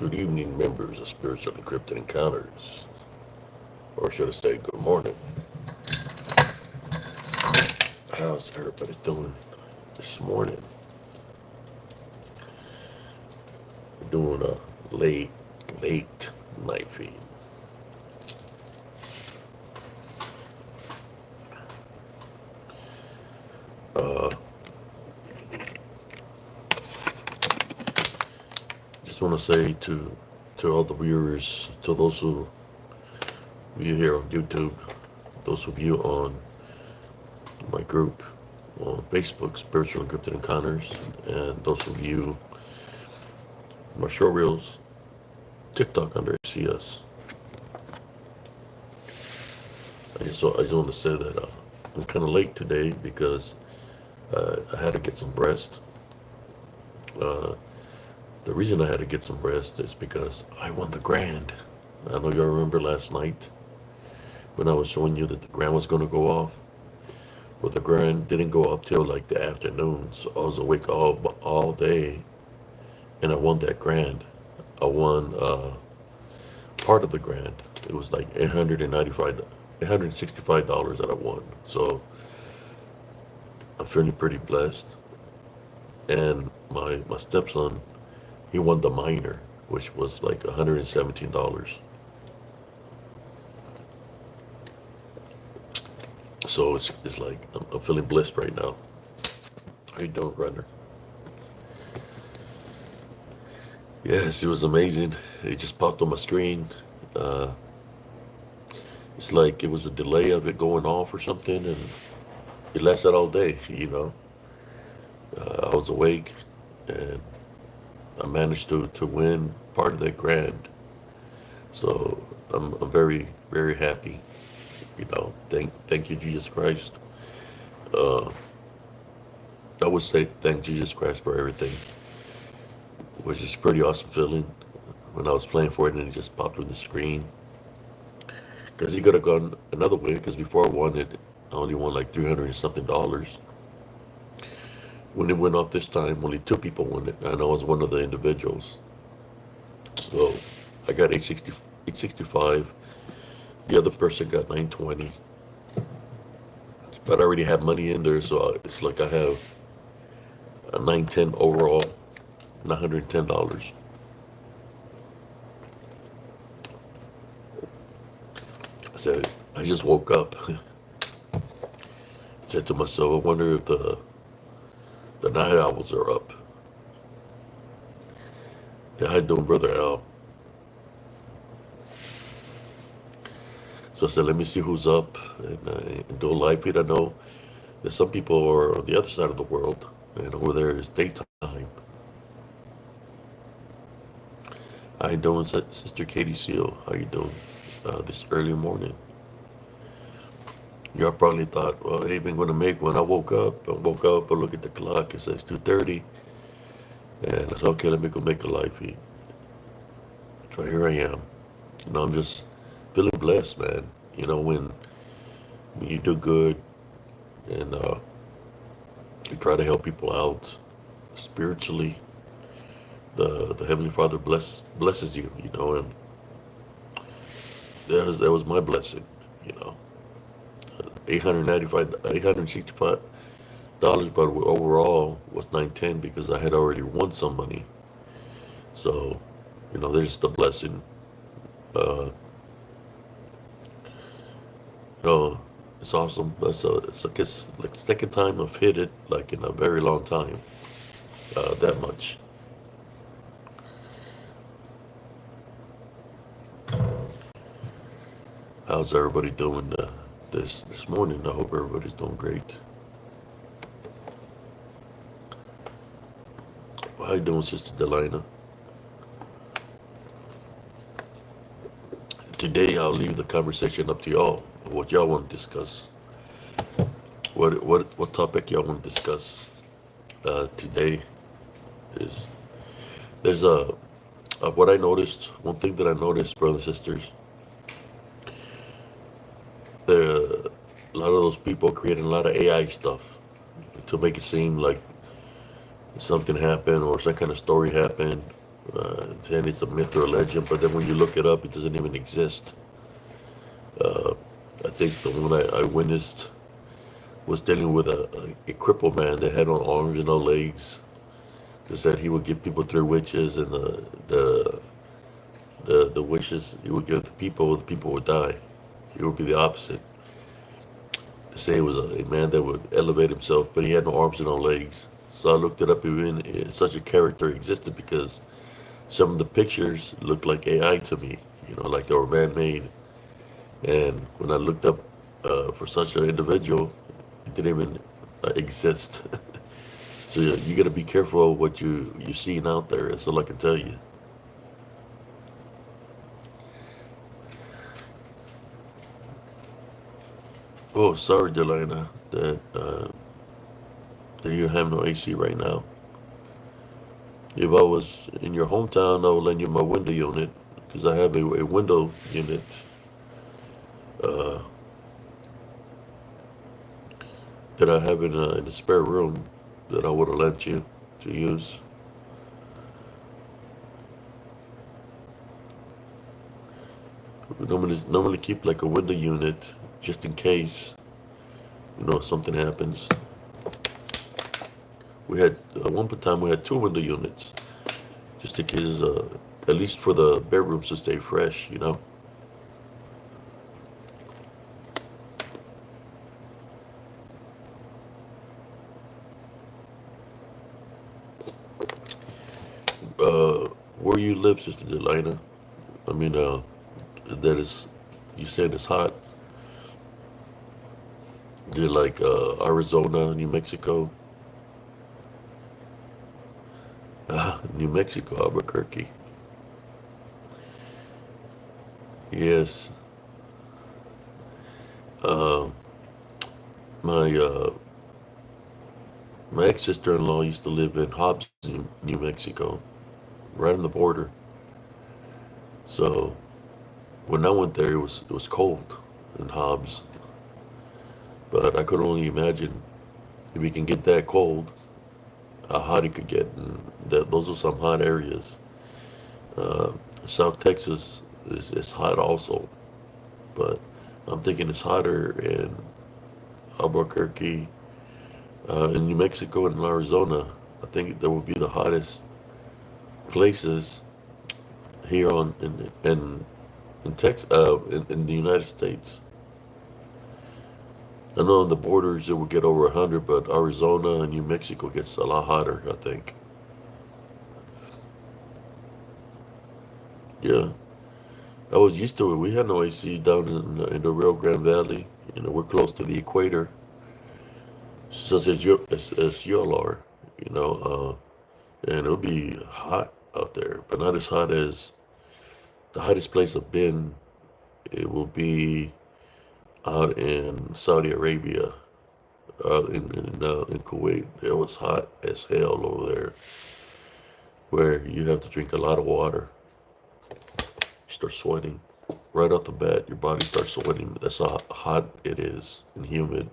Good evening, members of Spiritual Encrypted Encounters. Or should I say, good morning. How's everybody doing this morning? We're doing a late night feed. Just want to say to all the viewers, to those who view here on YouTube, those who view on my group on Facebook, Spiritual Encrypted Encounters, and those who view my short reels, TikTok under CS. I just want to say that I'm kind of late today because I had to get some rest. Uh, the reason I had to get some rest is because I won the grand. I know y'all remember last night when I was showing you that the grand was going to go off. Well, the grand didn't go up till like the afternoon, so I was awake all day, and I won that grand. I won part of the grand. It was like $865 that I won. So I'm feeling pretty blessed. And my stepson, he won the minor, which was like $117. So it's like I'm feeling blessed right now. How you doing, Runner? Yes, it was amazing. It just popped on my screen. Uh, it's like it was a delay of it going off or something, and it lasted all day. I was awake, and I managed to win part of that grand. So I'm very, very happy. Thank you, Jesus Christ. Uh, I would say thank Jesus Christ for everything, which is a pretty awesome feeling. When I was playing for it and it just popped on the screen, because he could have gone another way. Because before I won it, I only won like 300 and something dollars. When it went off this time, only two people won it, and I was one of the individuals. So I got 865. The other person got 920. But I already have money in there, so it's like I have a 910 overall, $910. I said, I just woke up. I said to myself, I wonder if the night owls are up. Yeah, how you doing, Brother Al? So I said, let me see who's up and do a live feed. I know that some people are on the other side of the world, and over there is daytime. How you doing, Sister Katie Seal? How you doing this early morning? Y'all probably thought, well, I ain't gonna make one. I woke up, I look at the clock, it says 2:30, and I said, okay, let me go make a live feed. So here I am. I'm just feeling blessed, man. When you do good and you try to help people out spiritually, the Heavenly Father blesses you, and that was my blessing, you know. 865 dollars, but overall was 910 because I had already won some money. So, there's the blessing. Uh, you know, it's awesome. It's like second time I've hit it like in a very long time. That much. How's everybody doing this morning? I hope everybody's doing great. How you doing, Sister Delina? Today I'll leave the conversation up to y'all. What y'all want to discuss? What topic y'all want to discuss today? Is there's what I noticed. One thing that I noticed, brothers and sisters, there a lot of those people creating a lot of AI stuff to make it seem like something happened or some kind of story happened, saying it's a myth or a legend, but then when you look it up, it doesn't even exist. Uh, I think the one I witnessed was dealing with a crippled man that had no arms and no legs. They said he would give people three wishes, and the wishes he would give the people would die. It would be the opposite. They say it was a man that would elevate himself, but he had no arms and no legs. So I looked it up. Even such a character existed because some of the pictures looked like AI to me. You know, like they were man-made. And when I looked up for such an individual, it didn't even exist. So you got to be careful of what you're seeing out there. That's all I can tell you. Oh, sorry, Delana, that you have no AC right now. If I was in your hometown, I would lend you my window unit because I have a window unit uh, that I have in a spare room that I would have lent you to use. We normally keep like a window unit just in case something happens. We had one time we had two window units just in case, at least for the bedrooms to stay fresh. Uh, where you live, Sister Delina? I mean, that is, you said it's hot. Did like Arizona, New Mexico, New Mexico, Albuquerque. Yes. Um, my my ex sister in law used to live in Hobbs, New Mexico, right on the border. So when I went there, it was cold in Hobbs, but I could only imagine if we can get that cold, how hot it could get. And those are some hot areas. Uh, South Texas is hot also, but I'm thinking it's hotter in Albuquerque, in New Mexico, and in Arizona. I think that would be the hottest places here in Texas, in the United States. I know on the borders it would get over 100, but Arizona and New Mexico gets a lot hotter, I think. Yeah, I was used to it. We had no AC down in the Rio Grande Valley. We're close to the equator, such as y'all are. You know, and it'll be hot out there, but not as hot as the hottest place I've been. It will be out in Saudi Arabia, in Kuwait. It was hot as hell over there, where you have to drink a lot of water. You start sweating right off the bat. Your body starts sweating. That's how hot it is and humid.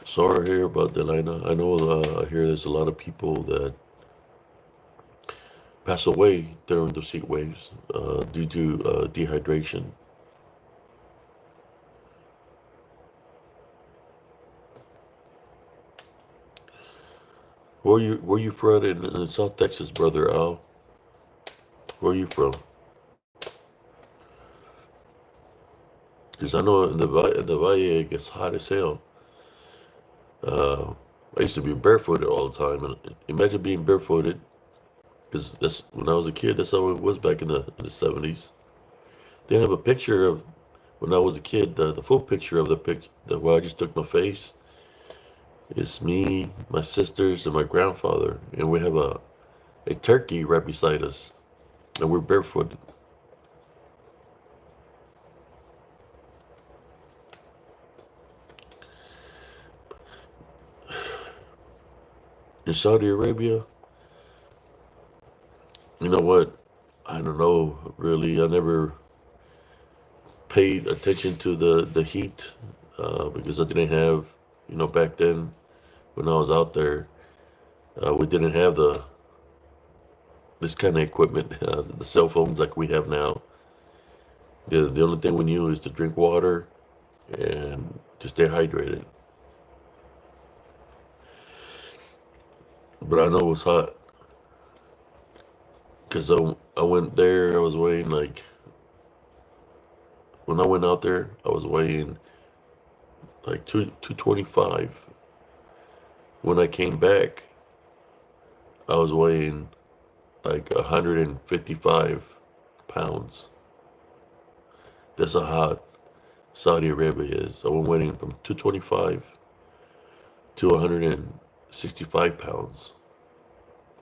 Sorry to hear about Delina. I know I hear there's a lot of people that pass away during those heat waves due to dehydration. Where you from in South Texas, brother Al? Where are you from? Because I know in the Valle it gets hot as hell. Uh, I used to be barefooted all the time, and imagine being barefooted. Because that's when I was a kid. That's how it was back in the 70s. They have a picture of when I was a kid. The full picture of the picture where I just took my face. It's me, my sisters, and my grandfather, and we have a turkey right beside us, and we're barefooted. In Saudi Arabia, you know what? I don't know really. I never paid attention to the heat because I didn't have, back then when I was out there, we didn't have this kind of equipment, the cell phones like we have now. The only thing we knew is to drink water and to stay hydrated. But I know it was hot because I went there. I was weighing like when I went out there, I was weighing like 225. When I came back, I was weighing like 155 pounds. That's how hot Saudi Arabia is. I went weighing from 225 to 165 pounds.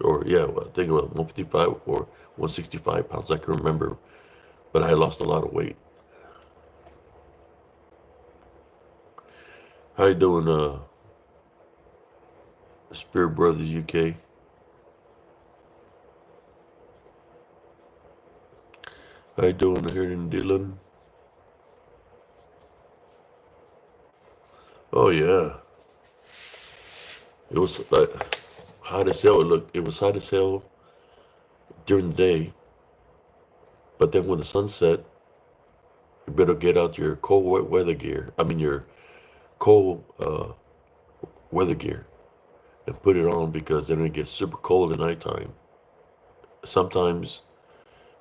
Or, yeah, well, I think about 155 or 165 pounds. I can remember. But I lost a lot of weight. How you doing, Spirit Brothers UK? How you doing here in Dylan? Oh yeah, it was like hot as hell. It was hot as hell during the day, but then when the sun set, you better get out your cold weather gear. I mean your cold weather gear and put it on because then it gets super cold at nighttime. Sometimes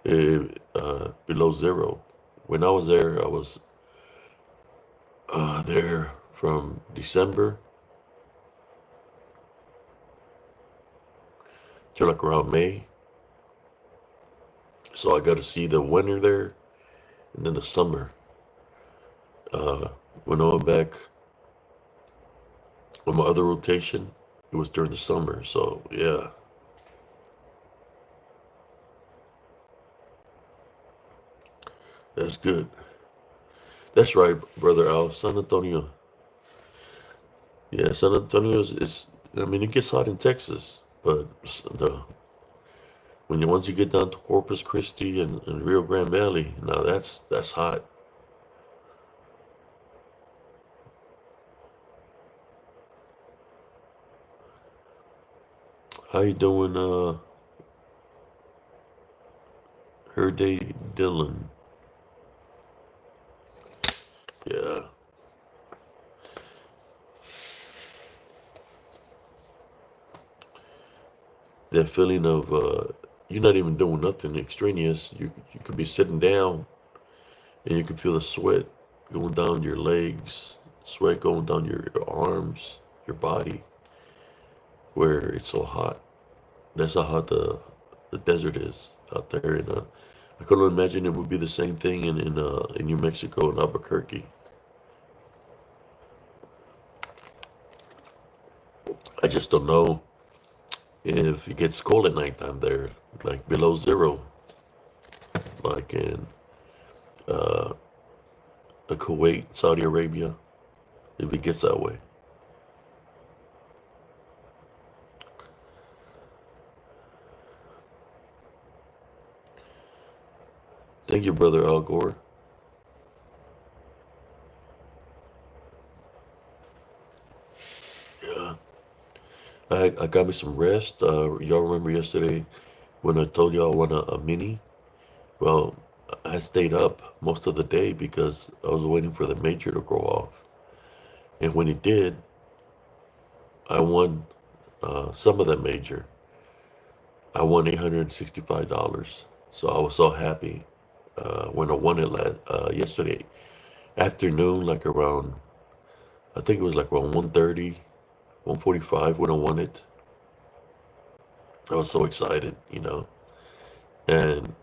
below zero. When I was there, I was there from December to like around May. So I got to see the winter there and then the summer. When I went back on my other rotation, it was during the summer. So yeah, that's good. That's right, brother Al. San Antonio. Yeah, San Antonio I mean, it gets hot in Texas, but once you get down to Corpus Christi and Rio Grande Valley, now that's hot. How you doing, her day, Dylan? Yeah, that feeling of you're not even doing nothing extraneous. You could be sitting down and you can feel the sweat going down your legs, sweat going down your arms, your body, where it's so hot. That's how hot the desert is out there. And I couldn't imagine it would be the same thing in New Mexico and Albuquerque. I just don't know if it gets cold at nighttime there, like below zero, like in uh, Kuwait, Saudi Arabia, if it gets that way. Thank you, brother Al Gore. Yeah, I got me some rest. Y'all remember yesterday when I told y'all I want a mini? Well, I stayed up most of the day because I was waiting for the major to go off. And when it did, I won some of that major. I won $865. So I was so happy when I won it yesterday afternoon, like around, I think it was like around 1:30, 1:45 when I won it. I was so excited. And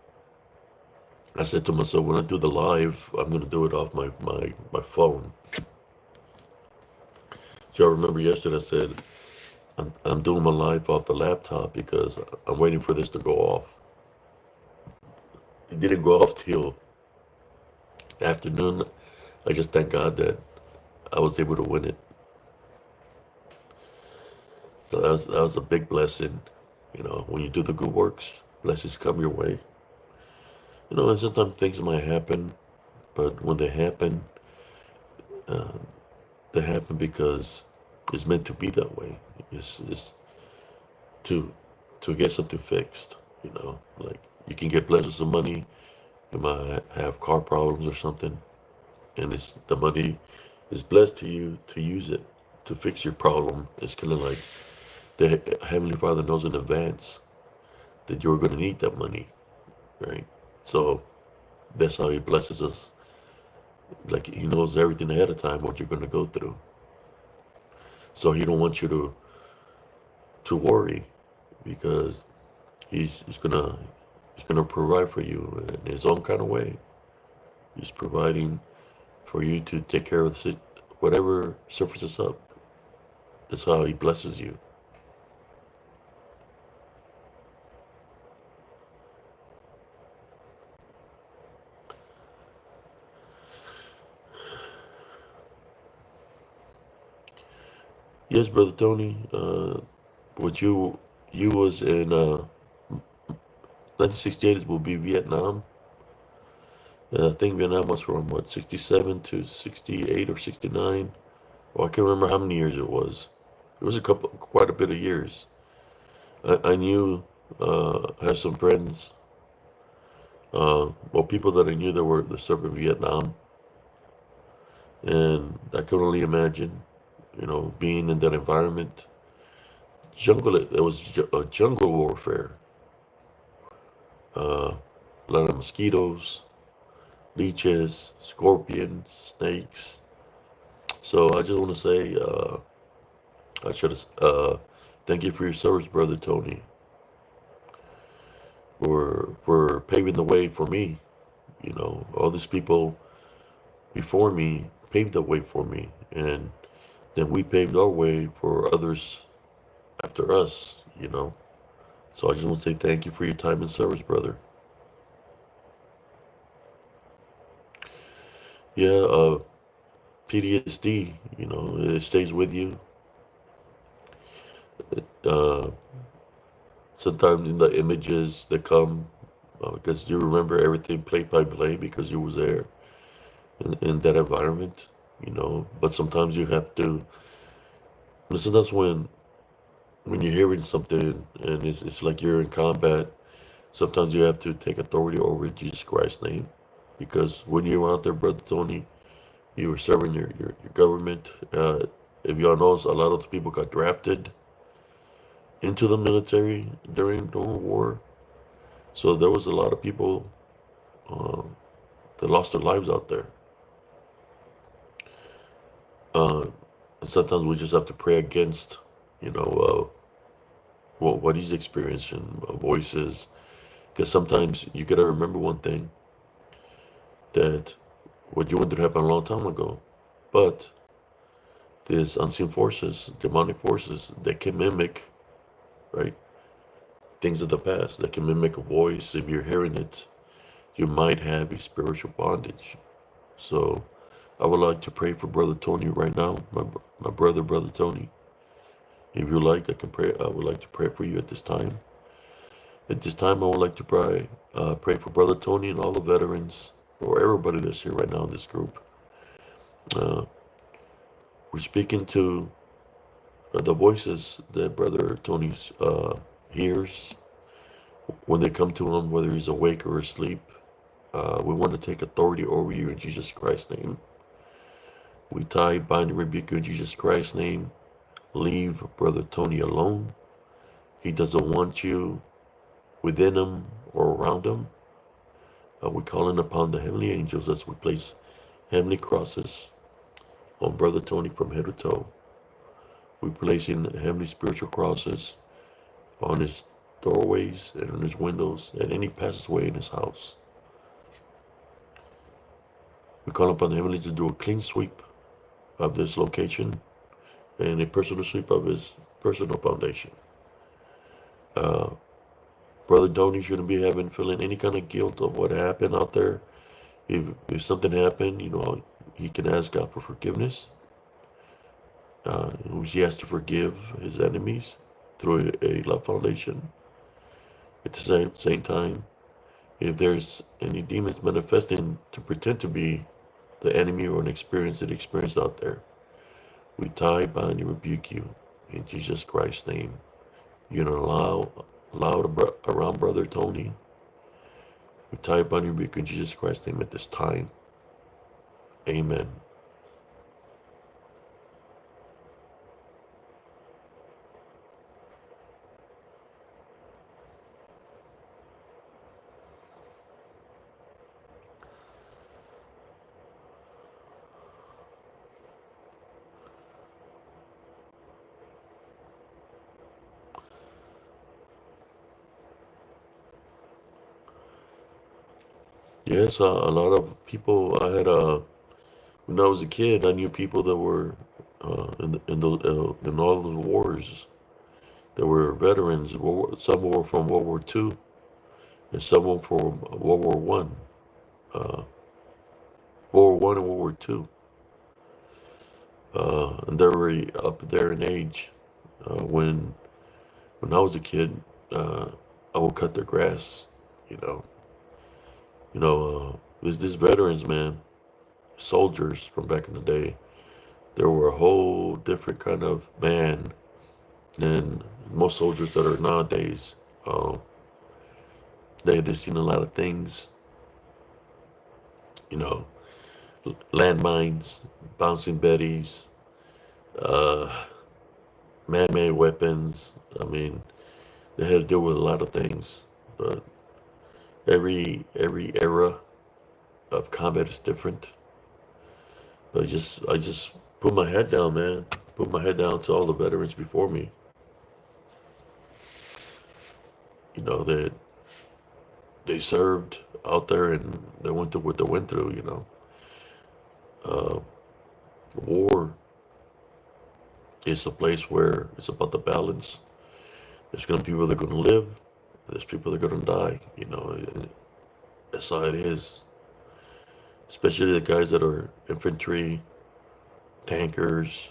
I said to myself, when I do the live, I'm going to do it off my phone. So I remember yesterday I said, I'm doing my live off the laptop because I'm waiting for this to go off. It didn't go off till afternoon. I just thank God that I was able to win it. So that was a big blessing. When you do the good works, blessings come your way. And sometimes things might happen But when uh, they happen because it's meant to be that way. It's to get something fixed. Like you can get blessed with some money. You might have car problems or something, and it's the money is blessed to you to use it to fix your problem. It's kind of like the Heavenly Father knows in advance that you're going to need that money, right? So that's how He blesses us. Like He knows everything ahead of time what you're going to go through. So He don't want you to worry because He's gonna provide for you in His own kind of way. He's providing for you to take care of whatever surfaces up. That's how He blesses you. Yes, brother Tony. What you was in 1968 will be Vietnam. I think Vietnam was from what 67 to 68 or 69. Well, I can't remember how many years it was. It was quite a bit of years. I knew I had some friends, well, people that I knew that served in Vietnam, and I could only imagine, being in that environment. It was a jungle warfare. A lot of mosquitoes, leeches, scorpions, snakes. So I just want to say, I should have, thank you for your service, brother Tony, for paving the way for me. All these people before me paved the way for me, and then we paved our way for others after us. So I just want to say thank you for your time and service, brother. Yeah, PTSD, it stays with you. Uh, Sometimes in the images that come, because you remember everything play by play because you was there in that environment. But sometimes you have to. Sometimes when you're hearing something and it's like you're in combat, sometimes you have to take authority over Jesus Christ's name, because when you were out there, brother Tony, you were serving your government. If y'all know, a lot of the people got drafted into the military during the war. So there was a lot of people uh, that lost their lives out there. Uh, and sometimes we just have to pray against, what he's experiencing, voices. Because sometimes you gotta remember one thing, that what you went through happened a long time ago. But these unseen forces, demonic forces, they can mimic, right? Things of the past. They can mimic a voice. If you're hearing it, you might have a spiritual bondage. So I would like to pray for Brother Tony right now, my brother Tony. If you like, I can pray. I would like to pray for you at this time. At this time, I would like to pray for Brother Tony and all the veterans, or everybody that's here right now in this group. Uh, we're speaking to the voices that Brother Tony hears when they come to him, whether he's awake or asleep. We want to take authority over you in Jesus Christ's name. We tie, bind, and rebuke you in Jesus Christ's name. Leave Brother Tony alone. He doesn't want you within him or around him. We're calling upon the heavenly angels as we place heavenly crosses on Brother Tony from head to toe. We're placing heavenly spiritual crosses on his doorways and on his windows and any passageway in his house. We call upon the heavenly to do a clean sweep of this location and a personal sweep of his personal foundation. Uh, Brother Tony shouldn't be feeling any kind of guilt of what happened out there. If something happened, he can ask God for forgiveness. He has to forgive his enemies through a love foundation. At the same time, If there's any demons manifesting to pretend to be the enemy or an experience that experienced out there, we tie, bind, and rebuke you in Jesus Christ's name. You're gonna allow around Brother Tony. We tie, bind, and rebuke in Jesus Christ's name at this time. Amen. Yes, a lot of people. When I was a kid, I knew people that were in all the wars. There were veterans. Some were from World War II, and some were from World War One. World War One and World War Two. And they were up there in age. When I was a kid, I would cut their grass. You know, there's these veterans, man, soldiers from back in the day. They were a whole different kind of man than most soldiers that are nowadays. Uh, they've seen a lot of things. You know, landmines, bouncing betties, uh, man-made weapons. I mean, they had to deal with a lot of things, but every era of combat is different. But I just put my head down, man. Put my head down to all the veterans before me. That they served out there and they went through what they went through. Uh, war is a place where it's about the balance. There's gonna be people that are gonna live. There's people that are gonna die. And that's how it is. Especially the guys that are infantry, tankers,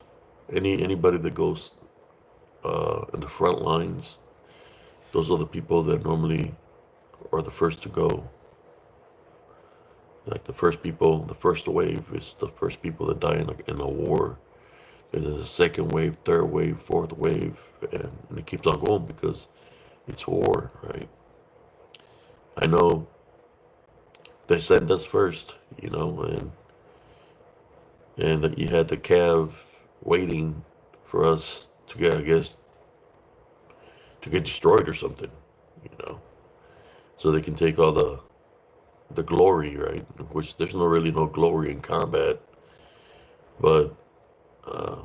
anybody that goes in the front lines. Those are the people that normally are the first to go. Like the first wave is the first people that die in a war. There's a second wave, third wave, fourth wave, and it keeps on going because it's war, right? I know they sent us first, and that you had the Cav waiting for us to get, I guess, to get destroyed or something, you know, so they can take all the glory, right? Which there's no glory in combat, but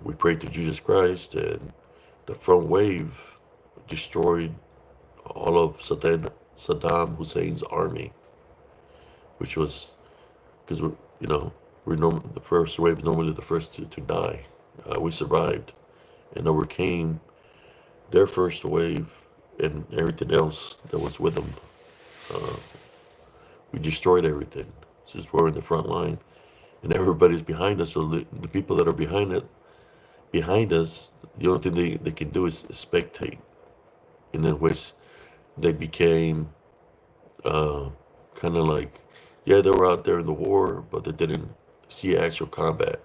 we prayed to Jesus Christ, and the front wave destroyed all of Saddam Hussein's army, which was because the first wave is normally the first to die. We survived and overcame their first wave and everything else that was with them. Uh, we destroyed everything since we're in the front line, and everybody's behind us. So the people that are behind us, the only thing they can do is spectate, and then which they became kind of like, yeah, they were out there in the war, but they didn't see actual combat.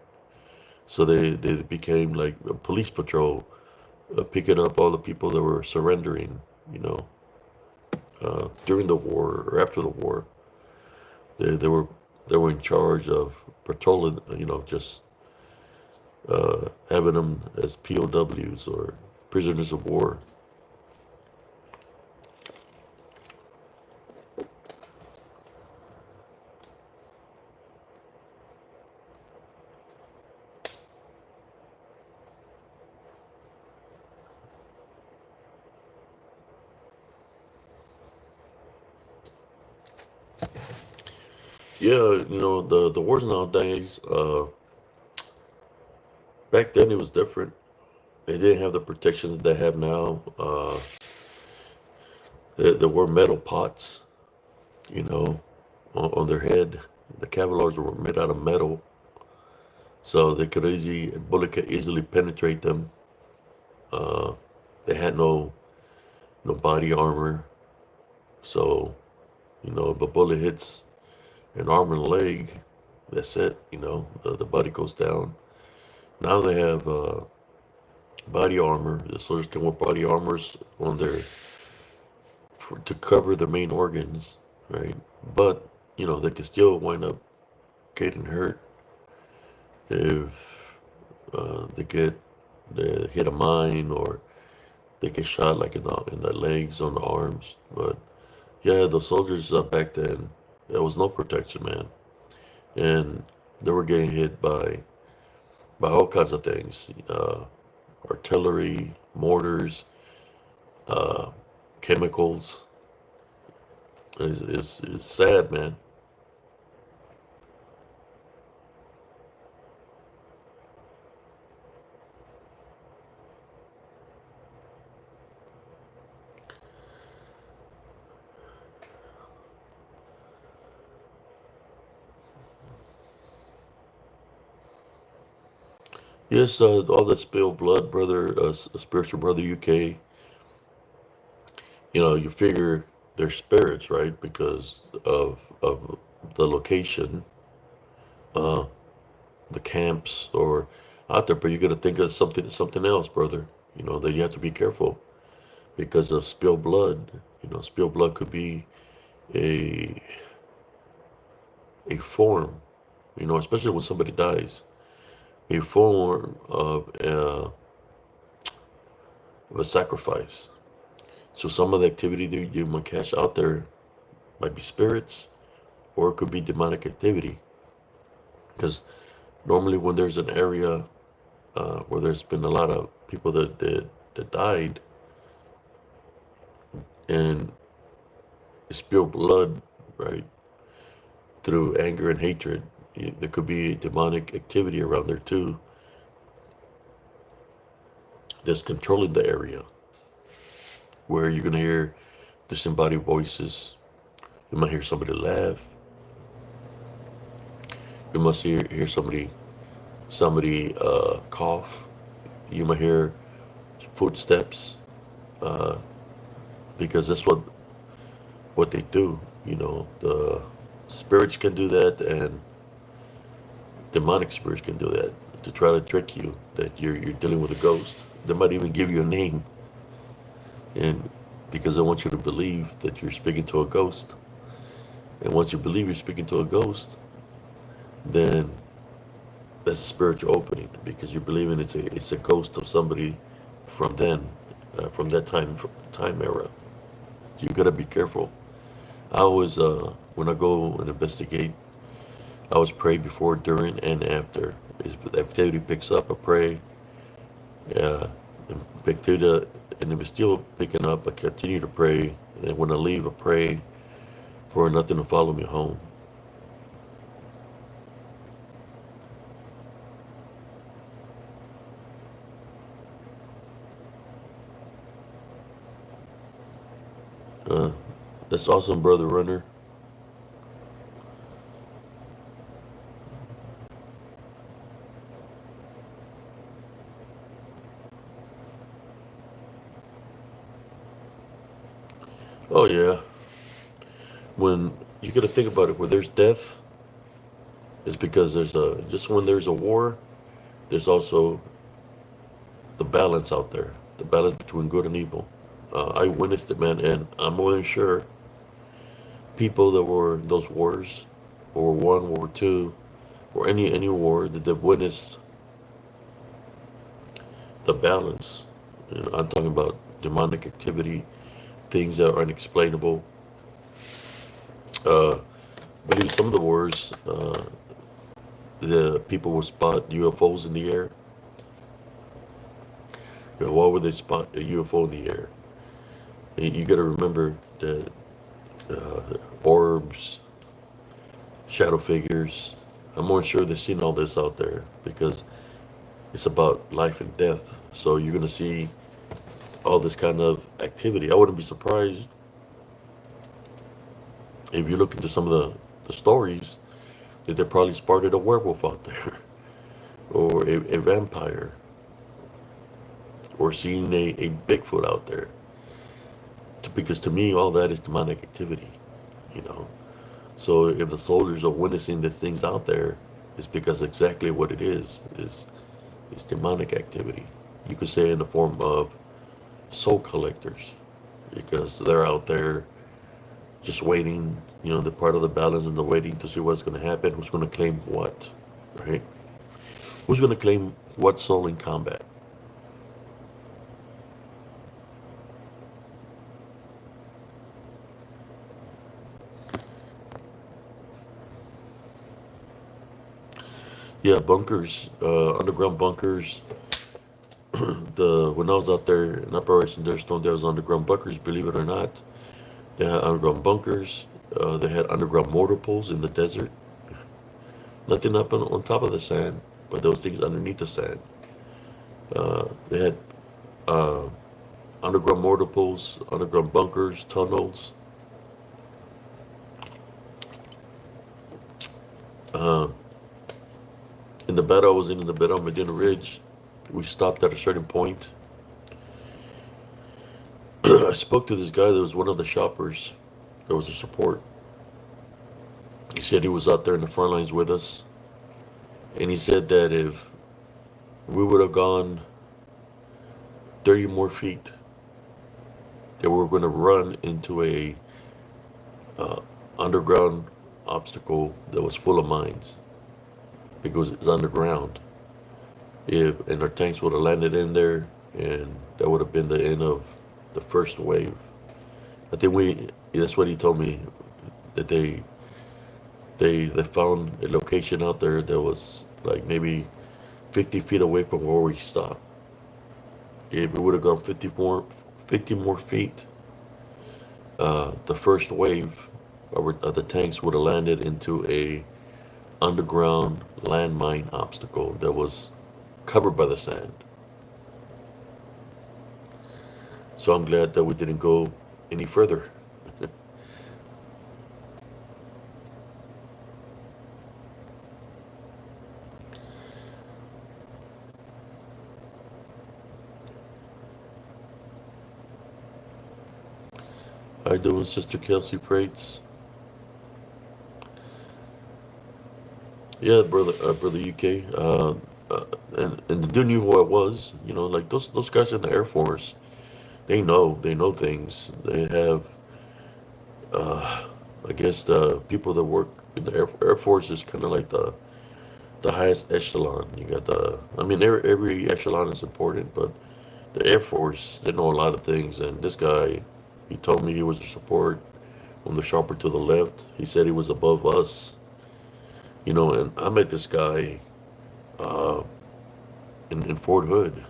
So they became like a police patrol, picking up all the people that were surrendering, during the war or after the war. They were in charge of patrolling, just having them as POWs or prisoners of war. Yeah, the wars nowadays. Back then it was different. They didn't have the protection that they have now. There were metal pots, you know, on their head. The Cavaliers were made out of metal, so a bullet could easily penetrate them. Uh, they had no body armor, so You know, if a bullet hits an arm and a leg, that's it. You know, the body goes down. Now they have body armor. The soldiers can wear body armors on their to cover their main organs, right? But you know, they can still wind up getting hurt if they hit a mine or they get shot like in the legs, on the arms. But yeah, the soldiers back then, there was no protection, man, and they were getting hit by all kinds of things, artillery, mortars, uh, chemicals. It's sad, man. Yes, all that spilled blood, brother, spiritual brother UK. You know, you figure they're spirits, right? Because of the location, uh, the camps, or out there. But you got to think of something else, brother. You know that you have to be careful because of spilled blood. You know, spilled blood could be a a form. You know, especially when somebody dies, a form of a sacrifice. So some of the activity that you might catch out there might be spirits, or it could be demonic activity. Because normally when there's an area where there's been a lot of people that died and spilled blood, right, through anger and hatred, there could be demonic activity around there too that's controlling the area, where you're gonna hear disembodied voices. You might hear somebody laugh. You must hear somebody cough. You might hear footsteps, uh, because that's what they do. You know, the spirits can do that, and demonic spirits can do that to try to trick you that you're dealing with a ghost. They might even give you a name, and because they want you to believe that you're speaking to a ghost. And once you believe you're speaking to a ghost, then that's a spiritual opening because you're believing it's a ghost of somebody from then, from that time era. So you gotta be careful. I always, when I go and investigate, I always pray before, during, and after. If the activity picks up, I pray. Uh, and activity, and if it's still picking up, I continue to pray. And when I leave, I pray for nothing to follow me home. Uh, that's awesome, brother runner. Oh yeah. When you got to think about it, where there's death, is because there's a just when there's a war, there's also the balance out there, the balance between good and evil. I witnessed it, man, and I'm more than sure people that were in those wars, World War One, World War Two, or any war that they've witnessed the balance. You know, I'm talking about demonic activity, things that are unexplainable. I believe some of the wars, the people would spot UFOs in the air. You know, why would they spot a UFO in the air? You got to remember that orbs, shadow figures. I'm more sure they've seen all this out there because it's about life and death. So you're gonna see all this kind of activity. I wouldn't be surprised if you look into some of the stories that they probably spotted a werewolf out there, or a vampire, or seeing a Bigfoot out there. Because to me, all that is demonic activity. you know. So if the soldiers are witnessing the things out there, it's because exactly what it is demonic activity. You could say in the form of soul collectors, because they're out there just waiting, the part of the balance and the waiting to see what's going to happen, who's going to claim what, right? Who's going to claim what soul in combat? Yeah, bunkers, underground bunkers. When I was out there in Operation Deerstone, there was underground bunkers. Believe it or not, they had underground bunkers. They had underground mortar pools in the desert. Nothing up on top of the sand, but those things underneath the sand. They had uh, underground mortar pools, underground bunkers, tunnels. Uh, in the battle I was in the battle on Medina Ridge, we stopped at a certain point. I spoke to this guy that was one of the shoppers. There was a support. He said he was out there in the front lines with us. And he said that if we would have gone 30 more feet, that we were going to run into a uh, underground obstacle that was full of mines because it's underground. If and our tanks would have landed in there, and that would have been the end of the first wave. I think that's what he told me, that they found a location out there that was like maybe 50 feet away from where we stopped. If we would have gone 50 more feet, the first wave of the tanks would have landed into a underground landmine obstacle that was covered by the sand. So I'm glad that we didn't go any further. How you doing, Sister Kelsey Prates? Yeah, brother UK. And the dude knew who I was. Like those guys in the Air Force. They know things. They have, uh, I guess the people that work in the Air Force is kind of like the highest echelon. You got I mean, every echelon is important, but the Air Force, they know a lot of things. And this guy, he told me he was a support on the sharper to the left. He said he was above us, and I met this guy uh, in Fort Hood,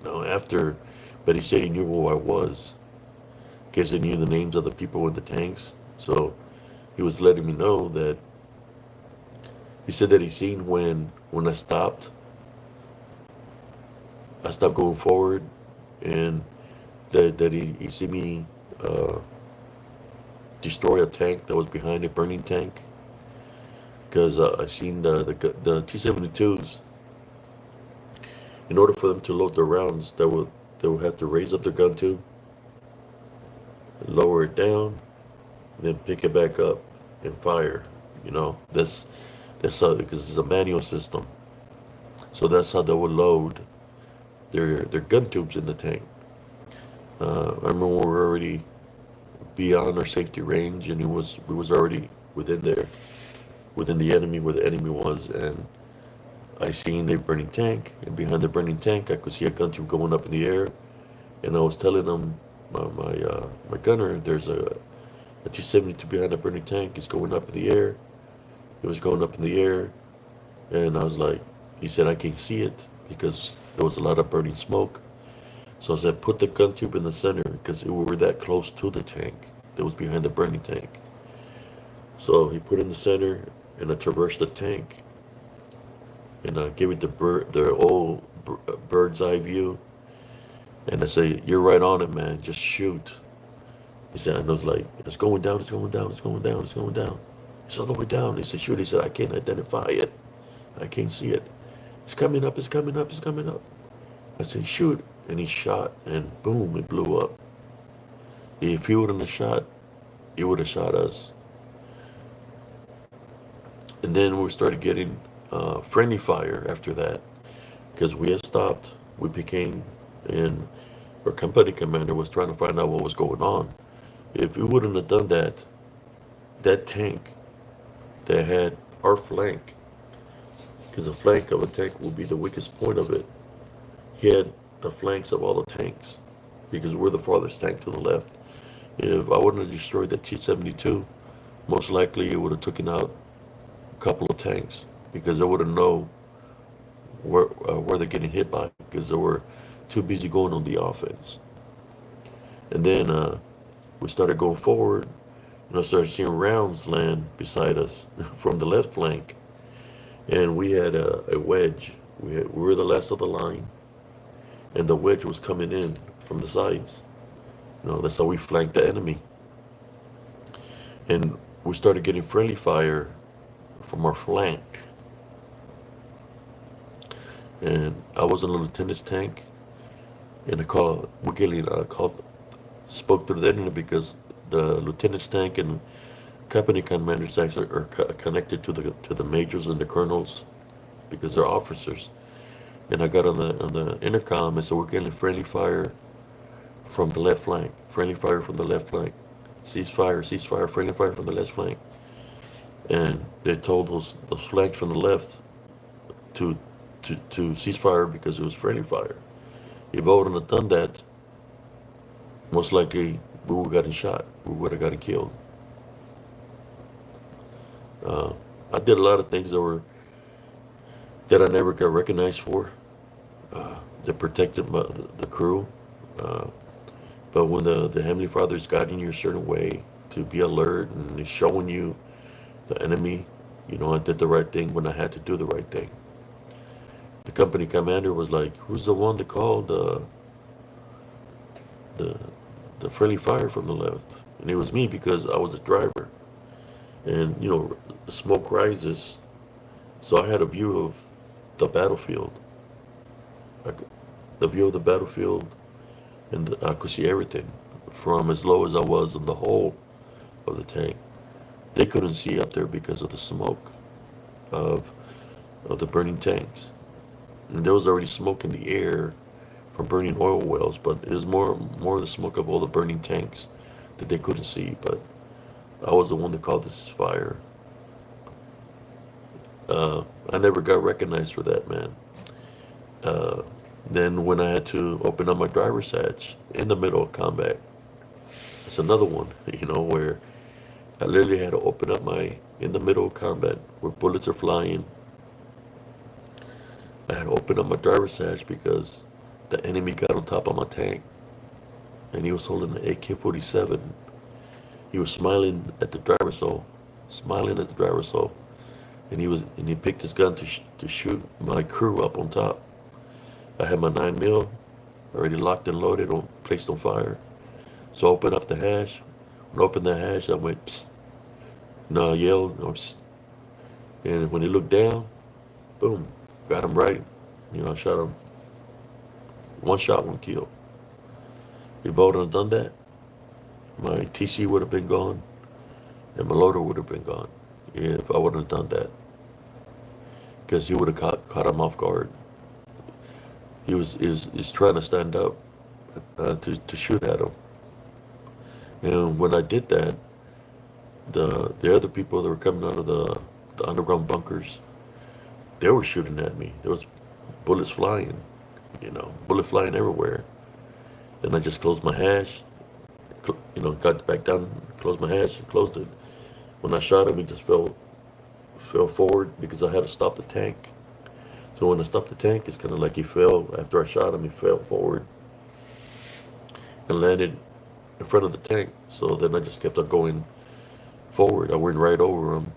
after, but he said he knew who I was because he knew the names of the people in the tanks. So he was letting me know that he said that he seen when I stopped going forward, and that he see me uh, destroy a tank that was behind a burning tank, because I seen the T-72s. In order for them to load their rounds, they would have to raise up their gun tube, lower it down, then pick it back up and fire. That's how, because it's a manual system. So that's how they would load their gun tubes in the tank. I remember we were already beyond our safety range, and we was already within the enemy, where the enemy was, and I seen a burning tank, and behind the burning tank, I could see a gun tube going up in the air, and I was telling them, my gunner, there's a T-72 behind the burning tank. It's going up in the air. It was going up in the air, and I was like, he said I can't see it because there was a lot of burning smoke. So I said, put the gun tube in the center, because we were that close to the tank that was behind the burning tank. So he put it in the center, and I traversed the tank, and I gave it the old bird's eye view, and I say, "You're right on it, man. Just shoot." He said, and I was like, "It's going down. It's going down. It's going down. It's going down. It's all the way down." He said, "Shoot." He said, "I can't identify it. I can't see it. It's coming up. It's coming up. It's coming up." I said, "Shoot," and he shot, and boom, it blew up. If he wouldn't have shot, it would have shot us. And then we started getting friendly fire after that because we had stopped. We became, and our company commander was trying to find out what was going on. If we wouldn't have done that, that tank that had our flank, because the flank of a tank will be the weakest point of it, he had the flanks of all the tanks because we're the farthest tank to the left. If I wouldn't have destroyed that T-72, most likely it would have taken out a couple of tanks because they wouldn't know where they're getting hit by because they were too busy going on the offense. And then we started going forward, and I started seeing rounds land beside us from the left flank, and we had a wedge. We were the last of the line, and the wedge was coming in from the sides. That's how we flanked the enemy. And we started getting friendly fire from our flank. And I was in a lieutenant's tank, and spoke to the enemy because the lieutenant's tank and company commander's tanks are connected to the majors and the colonels because they're officers. And I got on the intercom and said, we're getting friendly fire from the left flank. Friendly fire from the left flank. Ceasefire, ceasefire, friendly fire from the left flank. And they told those flanks from the left to cease fire because it was friendly fire. If I wouldn't have done that, most likely we would have gotten shot. We would have gotten killed. I did a lot of things that I never got recognized for. That protected the crew. But when the Heavenly Father's guiding you a certain way to be alert and he's showing you the enemy, I did the right thing when I had to do the right thing. The company commander was like, "Who's the one that called the friendly fire from the left?" And it was me because I was the driver. And smoke rises, so I had a view of the battlefield. The view of the battlefield, and I could see everything from as low as I was in the hole of the tank. They couldn't see up there because of the smoke of the burning tanks. And there was already smoke in the air from burning oil wells, but it was more the smoke of all the burning tanks that they couldn't see. But I was the one that called this fire. I never got recognized for that, man. Then when I had to open up my driver's hatch in the middle of combat, it's another one, where I literally had to open up in the middle of combat where bullets are flying. I had to open up my driver's hatch because the enemy got on top of my tank and he was holding an AK-47. He was smiling at the driver's hole, and he picked his gun to shoot my crew up on top. I had my 9mm already locked and loaded, placed on fire. So I opened up the hatch. When I opened the hatch, I went, psst. No, I yelled, psst. And when he looked down, boom, got him right. I shot him. One shot, one kill. If I wouldn't have done that, my TC would have been gone, and my loader would have been gone. If I wouldn't have done that, because he would have caught him off guard. He was trying to stand up to shoot at him. And when I did that, the other people that were coming out of the underground bunkers, they were shooting at me. There was bullets flying, bullet flying everywhere. Then I just closed my hatch, got back down, closed my hatch, and closed it. When I shot him, he just fell forward because I had to stop the tank. So when I stopped the tank, it's kind of like he fell. After I shot him, he fell forward and landed in front of the tank. So then I just kept on going forward. I went right over him.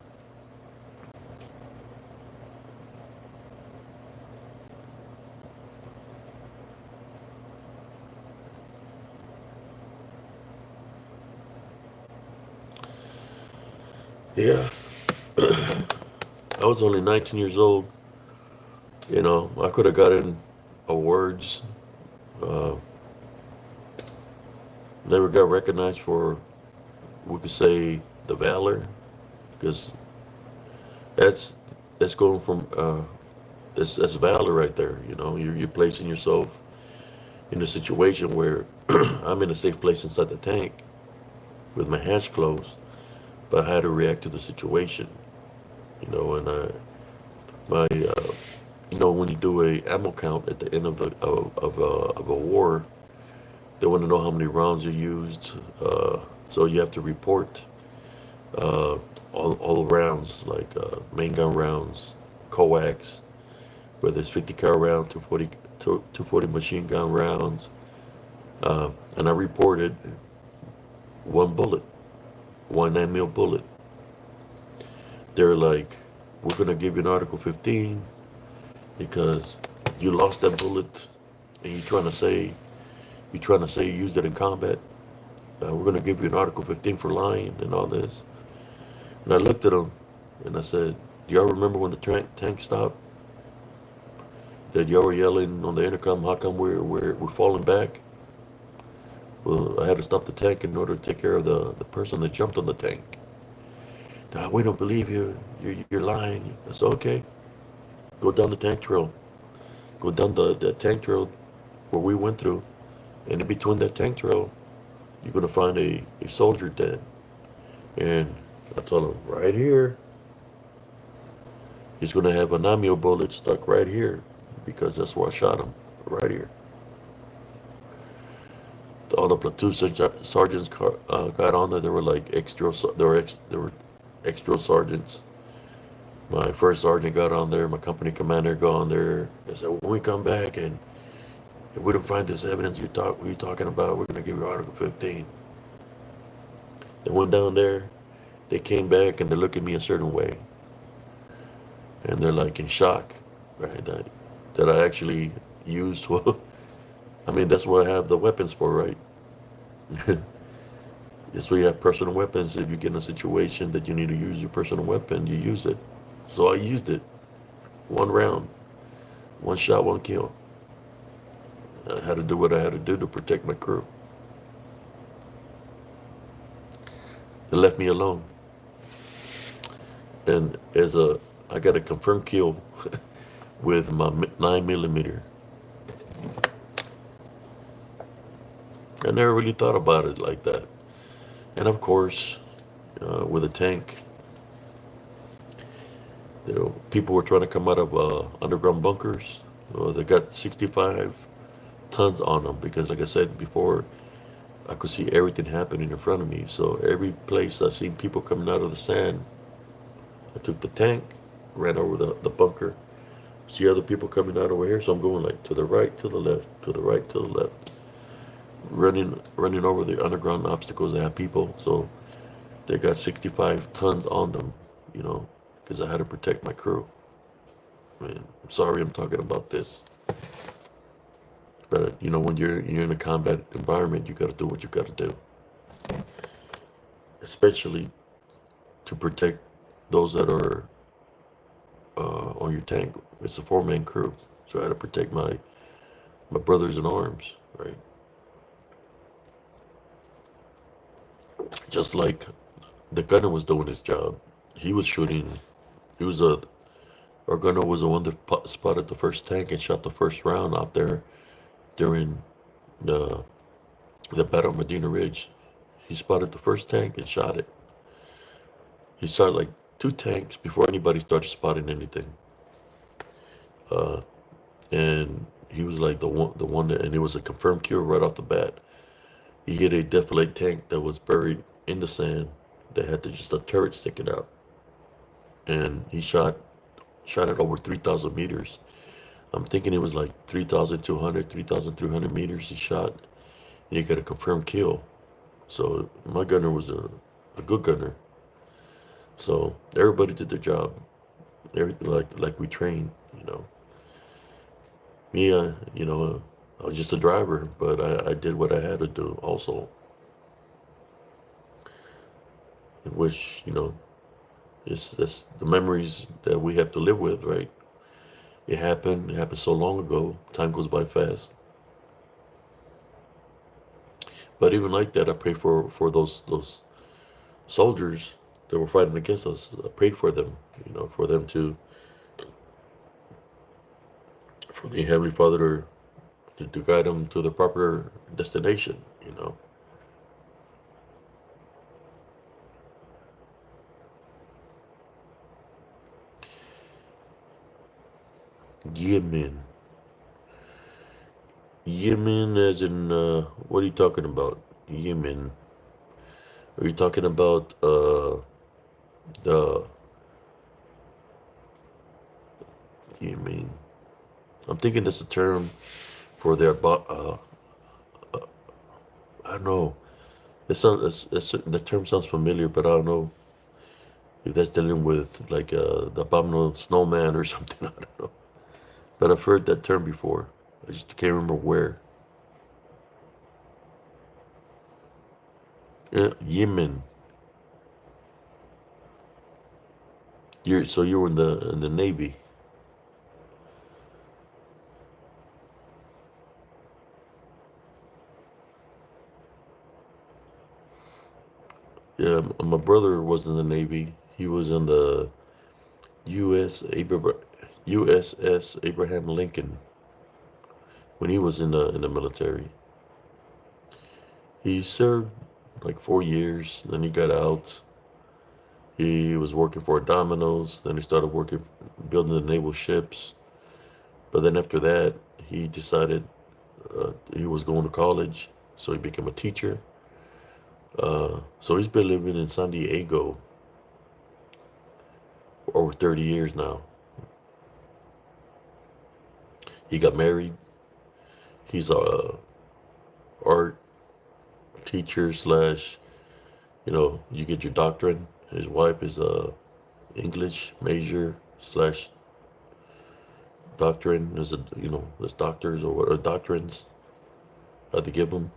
Yeah. I was only 19 years old. I could have gotten awards. Uh, Never got recognized for, we could say, the valor, because That's that's going from that's valor right there. You know, you're placing yourself in a situation where I'm in a safe place inside the tank with my hands closed, but I had to react to the situation. You know, and my you know, when you do a ammo count at the end of of a war, they want to know how many rounds you used. So you have to report uh, all the rounds, like main gun rounds, coax, whether it's 50 cal round, 240 machine gun rounds, and I reported one bullet, one 9 mil bullet. They're like, we're gonna give you an Article 15 because you lost that bullet, and you're trying to say you used it in combat. We're gonna give you an Article 15 for lying and all this. And I looked at them and I said, do y'all remember when the tank stopped? That y'all were yelling on the intercom, how come we're falling back? Well, I had to stop the tank in order to take care of the person that jumped on the tank. We don't believe you. You're lying. I said, okay, go down the tank trail. Go down the tank trail where we went through. And in between that tank trail, you're going to find a soldier dead. And I told him, right here, he's going to have a 9 mil bullet stuck right here because that's where I shot him, right here. All the platoon sergeants got on there. They were like they were extra sergeants. My first sergeant got on there. My company commander got on there. They said, when we come back and if we don't find this evidence you're talking about, we're gonna give you Article 15. They went down there. They came back and they look at me a certain way, and they're like in shock, right? That I actually used. Well, I mean that's what I have the weapons for, right? That's why you have personal weapons. If you get in a situation that you need to use your personal weapon, you use it. So I used it. One round, one shot, one kill. I had to do what I had to do to protect my crew. They left me alone. And I got a confirmed kill with my 9 millimeter. I never really thought about it like that. And of course, with a tank, people were trying to come out of underground bunkers. They got 65 tons on them because, like I said before, I could see everything happening in front of me. So every place I seen people coming out of the sand, I took the tank, ran over the bunker, see other people coming out over here. So I'm going like to the right, to the left, to the right, to the left, running over the underground obstacles that have people. So they got 65 tons on them, you know, because I had to protect my crew. Man, I'm sorry I'm talking about this. But you know, when you're in a combat environment, you got to do what you got to do, especially to protect those that are on your tank. It's a 4-man crew, so I had to protect my brothers in arms, right? Just like the gunner was doing his job, he was shooting. He was our gunner was the one that spotted the first tank and shot the first round out there during the the battle of Medina Ridge. He spotted the first tank and shot it. He shot like 2 tanks before anybody started spotting anything. Uh, and he was like the one that, and it was a confirmed kill right off the bat. He hit a defilade tank that was buried in the sand that had just a turret sticking out, and he shot it over 3,000 meters. I'm thinking it was like 3,200, 3,300 meters he shot, and he got a confirmed kill. So my gunner was a good gunner. So everybody did their job, everything like we trained, you know. Me, you know, I was just a driver, but I did what I had to do also, which, you know, it's the memories that we have to live with, right? It happened so long ago, time goes by fast. But even like that, I pray for those soldiers that were fighting against us. I prayed for them, for them for the Heavenly Father to guide them to the proper destination. Yemen. Yemen, as in, what are you talking about? Yemen. Are you talking about the Yemen? I'm thinking that's a term for their, I don't know. The term sounds familiar, but I don't know if that's dealing with like the abominable snowman or something. I don't know. But I've heard that term before. I just can't remember where. Yeah, Yemen. You were in the Navy. Yeah, my brother was in the Navy. He was in the U.S. USS Abraham Lincoln when he was in the military. He served like 4 years. Then he got out. He was working for Domino's. Then he started working building the naval ships. But then after that, he decided he was going to college, so he became a teacher. So he's been living in San Diego for over 30 years now. He got married. He's a art teacher slash, you get your doctorate. His wife is a English major slash doctorate. There's doctors or what, or doctrines that they give him.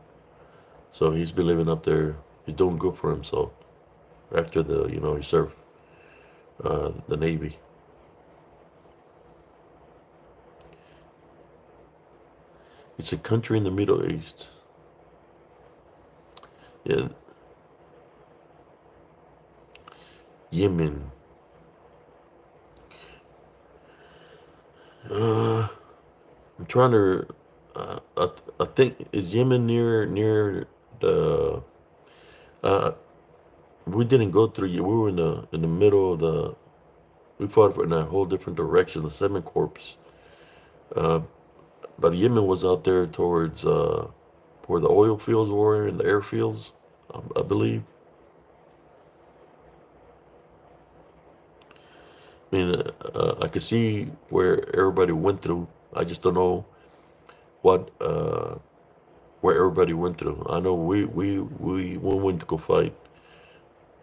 So he's been living up there. He's doing good for himself after he served the Navy. It's a country in the Middle East. Yeah, Yemen. Uh, I'm trying to. I think is Yemen near the. Uh, we didn't go through. We were in the middle of the. We fought in a whole different direction. The Seven Corps. Uh, but Yemen was out there towards where the oil fields were and the airfields, I believe. I mean, I could see where everybody went through. I just don't know what where everybody went through. I know we went to go fight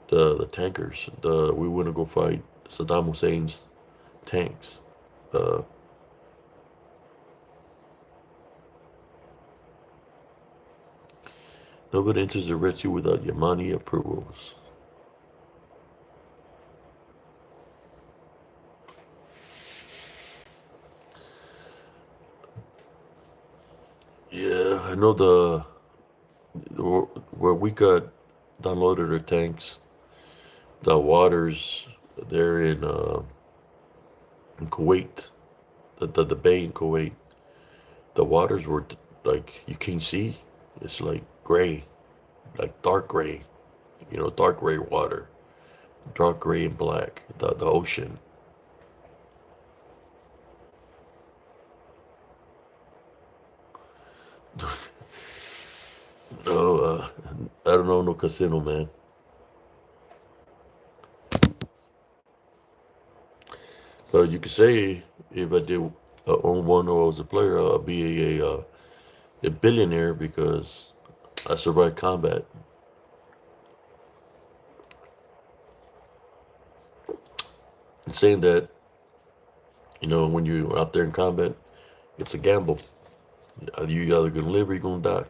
the tankers. We went to go fight Saddam Hussein's tanks. Uh, Nobody enters the Red Sea without Yemeni approvals. Yeah, I know where we got downloaded our tanks. The waters there in Kuwait, the bay in Kuwait. The waters were like you can't see. It's like gray, like dark gray. Dark gray water, dark gray and black. The ocean. No, I don't know no casino man. But you could say if I did own one or was a player, I'd be a billionaire because I survived combat. And saying that, when you're out there in combat, it's a gamble. You either gonna live or you're gonna die.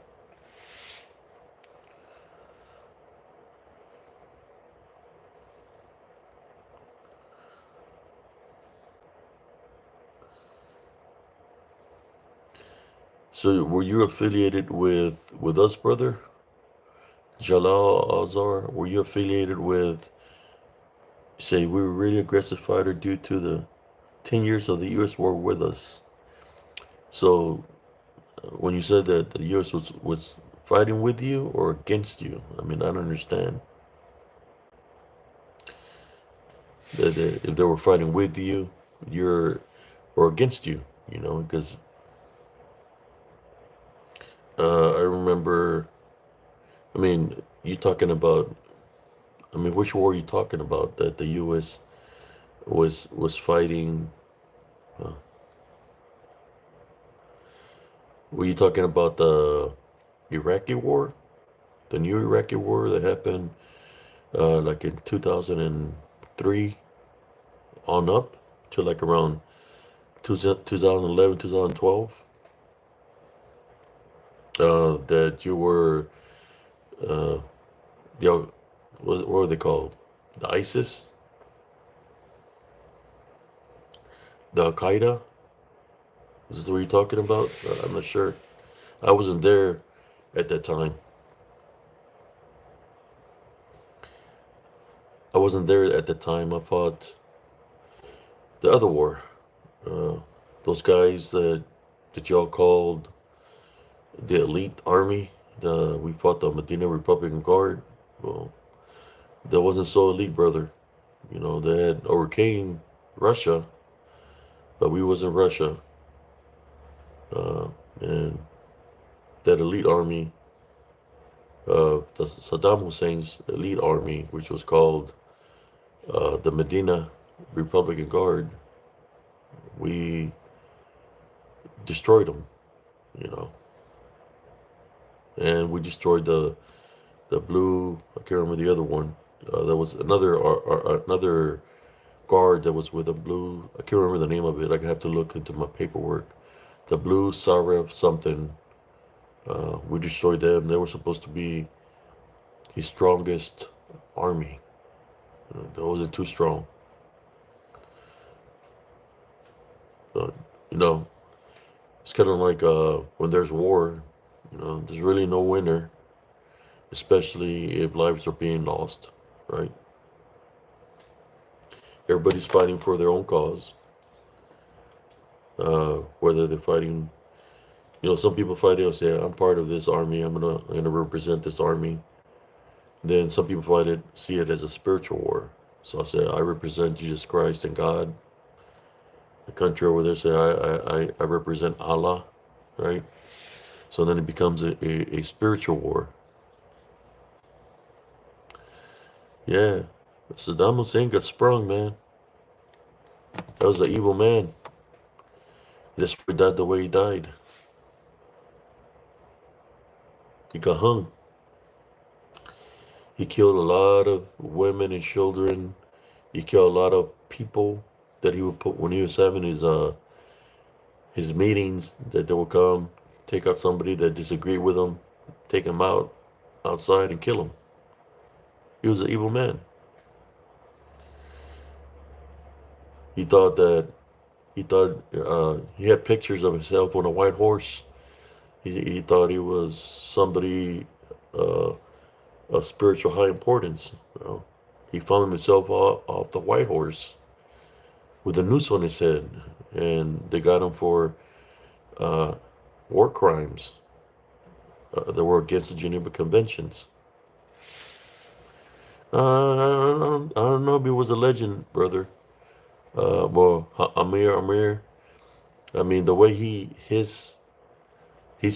So were you affiliated with us, brother? Jalal Azar? Were you affiliated with Say we were really aggressive fighter due to the 10 years of the U.S. war with us. So when you said that the U.S. was fighting with you or against you, I mean, I don't understand that if they were fighting with you, you're or against you, because I remember. I mean, you talking about. I mean, which war are you talking about that the U.S. was fighting? Uh, were you talking about the Iraqi war, the new Iraqi war that happened like in 2003 on up to like around 2011, 2012? That you were uh, the what were they called? The ISIS, the Al Qaeda. Is this what you're talking about? I'm not sure. I wasn't there at that time. I wasn't there at the time. I fought the other war. Uh, those guys that y'all called the elite army. We fought the Medina Republican Guard. Well, that wasn't so elite, brother. They had overcame Russia, but we wasn't Russia. And that elite army, the Saddam Hussein's elite army, which was called the Medina Republican Guard, we destroyed them, you know, and we destroyed the blue. I can't remember the other one. There was another guard that was with a blue. I can't remember the name of it. I have to look into my paperwork. The blue Saref something. We destroyed them. They were supposed to be his strongest army. That wasn't too strong. But, you know, it's kind of like when there's war, there's really no winner, especially if lives are being lost, right? Everybody's fighting for their own cause, whether they're fighting, some people fight, they'll say, I'm part of this army, I'm gonna represent this army. Then some people see it as a spiritual war. So I say, I represent Jesus Christ and God. The country over there say, I represent Allah, right? So then it becomes a spiritual war. Yeah, Saddam Hussein got sprung, man. That was an evil man. That's why he died the way he died. He got hung. He killed a lot of women and children. He killed a lot of people that he would put when he was having his meetings, that they would come, take out somebody that disagreed with him, take him outside and kill him. He was an evil man. He thought that he had pictures of himself on a white horse. He thought he was somebody uh, of spiritual high importance. He found himself off the white horse with a noose on his head, and they got him for uh, war crimes that were against the Geneva Conventions. I don't know if he was a legend, brother. Well, Amir. I mean, the way his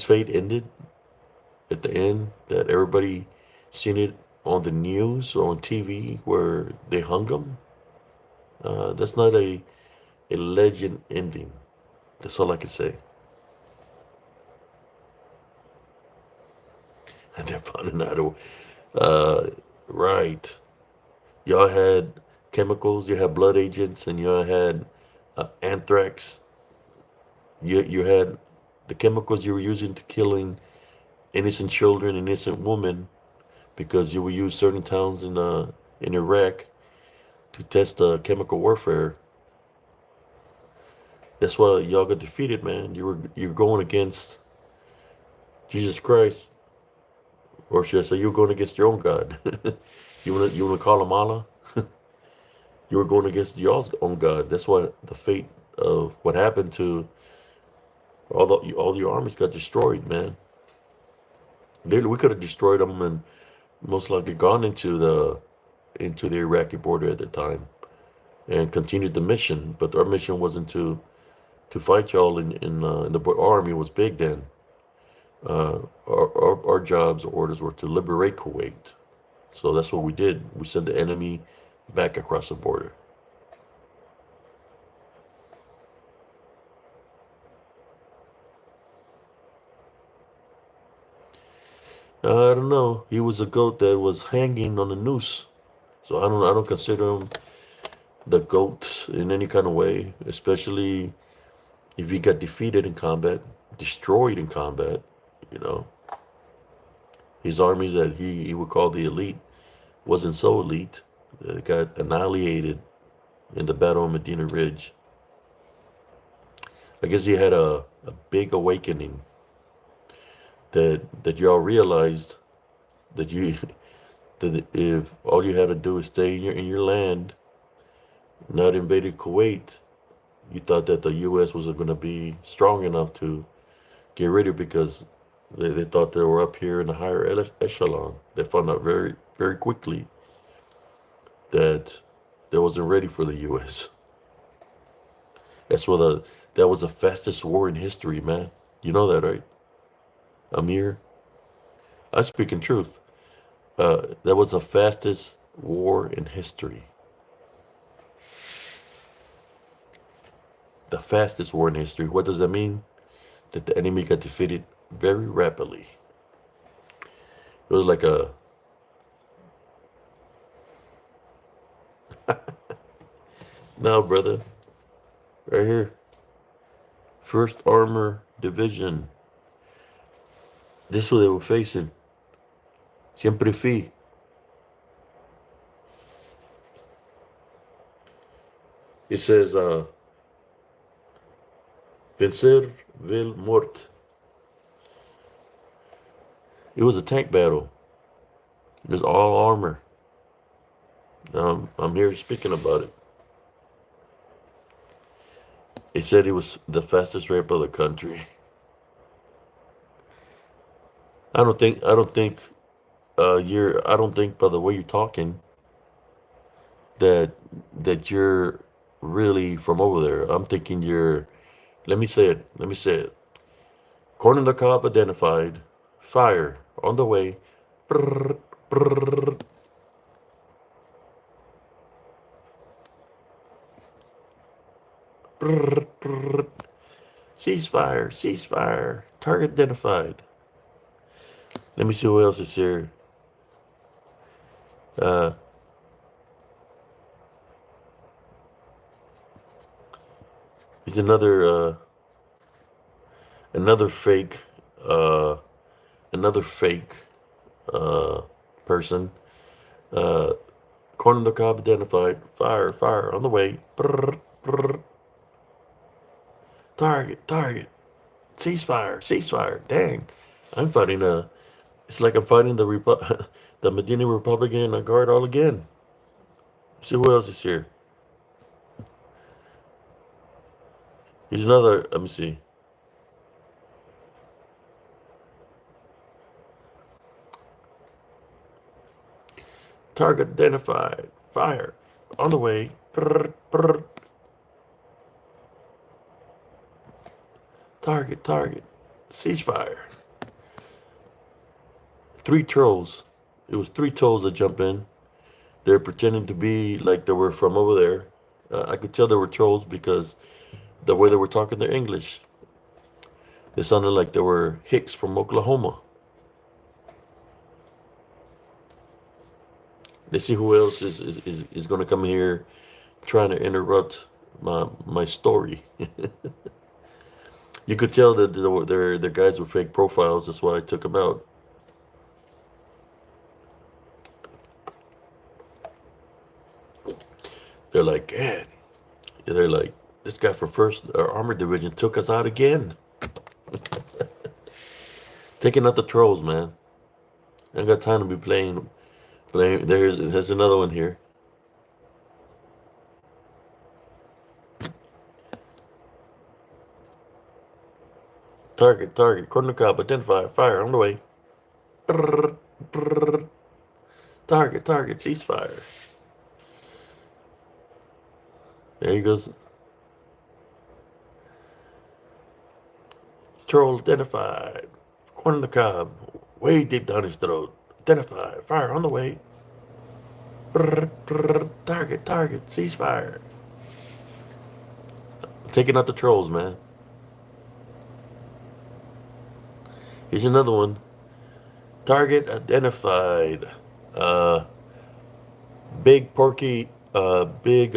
fate ended at the end, that everybody seen it on the news or on TV where they hung him. That's not a legend ending. That's all I can say. And they're finding out. Right. Y'all had chemicals. You had blood agents, and y'all had anthrax. You had the chemicals you were using to killing innocent children, innocent women, because you would use certain towns in Iraq to test chemical warfare. That's why y'all got defeated, man. You're going against Jesus Christ, or should I say, you're going against your own God. You wanna call him Allah? You were going against your own God. That's what the fate of what happened to all your armies got destroyed, man. We could have destroyed them and most likely gone into the Iraqi border at the time and continued the mission. But our mission wasn't to fight y'all in the our army was big then. Our jobs orders were to liberate Kuwait. So that's what we did. We sent the enemy back across the border. I don't know. He was a goat that was hanging on a noose. So I don't consider him the goat in any kind of way, especially if he got defeated in combat, destroyed in combat, you know. His armies that he would call the elite wasn't so elite. They got annihilated in the Battle of Medina Ridge. I guess he had a big awakening that y'all realized that you that if all you had to do is stay in your land, not invaded Kuwait, you thought that the U.S. wasn't going to be strong enough to get rid of because they thought they were up here in the higher echelon. They found out very quickly that they wasn't ready for the U.S. That's what that was the fastest war in history, man. You know that, right? Amir, I speak in truth. That was the fastest war in history. The fastest war in history. What does that mean? That the enemy got defeated very rapidly. It was like a no, brother, right here. First Armor Division. This is what they were facing. Siempre fui. It says, Vencer vil mort. It was a tank battle. It was all armor. I'm here speaking about it. It said it was the fastest rape of the country. I don't think by the way you're talking that you're really from over there. I'm thinking you're, let me say it. Corner the cob identified, fire on the way. Brrr, brrr. Brrr, brrr. Ceasefire, ceasefire. Target identified. Let me see who else is here. Uh, he's another fake, uh, another fake person. Uh, Corner the cob identified. Fire, fire on the way. Brrr, brrr. Target, target. Ceasefire, ceasefire. Dang, I'm fighting It's like I'm fighting the Medina Republican Guard all again. See who else is here. Here's another. Let me see. Target identified. Fire on the way. Brrr, brrr. Target, target. Ceasefire. Three trolls. It was three trolls that jump in. They're pretending to be like they were from over there. I could tell they were trolls because the way they were talking their English. They sounded like they were Hicks from Oklahoma. Let's see who else is going to come here trying to interrupt my story. You could tell that their guys were fake profiles. That's why I took them out. They're like, yeah. They're like, this guy from First Armor Division took us out again. Taking out the trolls, man. I ain't got time to be playing. There's another one here. Target. Corner cob identified. Fire on the way. Brrr, brrr. Target. Ceasefire. There he goes. Troll identified. Corner the cob. Way deep down his throat. Identified. Fire on the way. Brrr. Target. Ceasefire. Taking out the trolls, man. Here's another one. Target identified. Uh, Big Porky. Big.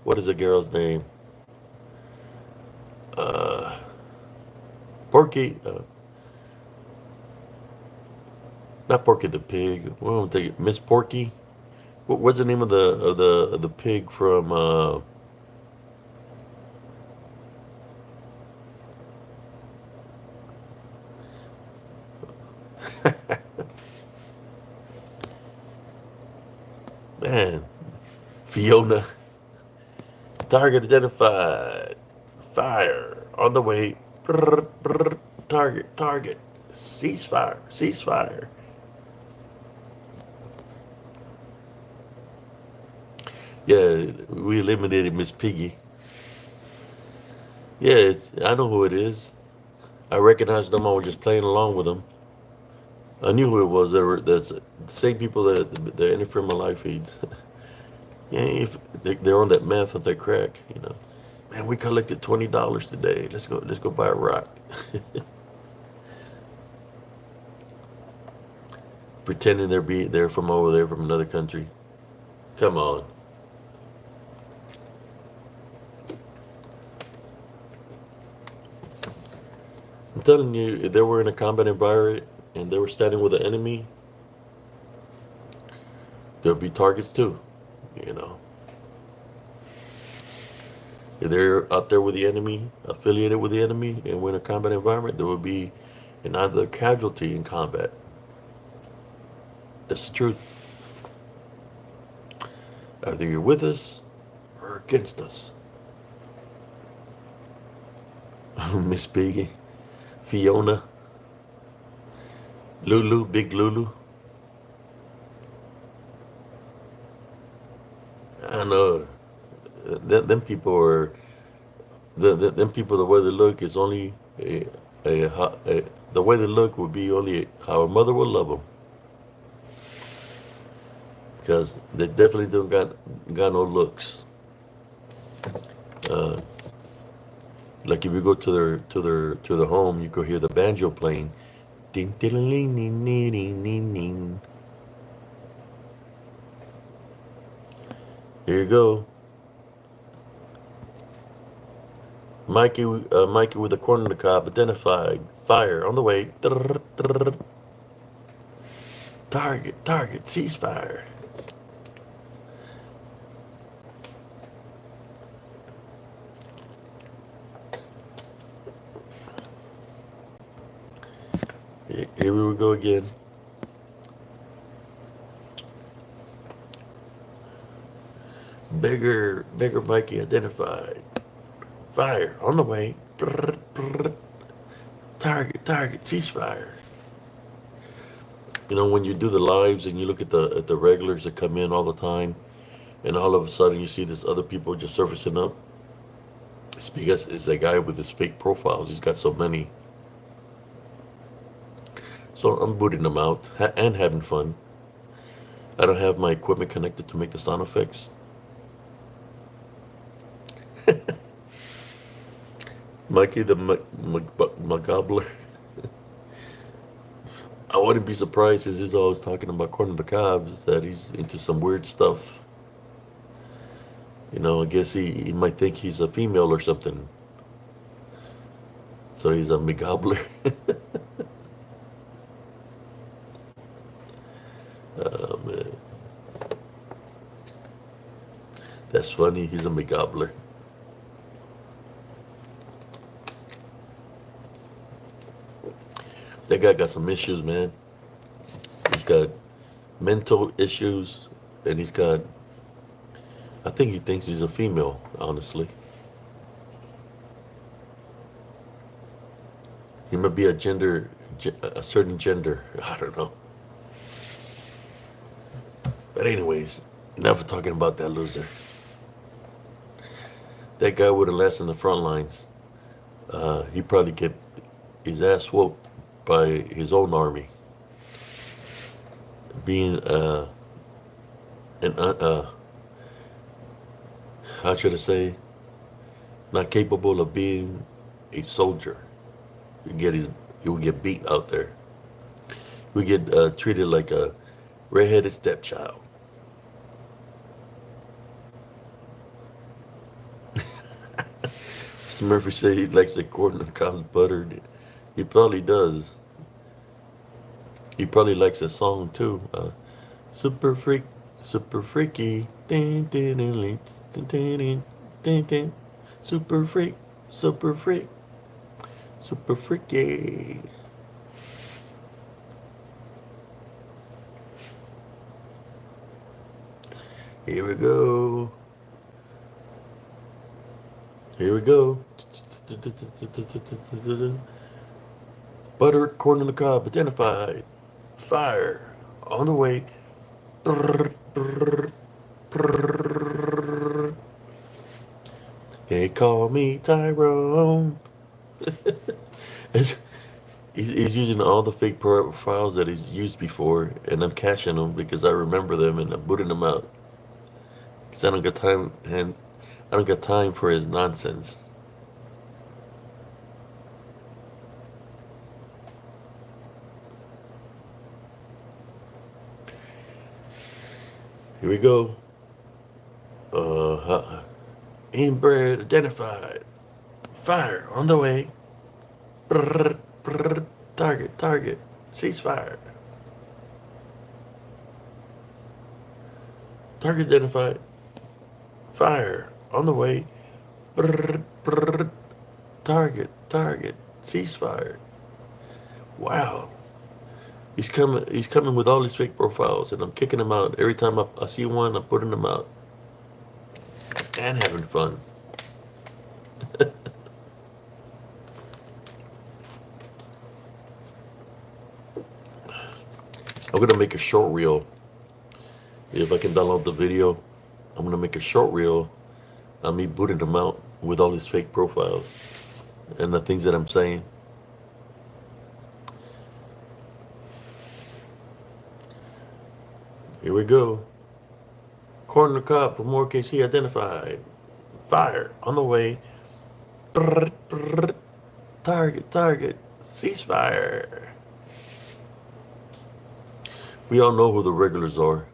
What is the girl's name? Uh, Porky. Not Porky the pig. Well, I'm thinking Miss Porky. What's the name of the pig from? Man, Fiona. Target identified. Fire on the way. Target. Ceasefire. Yeah, we eliminated Miss Piggy. Yeah, I know who it is. I recognized them. I was just playing along with them. I knew who it was. That's the same people that interfere in my live feeds. Yeah, if they're on that meth or that crack, you know. Man, we collected $20 today. Let's go buy a rock. Pretending they're from over there from another country. Come on. I'm telling you, if they were in a combat environment and they were standing with the enemy, there'll be targets too, you know. If they're out there with the enemy, affiliated with the enemy, and we're in a combat environment, there will be another casualty in combat. That's the truth. Either you're with us or against us. Miss Piggy, Fiona, Lulu, Big Lulu. I don't know. Them people are them people. The way they look is only the way they look would be only how a mother would love them, because they definitely don't got no looks. Uh, like if you go to their home, you could hear the banjo playing. Ding ding ding ding ding ding ding. Here you go. Mikey with the corner of the cob identified. Fire on the way. Target, ceasefire. Here we go again. Bigger Mikey identified. Fire on the way. Target, ceasefire. You know, when you do the lives and you look at the regulars that come in all the time, and all of a sudden you see this other people just surfacing up, it's because it's a guy with his fake profiles. He's got so many. So I'm booting them out and having fun. I don't have my equipment connected to make the sound effects. Mikey the Gobbler. I wouldn't be surprised, as he's always talking about corn on the cobs, that he's into some weird stuff. You know, I guess he might think he's a female or something. So he's a McGobbler. Oh man. That's funny, he's a McGobbler. That guy got some issues, man. He's got mental issues, and I think he thinks he's a female, honestly. He might be a certain gender. I don't know. But anyways, enough of talking about that loser. That guy would have lasted in the front lines. He'd probably get his ass whooped by his own army. Being an how should I say, not capable of being a soldier. He would get beat out there. He would get treated like a redheaded stepchild. Murphy said he likes the corn on the cob buttered. He probably does. He probably likes a song too. Super freak, super freaky. Ding, ding, ding, ding, ding, ding, ding. Super freak, super freak, super freaky. Here we go. Here we go. Buttered corn on the cob identified. Fire on the way. They call me Tyrone. He's using all the fake profiles that he's used before, and I'm caching them because I remember them and I'm booting them out. Because I don't got time, and I don't got time for his nonsense. Here we go. Inbred identified. Fire on the way. Target. Ceasefire. Target identified. Fire on the way. Target. Ceasefire. Wow. He's coming with all his fake profiles, and I'm kicking him out. Every time I see one, I'm putting them out. And having fun. I'm gonna make a short reel. If I can download the video, I'm gonna make a short reel on me booting him out with all his fake profiles and the things that I'm saying. Here we go. Corner cop from more KC identified. Fire on the way. Target. Ceasefire. We all know who the regulars are.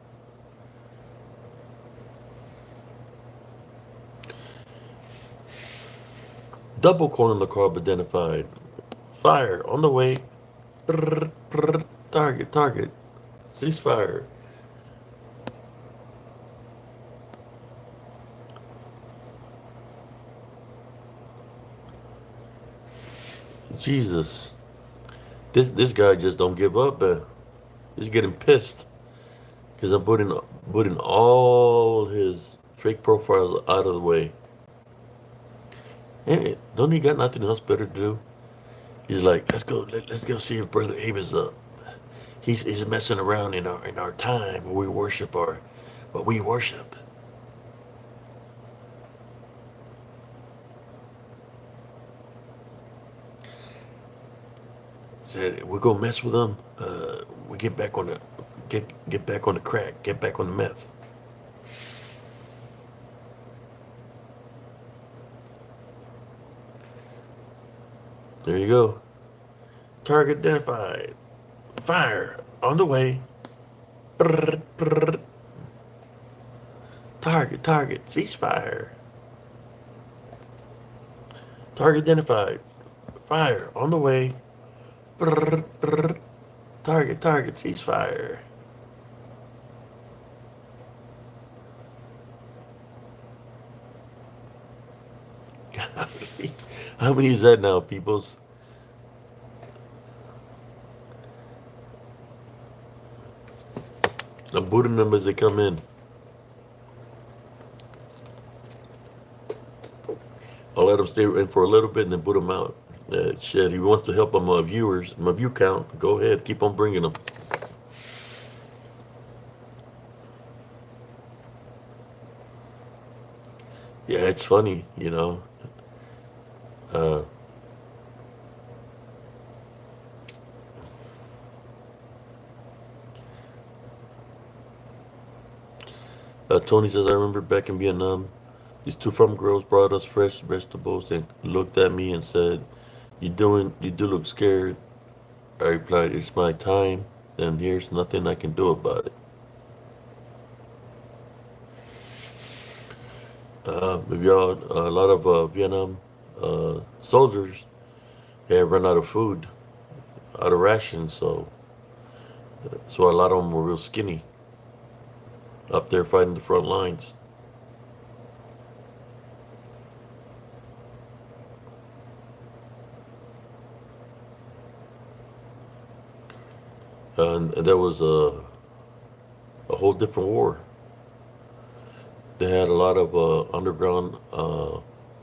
Double corner on the carb identified. Fire on the way. Target. Ceasefire. Jesus. This guy just don't give up. He's getting pissed because I'm putting all his fake profiles out of the way. And don't he got nothing else better to do? He's like, let's go see if Brother Abe is up. He's messing around in our time where we worship what we worship. Said we're gonna mess with them. We get back on the crack, get back on the meth. There you go. Target identified. Fire on the way. Target. Ceasefire. Target identified. Fire on the way. Target. Ceasefire. How many is that now, peoples? I'm booting them as they come in. I'll let them stay in for a little bit and then boot them out. Shit, he wants to help my viewers, my view count. Go ahead, keep on bringing them. Yeah, it's funny, you know. Uh, Tony says, I remember back in Vietnam, these two farm girls brought us fresh vegetables and looked at me and said, you do look scared. I replied, it's my time, and here's nothing I can do about it. Maybe a lot of Vietnam soldiers had run out of food, out of rations, so a lot of them were real skinny up there fighting the front lines. And there was a whole different war. They had a lot of underground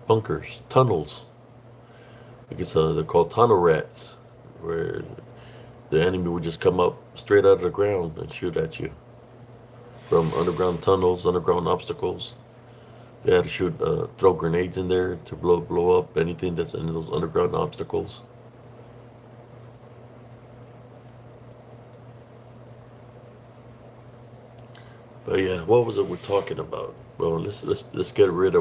bunkers, tunnels, because they're called tunnel rats, where the enemy would just come up straight out of the ground and shoot at you from underground tunnels, underground obstacles. They had to throw grenades in there to blow up anything that's in those underground obstacles. But yeah, what was it we're talking about? Well, let's get rid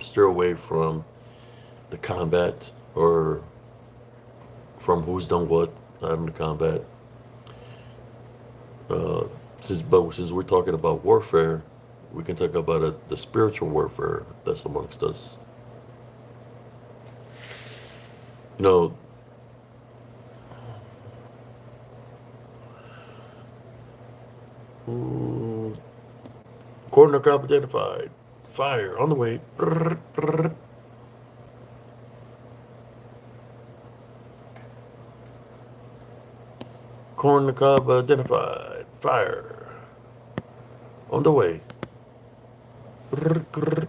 steer away from the combat or from who's done what out in the combat. Uh, since we're talking about warfare, we can talk about the spiritual warfare that's amongst us. You know, mm, corner cop identified. Fire on the way. Brrr, brrr. Corner cop identified. Fire on the way. Brrr, brrr.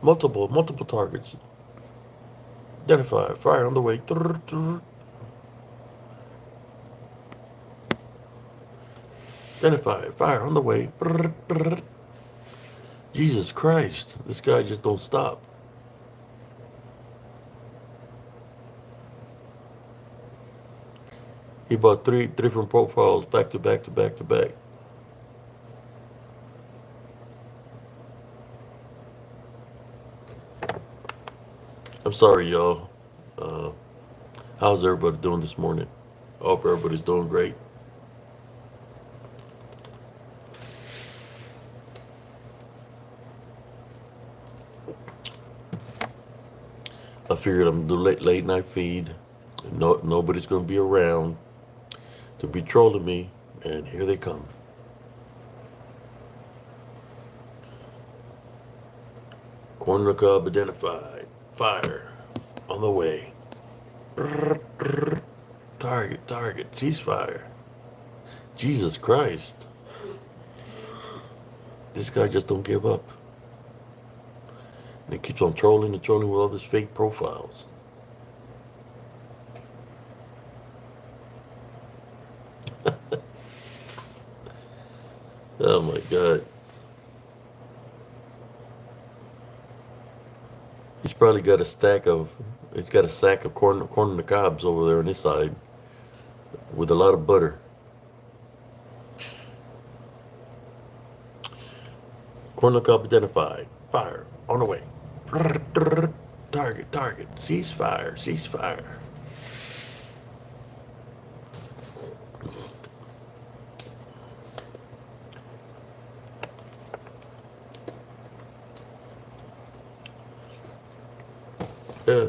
Multiple targets. Identified. Fire on the way. Brrr, brrr. Identified. Fire on the way. Brrr, brrr. Jesus Christ. This guy just don't stop. He bought three different profiles back to back to back to back. I'm sorry, y'all. Uh, how's everybody doing this morning? I hope everybody's doing great. I figured I'm gonna do late night feed. Nobody's gonna be around to be trolling me, and here they come. Corner cub identified. Fire on the way. Target, ceasefire. Jesus Christ. This guy just don't give up. And he keeps on trolling and trolling with all these fake profiles. Oh my God. He's got a sack of corn on the cobs over there on his side with a lot of butter. Corn on the cob identified. Fire on the way. Target, ceasefire. Yeah.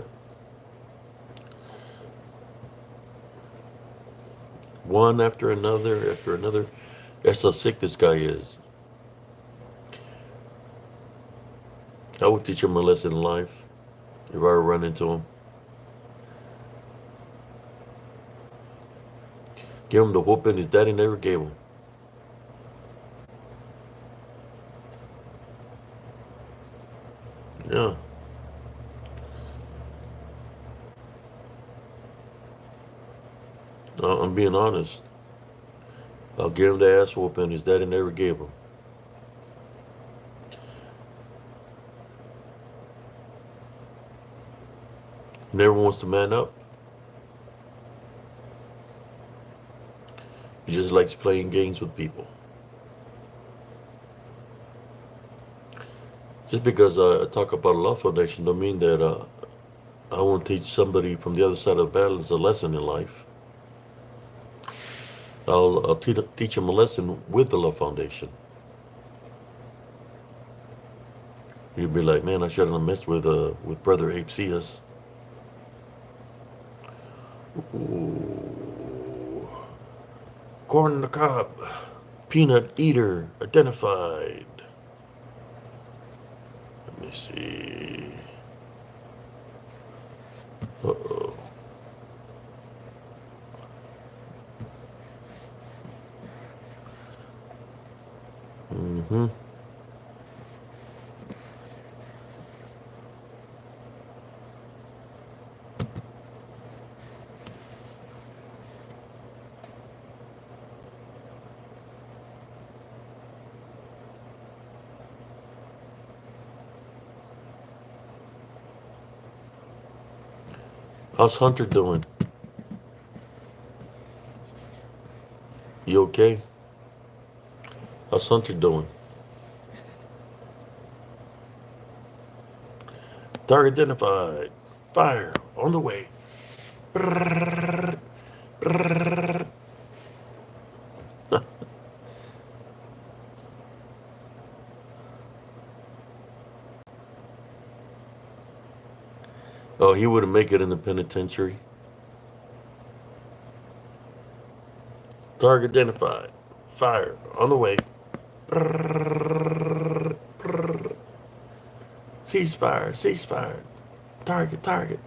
One after another. That's how sick this guy is. I would teach him a lesson in life if I were run into him. Give him the whooping his daddy never gave him. Yeah. I'm being honest. I'll give him the ass whooping his daddy never gave him. He never wants to man up. He just likes playing games with people. Just because I talk about a love foundation don't mean that I won't teach somebody from the other side of the balance a lesson in life. I'll teach them a lesson with the love foundation. You'd be like, man, I shouldn't have messed with Brother Ape Cias. Ooh. Corn on the cob. Peanut eater identified. Let me see. Uh-oh. Mm-hmm. How's Hunter doing? You okay? How's Hunter doing? Target identified. Fire on the way. Oh, he wouldn't make it in the penitentiary. Target identified. Fire on the way. Ceasefire, ceasefire. Target, target.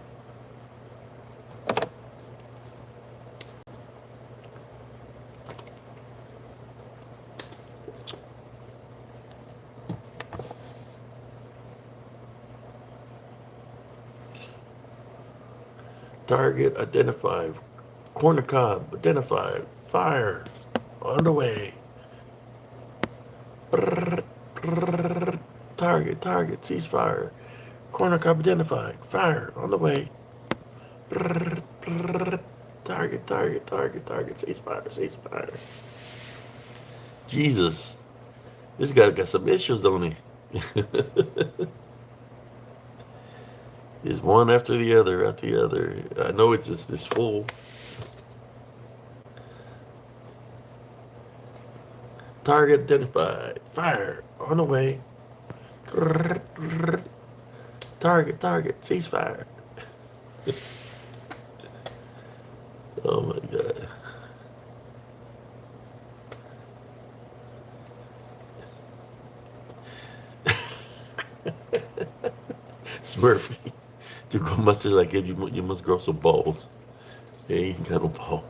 Target identified. Corner cob identified. Fire on the way. Target, target, ceasefire. Corner cob identified. Fire on the way. Target, target, target, target, ceasefire, ceasefire. Jesus, this guy got some issues, don't he? It's one after the other, after the other. I know it's just this fool. Target identified. Fire on the way. Target, target, ceasefire. Oh my God. Smurfy. To go mustard like it, you must grow some balls. Yeah, you ain't got no ball.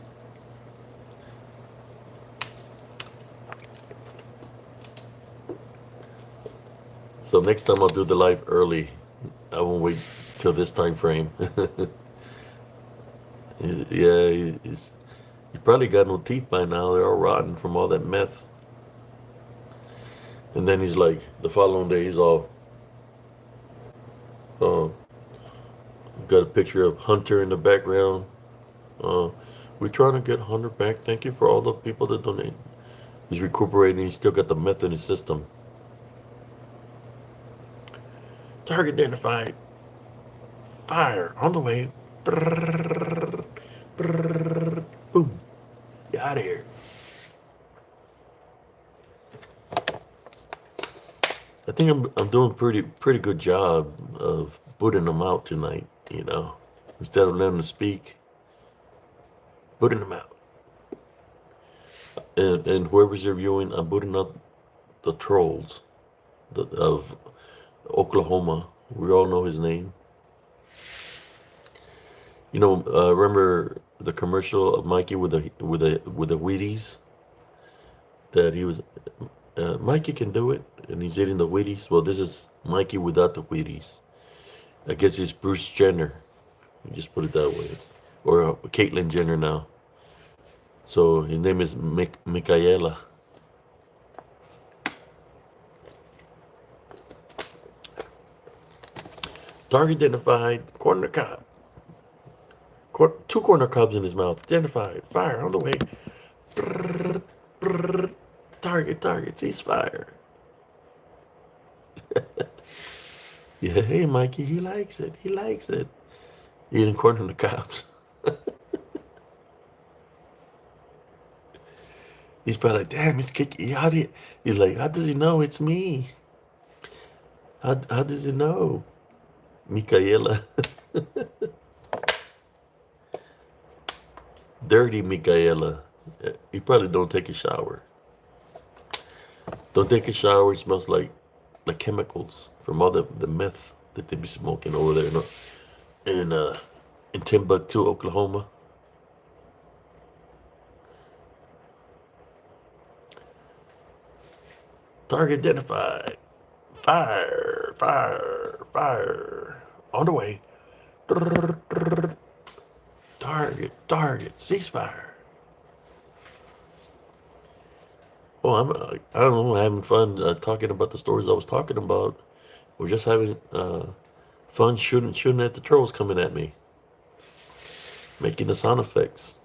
So next time I'll do the live early. I won't wait till this time frame. Yeah, he probably got no teeth by now. They're all rotten from all that meth. And then he's like, the following day, he's all, uh, got a picture of Hunter in the background. Uh, we're trying to get Hunter back. Thank you for all the people that donate. He's recuperating. He's still got the meth in his system. Target identified. Fire on the way. Boom. Get out of here. I think I'm doing pretty good job of booting them out tonight. Instead of letting them speak, booting them out. And whoever's reviewing, I'm booting out the trolls of Oklahoma. We all know his name. Remember the commercial of Mikey with the Wheaties? That he was, Mikey can do it, and he's eating the Wheaties. Well, this is Mikey without the Wheaties. I guess he's Bruce Jenner. You just put it that way, or Caitlyn Jenner now. So his name is Michaela. Target identified. Corner cop. Two corner cobs in his mouth. Identified. Fire on the way. Brrr, brrr. Target. Ceasefire. Yeah, hey, Mikey, he likes it. He likes it. He didn't corner the cops. He's probably like, damn, it's Kiki. He's like, how does he know it's me? How does he know? Michaela. Dirty Michaela. He probably don't take a shower. Don't take a shower. It smells like chemicals from all the meth that they be smoking over there in Timbuktu, Oklahoma. Target identified. Fire. On the way. Target. Ceasefire. Oh, I don't know, having fun talking about the stories I was talking about. We're just having fun shooting at the trolls coming at me, making the sound effects.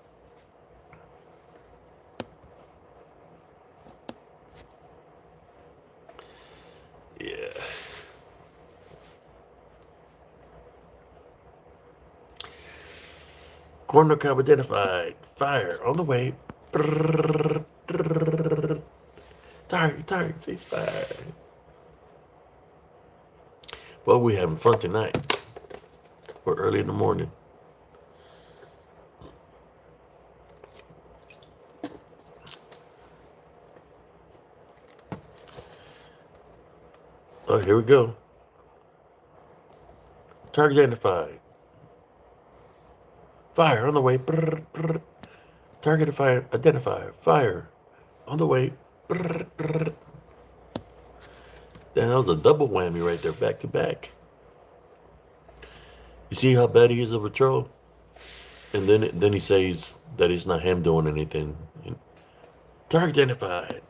Yeah. Corner cop identified. Fire on the way. Target, ceasefire. Well, we having fun tonight. Or early in the morning. Oh, here we go. Target identified. Fire on the way. Target identified. Fire on the way. Damn, that was a double whammy right there, back to back. You see how bad he is of a troll? And then he says that it's not him doing anything. Target identified.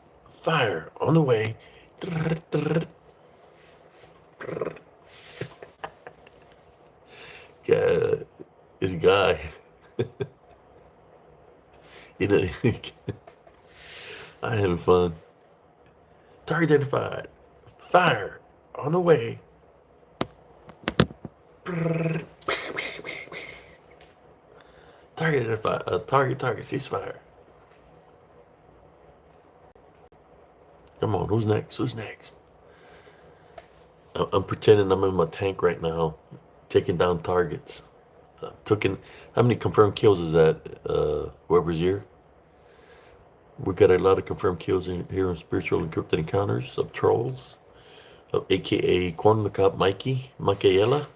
Fire on the way. God, this guy. You know, I'm having fun. Target identified. Fire on the way. Target identified. Target. Ceasefire. Come on, who's next? I'm pretending I'm in my tank right now, taking down targets. How many confirmed kills is that? Whoever's here. We got a lot of confirmed kills here in Spiritual Encrypted Encounters of Trolls, of AKA Corn the Cop Mikey, Michaela.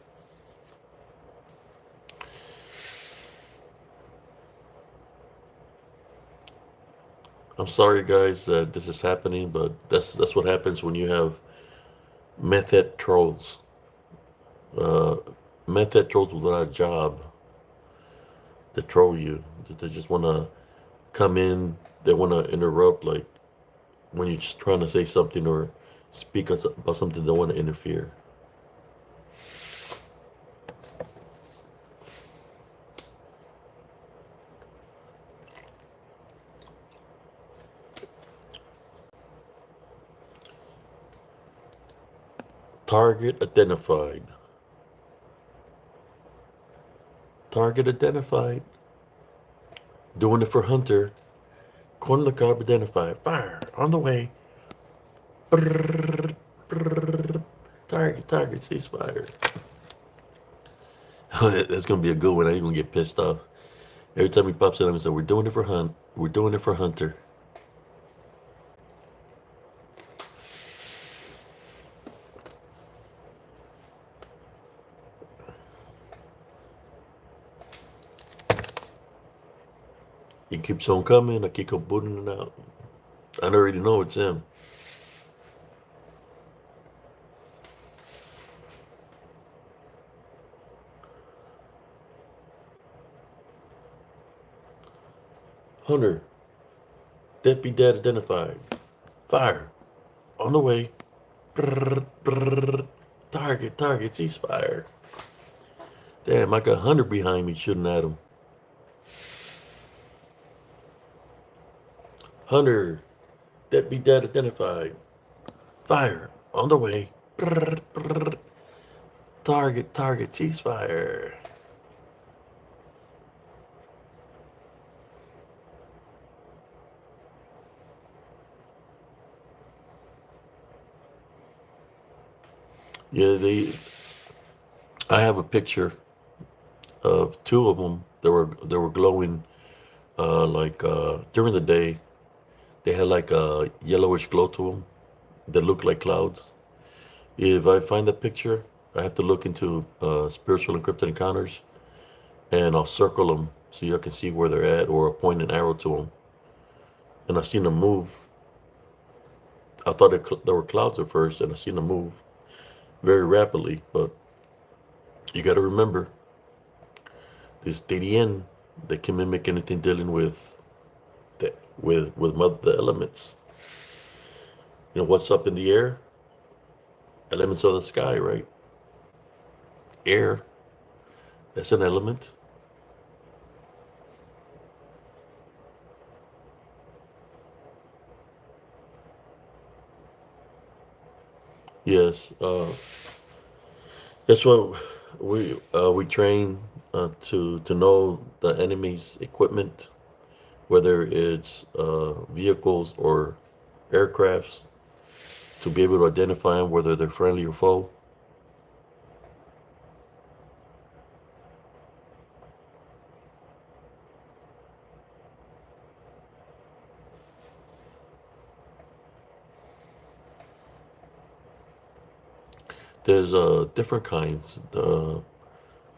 I'm sorry, guys, that this is happening, but that's what happens when you have method trolls. Uh, Method trolls without a job to troll you. They just want to come in. They want to interrupt, like when you're just trying to say something or speak about something. They want to interfere. Target identified. Target identified. Doing it for Hunter. Corner the cob identified. Fire on the way. Target, ceasefire. That's gonna be a good one. I'm gonna get pissed off. Every time he pops in, I'm gonna say, "We're doing it for We're doing it for Hunter." He keeps on coming. I keep on booting it out. I already know it's him. Hunter, Deadbeat Dad identified. Fire. On the way. Brrr, brrr. Target, ceasefire. Damn, I got Hunter behind me shooting at him. Hunter. Deadbeat Dad identified. Fire. On the way. Brrr, brrr. Target, ceasefire. Yeah, I have a picture of two of them. They were glowing during the day. They had like a yellowish glow to them that looked like clouds. If I find that picture, I have to look into spiritual encrypted encounters, and I'll circle them so you can see where they're at, or point an arrow to them. And I seen them move. I thought there were clouds at first, and I seen them move very rapidly. But you got to remember, this DDN, they can mimic anything dealing with the elements. You know what's up in the air? Elements of the sky, right? Air, that's an element. Yes, that's what we train to know the enemy's equipment, whether it's vehicles or aircrafts, to be able to identify them, whether they're friendly or foe. There's different kinds. The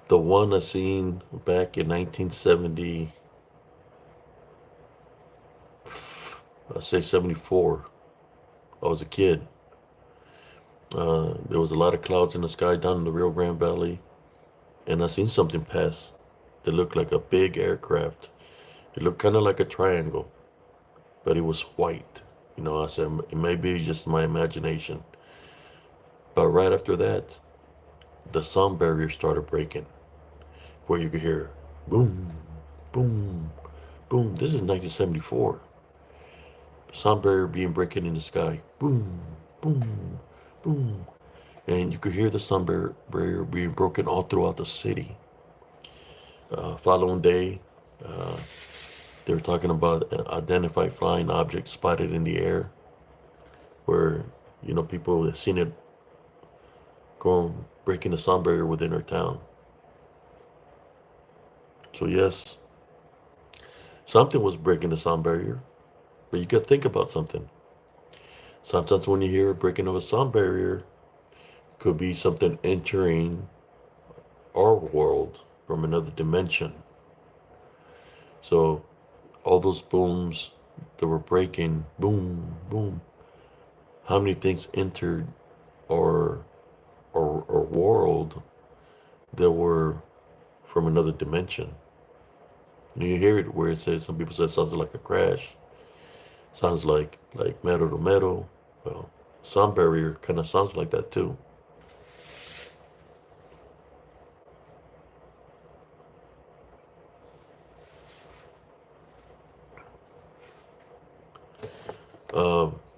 one I seen back in 1970, I say 74. I was a kid. There was a lot of clouds in the sky down in the Rio Grande Valley, and I seen something pass that looked like a big aircraft. It looked kind of like a triangle, but it was white. You know, I said it may be just my imagination. But right after that, the sound barrier started breaking, where you could hear boom, boom, boom. This is 1974. The sound barrier being breaking in the sky. Boom, boom, boom. And you could hear the sound barrier being broken all throughout the city. Following day, uh, they were talking about identified flying objects spotted in the air, where people have seen it going breaking the sound barrier within our town. So yes, something was breaking the sound barrier, but you got to think about something. Sometimes when you hear a breaking of a sound barrier, it could be something entering our world from another dimension. So all those booms that were breaking, boom, boom. How many things entered our world that were from another dimension? You hear it where it says, some people say it sounds like a crash, sounds like metal to metal. Well, sound barrier kind of sounds like that too.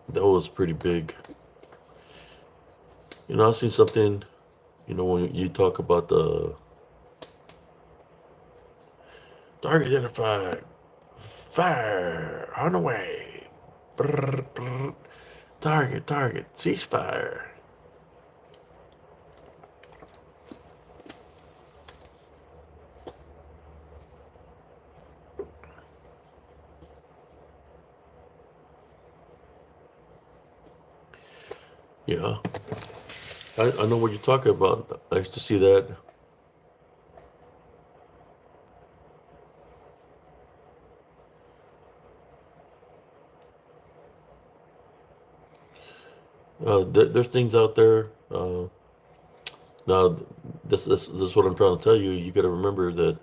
That was pretty big. I seen something. When you talk about the target identified, fire on the way. Brr, brr. Target, ceasefire. Yeah, I know what you're talking about. I used to see that. There's things out there. Now, this is what I'm trying to tell you. You got to remember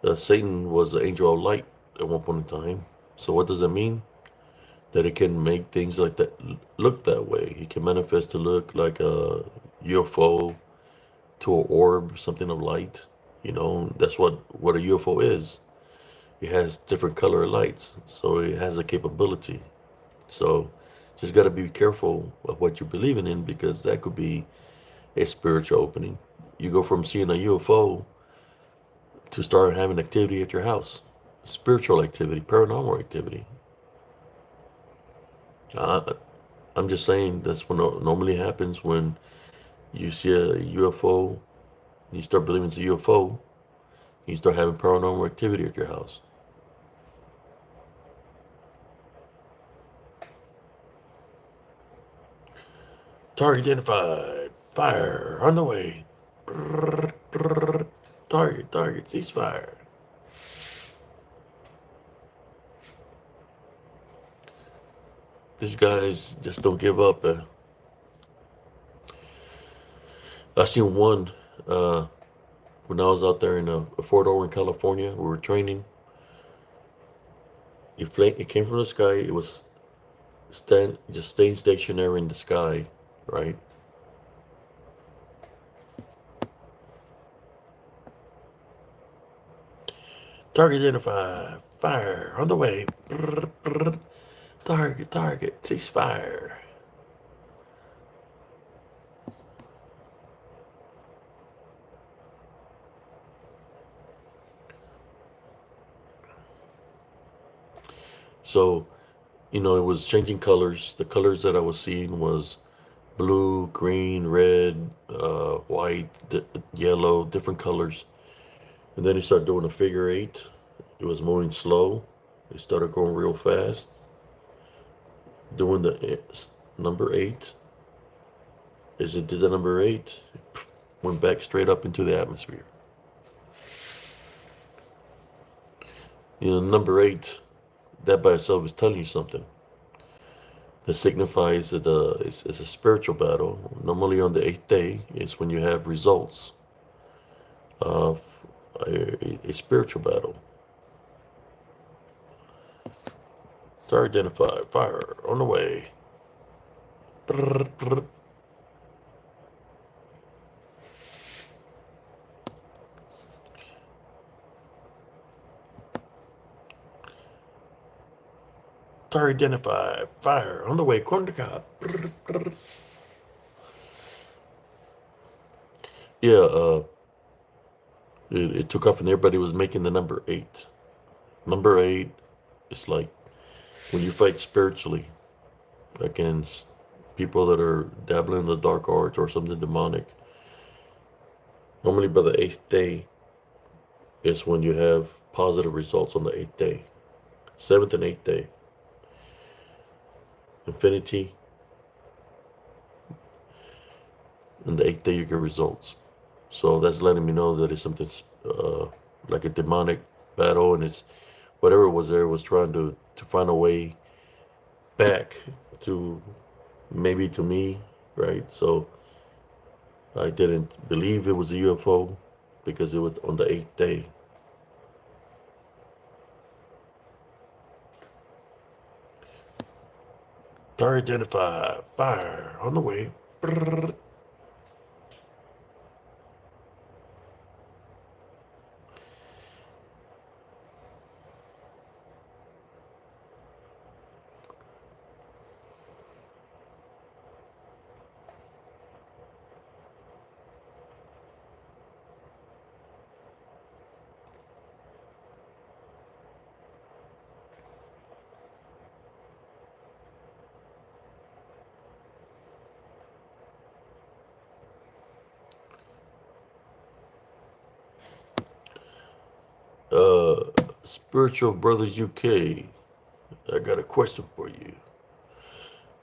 that Satan was the angel of light at one point in time. So what does that mean? That it can make things like that look that way. It can manifest to look like a UFO to an orb, something of light. That's what a UFO is. It has different color lights, so it has a capability. So just got to be careful of what you're believing in because that could be a spiritual opening. You go from seeing a UFO to start having activity at your house, spiritual activity, paranormal activity. Uh, I'm just saying that's what normally happens when you see a UFO, you start believing it's a UFO, you start having paranormal activity at your house. Target identified. Fire on the way. Target, ceasefire. These guys just don't give up. I seen one uh, when I was out there in Fort Ord, California. We were training. It came from the sky. It was just staying stationary in the sky, right? Target identified. Fire on the way. Target, ceasefire. So, it was changing colors. The colors that I was seeing was blue, green, red, white, yellow, different colors. And then he started doing a figure eight. It was moving slow. It started going real fast. Doing the number eight. As it did the number eight, went back straight up into the atmosphere. Number eight, that by itself is telling you something. That signifies that it's a spiritual battle. Normally on the eighth day is when you have results of a spiritual battle. Target identified. Fire on the way. Target identified. Fire on the way. Corner cop. Yeah, it took off and everybody was making the number eight. Number eight, it's like when you fight spiritually against people that are dabbling in the dark arts or something demonic. Normally by the eighth day is when you have positive results on the eighth day. Seventh and eighth day. Infinity. And the eighth day you get results. So that's letting me know that it's something like a demonic battle, and it's whatever was there was trying to find a way back to maybe to me, right? So I didn't believe it was a UFO because it was on the eighth day. Target identified. Fire on the way. Uh, Spiritual Brothers UK, I got a question for you.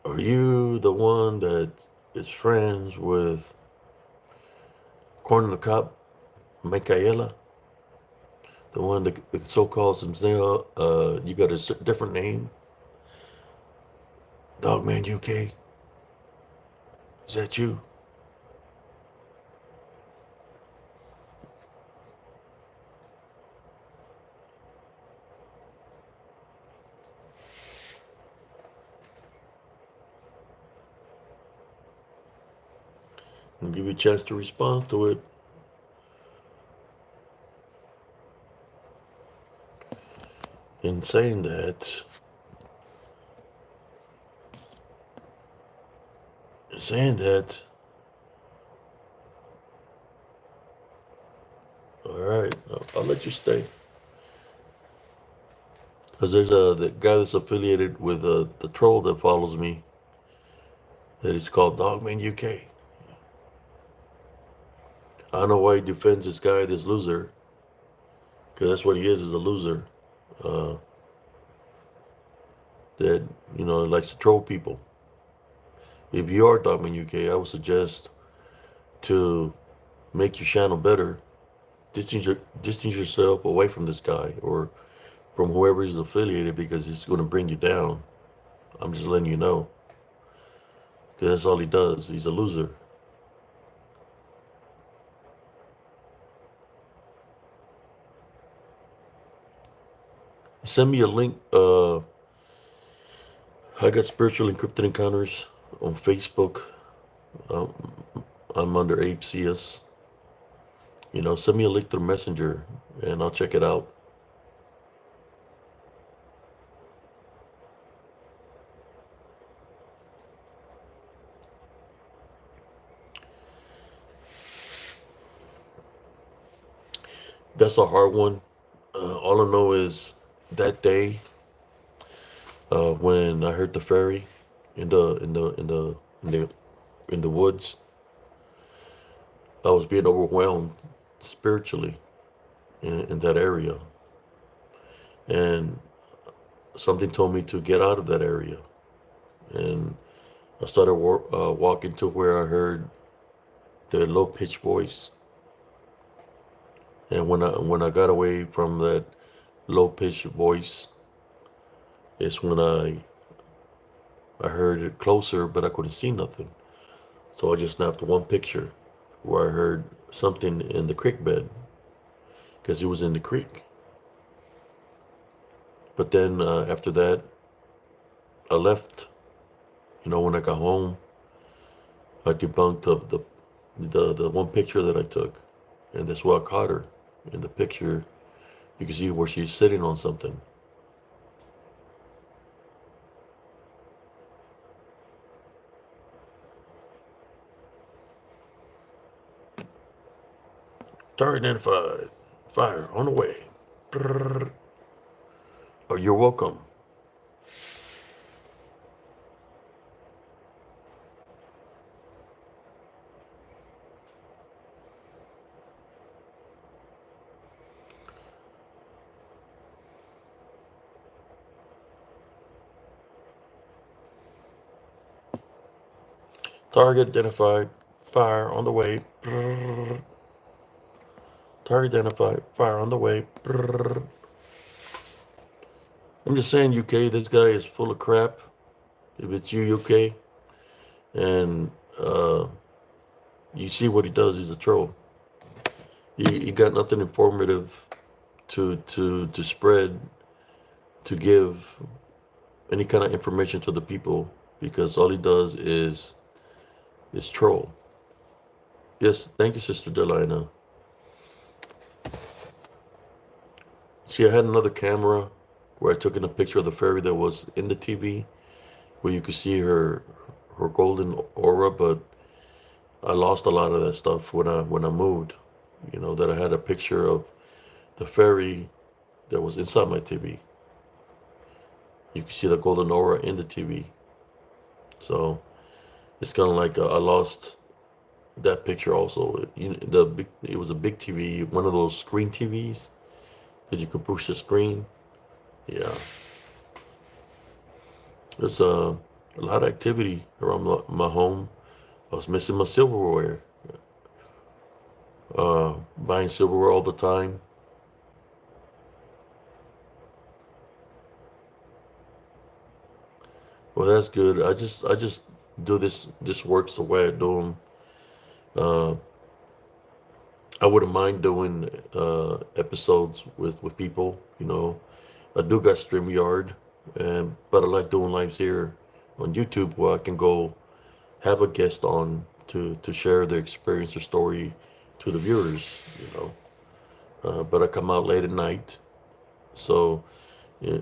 Are you the one that is friends with Corner the Cop, Michaela? The one that the so-called Zimzell, you got a different name? Dogman UK? Is that you? and give you a chance to respond to it. In saying that, all right, I'll let you stay. Because there's the guy that's affiliated with the troll that follows me. That is called Dogman UK. I don't know why he defends this guy, this loser. Because that's what he is a loser. Uh, that, likes to troll people. If you are Dogman UK, I would suggest to make your channel better. Distance yourself away from this guy or from whoever is affiliated because it's going to bring you down. I'm just letting you know. Because that's all he does. He's a loser. Send me a link. I got Spiritual Encrypted Encounters on Facebook. Um, I'm under Abe CS. Send me a link through Messenger and I'll check it out. That's a hard one. All I know is that day when I heard the fairy in the woods, I was being overwhelmed spiritually in that area, and something told me to get out of that area, and I started walking to where I heard the low pitched voice, and when I got away from that low pitched voice, it's when I heard it closer, but I couldn't see nothing. So I just snapped one picture where I heard something in the creek bed because it was in the creek. But then after that, I left. When I got home, I debunked the one picture that I took, and that's where I caught her. In the picture, you can see where she's sitting on something. Target identified. Fire on the way. Oh, you're welcome. Target identified. Fire on the way. Target identified. Fire on the way. I'm just saying, UK, this guy is full of crap. If it's you, UK, and you see what he does, he's a troll. He got nothing informative to spread, to give any kind of information to the people, because all he does is troll. Yes, thank you, Sister Delina. See, I had another camera where I took in a picture of the fairy that was in the TV, where you could see her golden aura, but I lost a lot of that stuff when I moved. That I had a picture of the fairy that was inside my TV. You can see the golden aura in the TV. So it's kind of like I lost that picture also. It was a big TV, one of those screen TVs that you could push the screen. Yeah, there's a lot of activity around my home. I was missing my silverware. Buying silverware all the time. Well, that's good. I just do this works the way I do them. Uh, I wouldn't mind doing episodes with people. I do got StreamYard, but I like doing lives here on YouTube where I can go have a guest on to share their experience or story to the viewers, you know. But I come out late at night, so uh,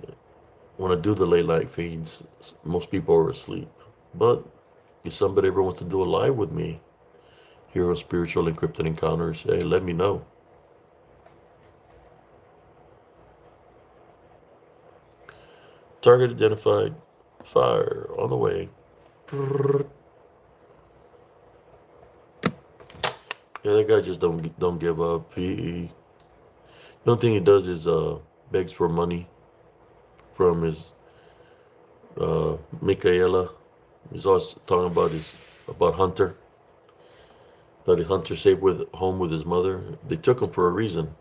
when I do the late night feeds, most people are asleep. But if somebody ever wants to do a live with me here on Spiritual Encrypted Encounters, hey, let me know. Target identified. Fire on the way. Yeah, that guy just don't give up. The only thing he does is begs for money from his Michaela. He's always talking about Hunter. That his Hunter safe with home with his mother. They took him for a reason.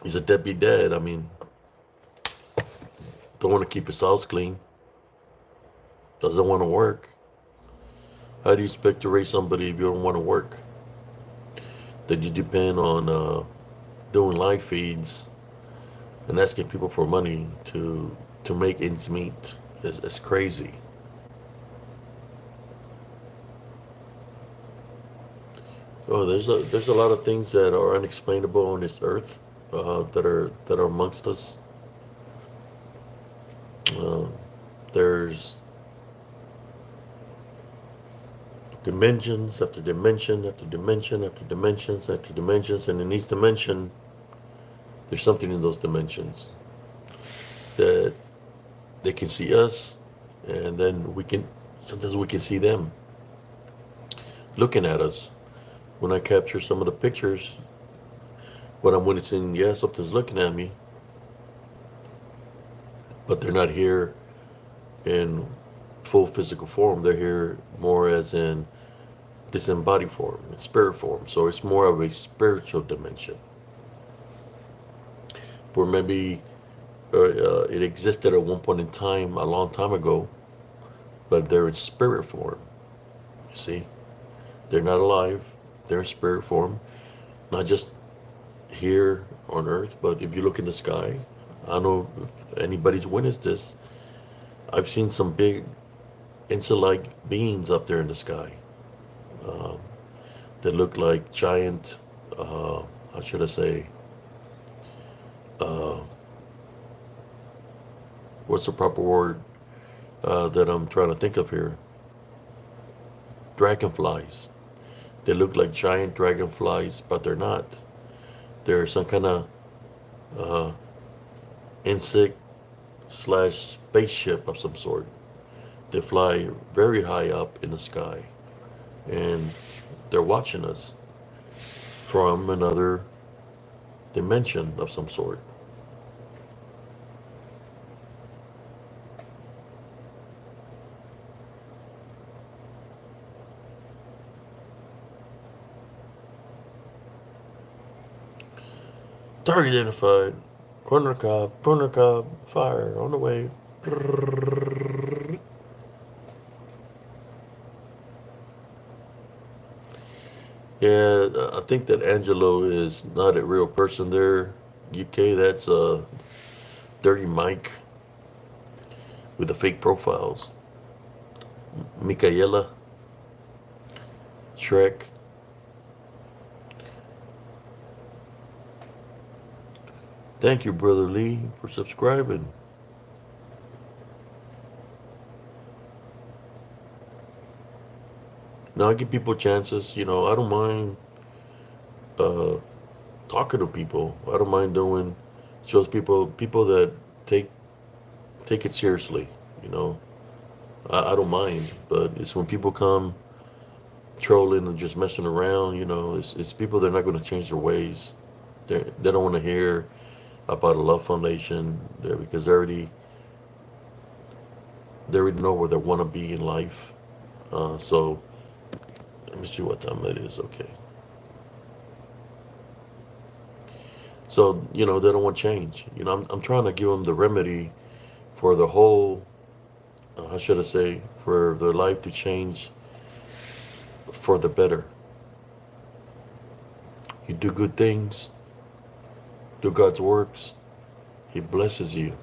He's a deadbeat dad. I mean, don't want to keep his house clean. Doesn't want to work. How do you expect to raise somebody if you don't want to work? That you depend on doing live feeds and asking people for money to make ends meet. It's crazy. Oh, there's a lot of things that are unexplainable on this earth that are amongst us. Uh, there's dimensions after dimension after dimension after dimensions after dimensions, and in each dimension, there's something in those dimensions that they can see us, and then sometimes we can see them looking at us. When I capture some of the pictures, what I'm witnessing, yeah, something's looking at me, but they're not here in full physical form. They're here more as in disembodied form, in spirit form. So it's more of a spiritual dimension where maybe it existed at one point in time, a long time ago, but they're in spirit form. You see, they're not alive. They're in spirit form, not just here on Earth, but if you look in the sky, I don't know if anybody's witnessed this. I've seen some big insect-like beings up there in the sky um, that look like giant. How should I say? Uh, what's the proper word that I'm trying to think of here? Dragonflies. They look like giant dragonflies, but they're not. They're some kind of uh, insect slash spaceship of some sort. They fly very high up in the sky, and they're watching us from another dimension of some sort. Target identified. Corner cob, fire on the way. Yeah, I think that Angelo is not a real person there. UK, that's Dirty Mike with the fake profiles. Michaela, Shrek. Thank you, Brother Lee, for subscribing. Now I give people chances. I don't mind uh, talking to people. I don't mind doing shows. People that take take it seriously. You know, I don't mind. But it's when people come trolling and just messing around. It's people that are not going to change their ways. They don't want to hear about a love foundation there because they already know where they want to be in life. So let me see what time it is. Okay. So they don't want change. I'm trying to give them the remedy for the whole. How should I say? For their life to change for the better. You do good things, do God's works. He blesses you.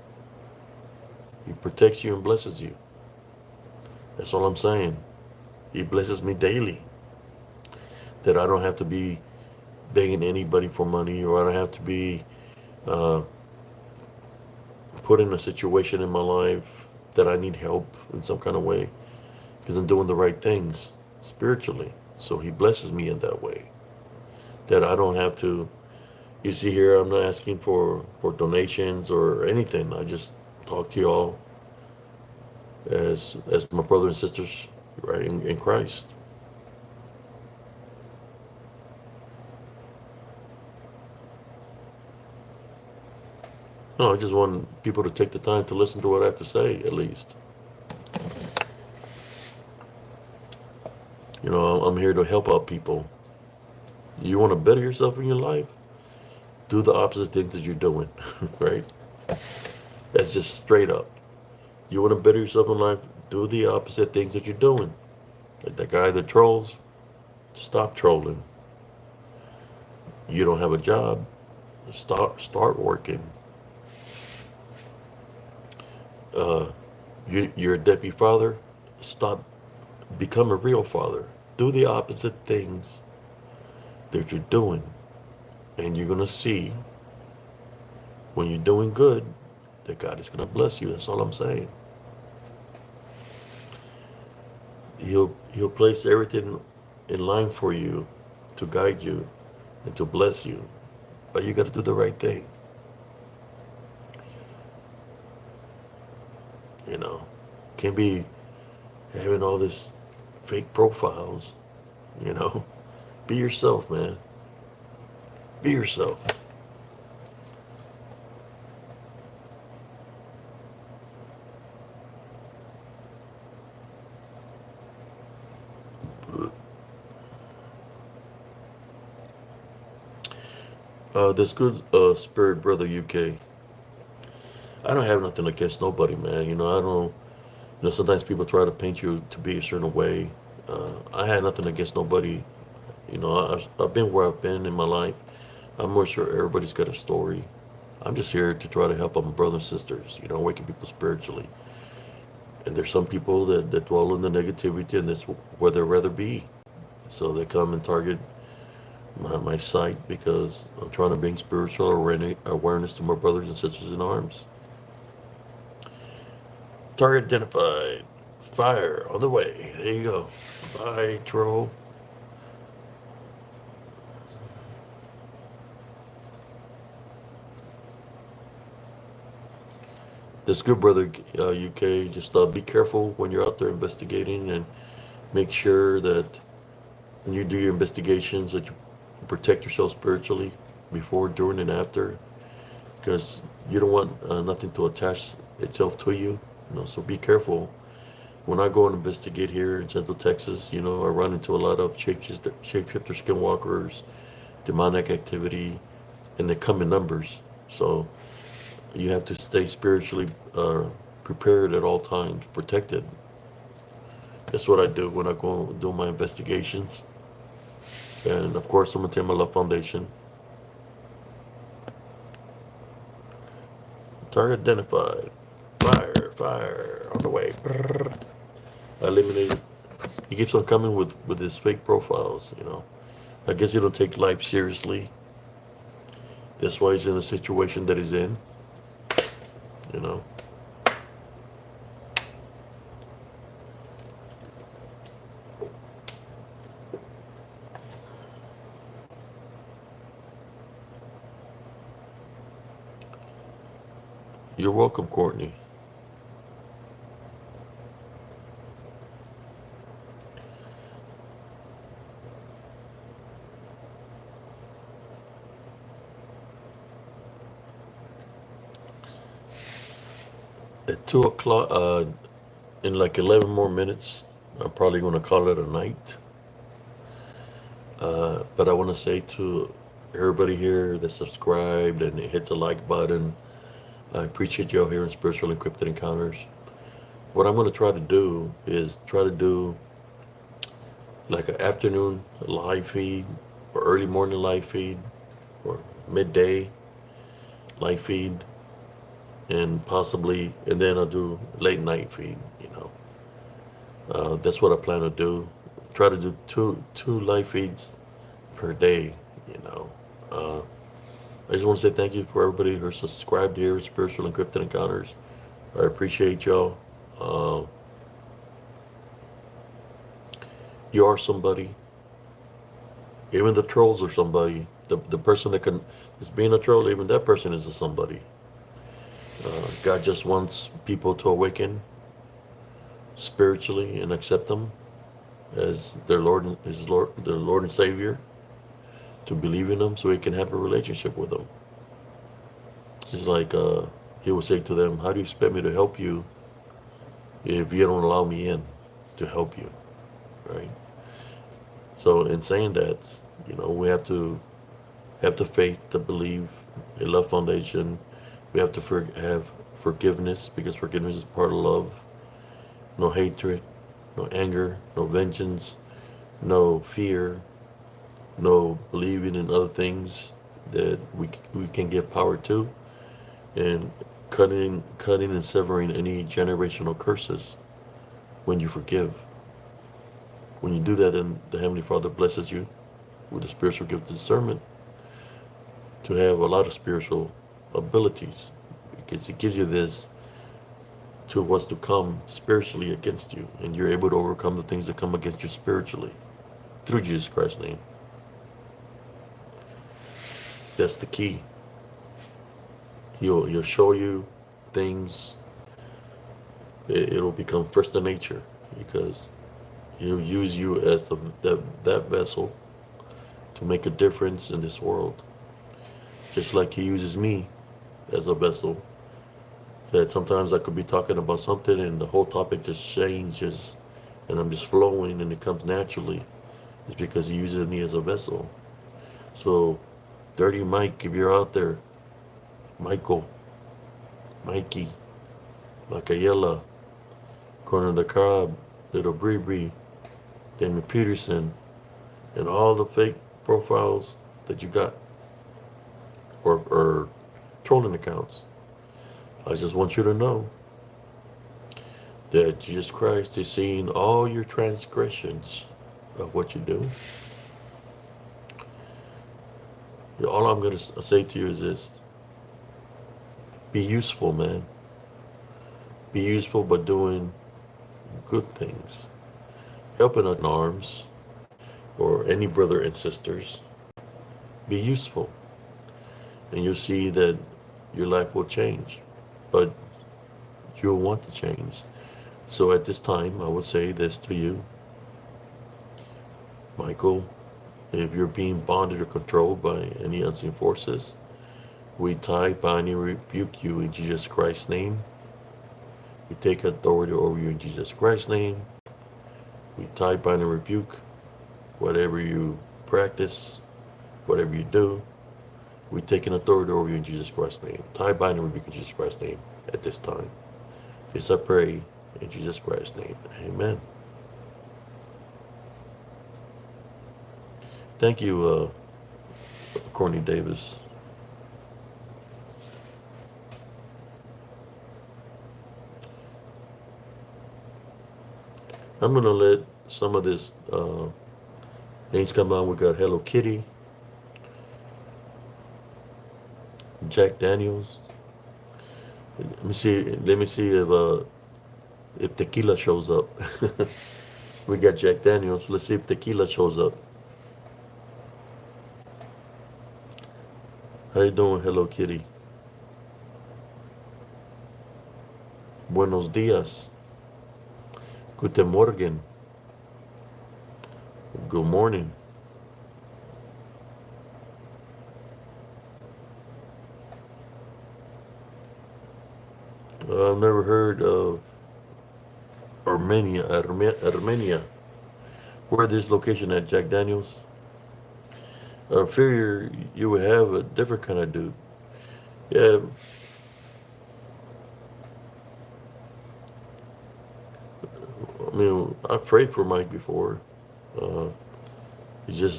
He protects you and blesses you. That's all I'm saying. He blesses me daily. That I don't have to be begging anybody for money, or I don't have to be uh, put in a situation in my life that I need help in some kind of way because I'm doing the right things spiritually. So he blesses me in that way. That I don't have to. You see here, I'm not asking for donations or anything. I just talk to y'all as my brothers and sisters, right, in Christ. No, I just want people to take the time to listen to what I have to say, at least. I'm here to help out people. You want to better yourself in your life? Do the opposite things that you're doing, right? That's just straight up. You want to better yourself in life? Do the opposite things that you're doing. Like that guy that trolls, stop trolling. You don't have a job, start working. Uh, you're a deadbeat father, stop, become a real father. Do the opposite things that you're doing, and you're gonna see when you're doing good that God is gonna bless you. That's all I'm saying. He'll place everything in line for you to guide you and to bless you, but you got to do the right thing. You know, can't be having all this fake profiles. You know, be yourself, man. Be yourself. This good spirit brother UK. I don't have nothing against nobody, man. I don't. Sometimes people try to paint you to be a certain way. I had nothing against nobody. I've been where I've been in my life. I'm more sure everybody's got a story. I'm just here to try to help out my brothers and sisters. Awaken people spiritually. And there's some people that dwell in the negativity, and that's where they'd rather be. So they come and target my site because I'm trying to bring spiritual awareness to my brothers and sisters in arms. Target identified. Fire on the way. There you go. Bye, troll. This good brother, UK, just be careful when you're out there investigating, and make sure that when you do your investigations that you protect yourself spiritually before, during, and after, because you don't want nothing to attach itself to you. So be careful. When I go and investigate here in Central Texas, I run into a lot of shapeshifter skinwalkers, demonic activity, and they come in numbers. So you have to stay spiritually prepared at all times, protected. That's what I do when I go and do my investigations. And of course, I'm gonna My Love Foundation. Target identified. Fire on the way. Brrr. Eliminated. He keeps on coming with his fake profiles. I guess he don't take life seriously. That's why he's in the situation that he's in. You know. You're welcome, Courtney. At 2 o'clock, in like 11 more minutes, I'm probably going to call it a night. But I want to say to everybody here that subscribed and hits the like button, I appreciate y'all here in Spiritual Encrypted Encounters. What I'm going to try to do is try to do like an afternoon live feed, or early morning live feed, or midday live feed, and then I'll do late night feed. That's what I plan to do. Try to do two live feeds per day. You know. Uh, I just want to say thank you for everybody who's subscribed here, Spiritual Encrypted Encounters. I appreciate y'all. Uh, you are somebody. Even the trolls are somebody. The person that can is being a troll, even that person is a somebody. God just wants people to awaken spiritually and accept Him as their Lord, their Lord and Savior, to believe in Him, so He can have a relationship with Him. It's like He will say to them, "How do you expect me to help you if you don't allow me in to help you?" Right. So in saying that, we have the faith to believe, a love foundation. We have to have forgiveness, because forgiveness is part of love. No hatred, no anger, no vengeance, no fear, no believing in other things that we can give power to, and cutting and severing any generational curses when you forgive. When you do that, then the Heavenly Father blesses you with the spiritual gift of discernment to have a lot of spiritual abilities, because He gives you this to what's to come spiritually against you, and you're able to overcome the things that come against you spiritually through Jesus Christ's name. That's the key. He'll show you things. It'll become first to nature, because He'll use you as that vessel to make a difference in this world, just like He uses me as a vessel. That sometimes I could be talking about something and the whole topic just changes, and I'm just flowing and it comes naturally. It's because He uses me as a vessel. So, Dirty Mike, if you're out there, Michael, Mikey, Michaela, Corner the Cob, Little Bree, Damon Peterson, and all the fake profiles that you got, or trolling accounts. I just want you to know that Jesus Christ is seeing all your transgressions of what you do. All I'm going to say to you is this: be useful, man. Be useful by doing good things, helping in arms, or any brother and sisters. Be useful, and you'll see that your life will change. But you'll want to change. So at this time, I would say this to you, Michael: if you're being bonded or controlled by any unseen forces, we tie, bind, and rebuke you in Jesus Christ's name. We take authority over you in Jesus Christ's name. We tie, bind, and rebuke whatever you practice, whatever you do. We take an authority over you in Jesus Christ's name. Tie, bind, and rebuke in Jesus Christ's name at this time. This I pray in Jesus Christ's name. Amen. Thank you, Courtney Davis. I'm going to let some of this names come on. We got Hello Kitty, Jack Daniels. Let me see if tequila shows up. We got Jack Daniels. Let's see if tequila shows up. How you doing, Hello Kitty? Buenos días. Guten Morgen. Good morning. I've never heard of Armenia. Where is this location at, Jack Daniels? I figure you would have a different kind of dude. Yeah. I mean, I've prayed for Mike before. Uh, he's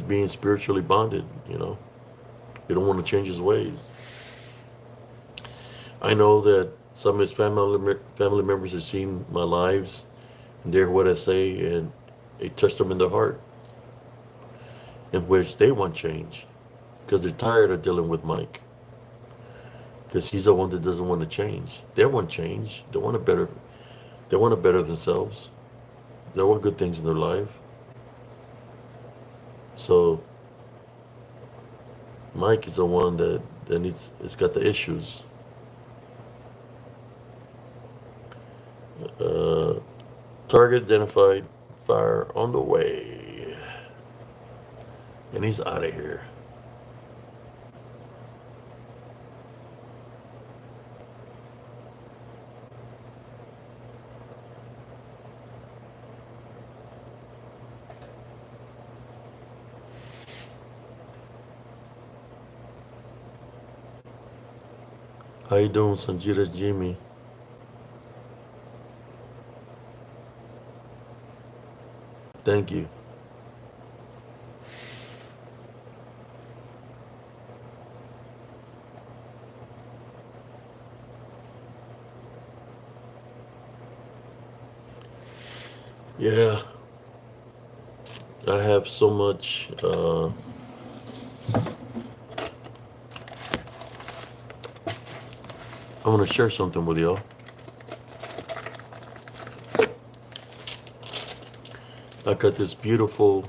being spiritually bonded, you know. You don't want to change his ways. I know that some of his family members have seen my lives, And they hear what I say, and it touched them in their heart, in which they want change because they're tired of dealing with Mike. Because he's the one that doesn't want to change. They want change. They want a better. They want to better themselves. They want good things in their life. So Mike is the one that needs. It's got the issues. Uh, Target identified. Fire on the way, and he's out of here. How you doing, Sanjita Jimmy? Thank you. Yeah, I have so much. I want to share something with y'all. I got this beautiful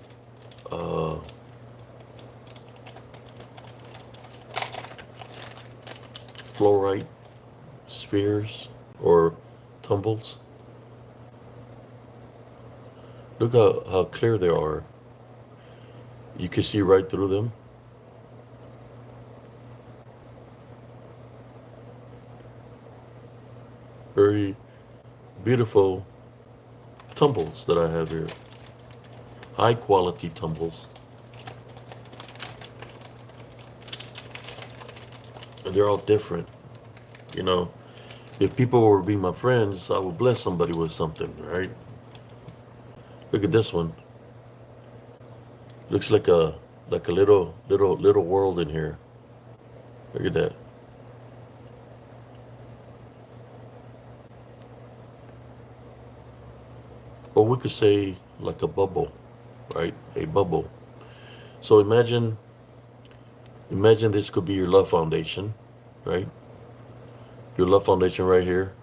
uh, fluorite spheres or tumbles. Look how clear they are. You can see right through them. Very beautiful tumbles that I have here. High quality tumbles. And they're all different. You know, if people were to be my friends, I would bless somebody with something, right? Look at this one. Looks like a little world in here. Look at that. Or we could say like a bubble, right? A bubble. So imagine this could be your love foundation, right? Your love foundation right here.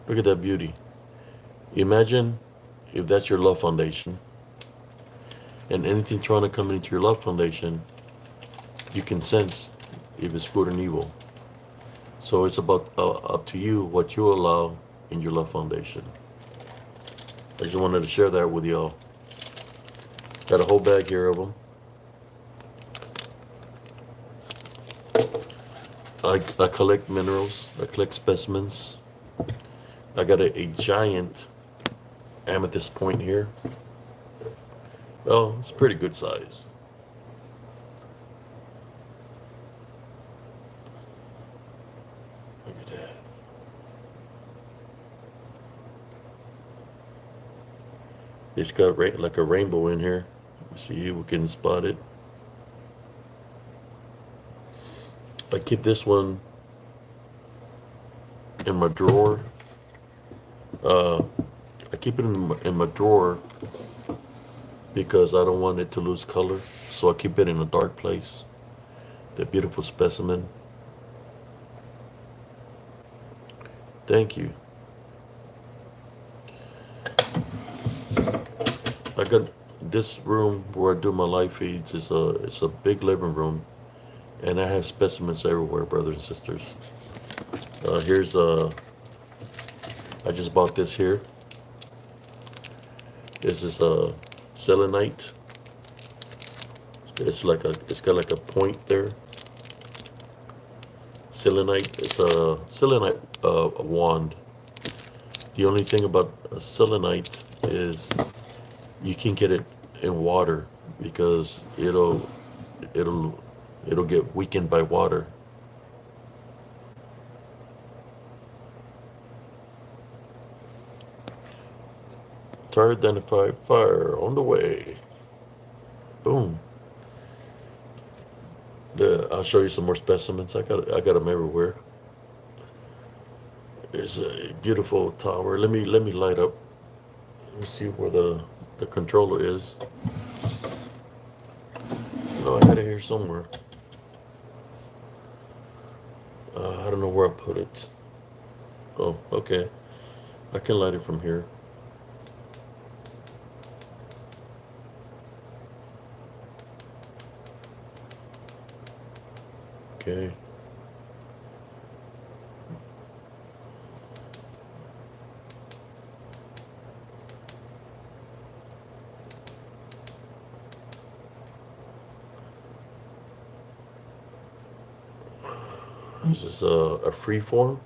Look at that beauty. Imagine if that's your love foundation, and anything trying to come into your love foundation, you can sense if it's good and evil. So it's about up to you what you allow in your love foundation. I just wanted to share that with y'all. Got a whole bag here of them. I collect minerals. I collect specimens. I got a giant amethyst point here. Well, it's pretty good size. Look at that. It's got like a rainbow in here. See if we can spot it. I keep this one in my drawer. Uh, I keep it in my drawer because I don't want it to lose color. So I keep it in a dark place. The beautiful specimen. Thank you. I got this room where I do my live feeds. It's a big living room, and I have specimens everywhere, brothers and sisters. Here's I just bought this here. This is a selenite. It's got like a point there. Selenite. It's a selenite wand. The only thing about a selenite is you can get it in water because it'll get weakened by water. Target identified. Fire on the way. Boom. I'll show you some more specimens. I got them everywhere. There's a beautiful tower. Let me light up. Let me see where the controller is. No, I had it here somewhere. I don't know where I put it. Oh, okay. I can light it from here. Okay. This is a free form.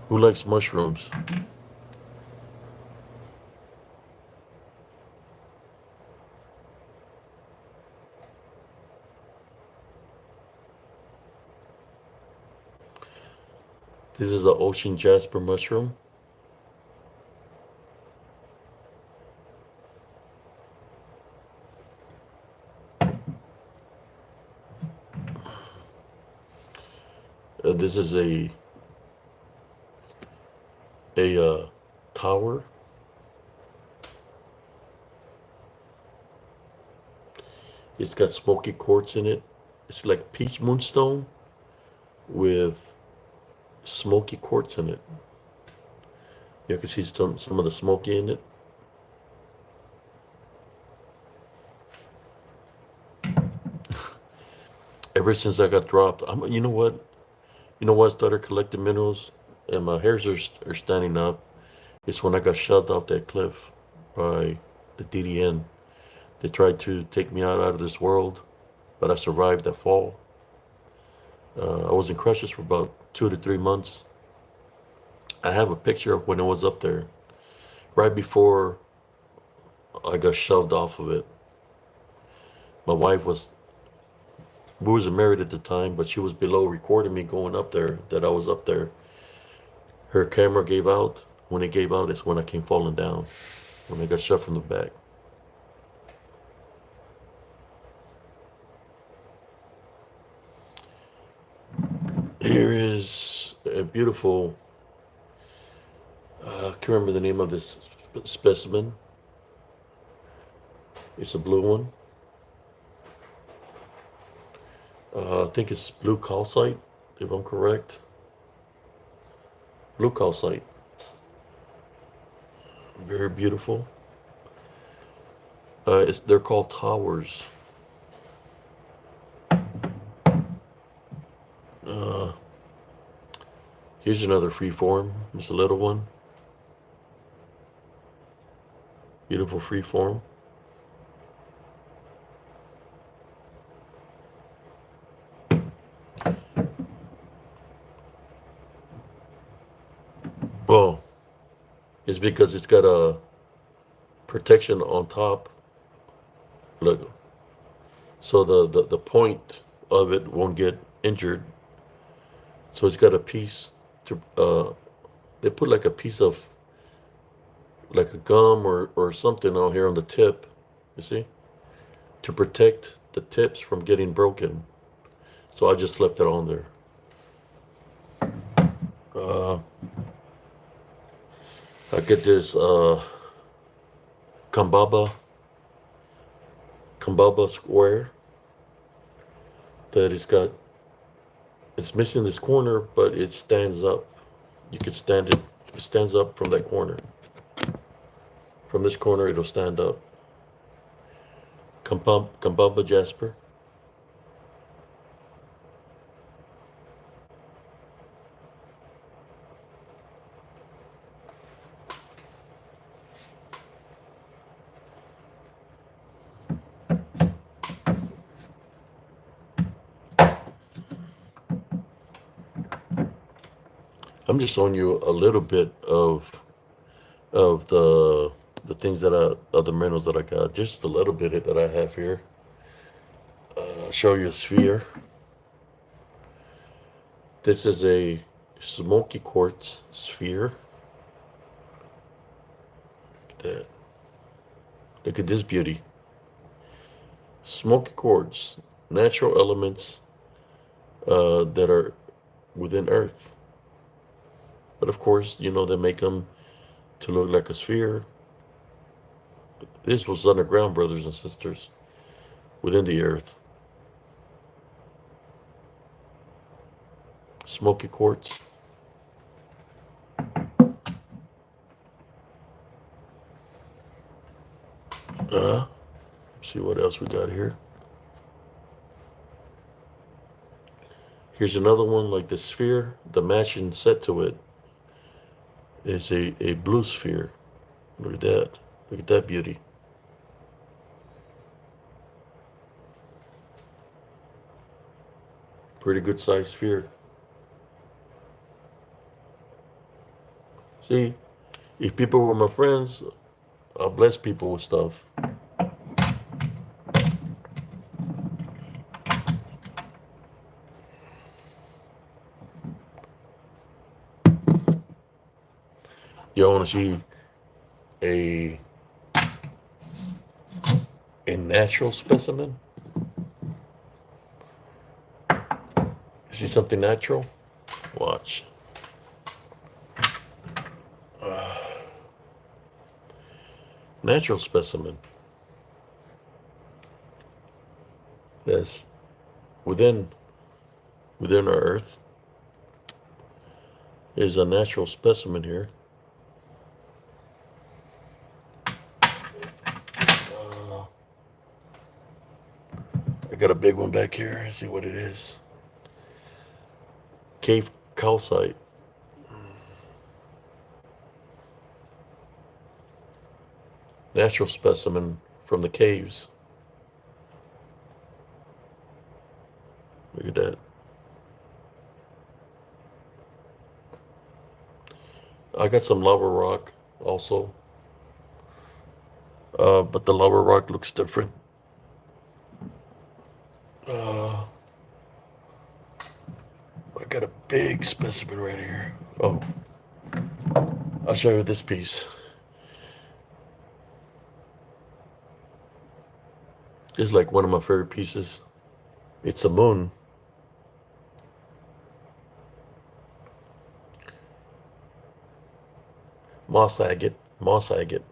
Who likes mushrooms? This is an ocean jasper mushroom. This is a tower. It's got smoky quartz in it. It's like peach moonstone with smoky quartz in it. You can see some of the smoky in it. Ever since I got dropped, you know what? You know why I started collecting minerals and my hairs are standing up? It's when I got shoved off that cliff by the DDN. They tried to take me out of this world, but I survived that fall. I was in crutches for about 2 to 3 months. I have a picture of when I was up there, right before I got shoved off of it. My wife was, we wasn't married at the time, but she was below recording me going up there, that I was up there. Her camera gave out. When it gave out, it's when I came falling down, when I got shoved from the back. Here is a beautiful, I can't remember the name of this specimen. It's a blue one. I think it's blue calcite, if I'm correct. Blue calcite. Very beautiful. They're called towers. Uh, Here's another free form. It's a little one. Beautiful free form. Well, it's because it's got a protection on top. Look, so the point of it won't get injured. So it's got a piece to they put like a piece of like a gum or something out here on the tip, you see, to protect the tips from getting broken. So I just left it on there. Uh, I get this Kambaba square that it's missing this corner, but it stands up. You could stand it. It stands up from that corner. From this corner, it'll stand up. Kambaba jasper. I'm just showing you a little bit of the things that of the minerals that I got. Just a little bit that I have here. I'll show you a sphere. This is a smoky quartz sphere. Look at that. Look at this beauty. Smoky quartz, natural elements, that are within Earth. But of course, they make them to look like a sphere. This was underground, brothers and sisters, within the Earth. Smoky quartz. Uh, see what else we got here. Here's another one like the sphere. The matching set to it is a blue sphere. Look at that. Look at that beauty. Pretty good sized sphere. See, if people were my friends, I'll bless people with stuff. Y'all want to see a a natural specimen? See something natural? Watch. Natural specimen. Yes. Within our Earth is a natural specimen here. I got a big one back here. Let's see what it is. Cave calcite. Natural specimen from the caves. Look at that. I got some lava rock also. But the lava rock looks different. I got a big specimen right here. Oh, I'll show you this piece. This is like one of my favorite pieces. It's a moon. Moss agate. Moss agate.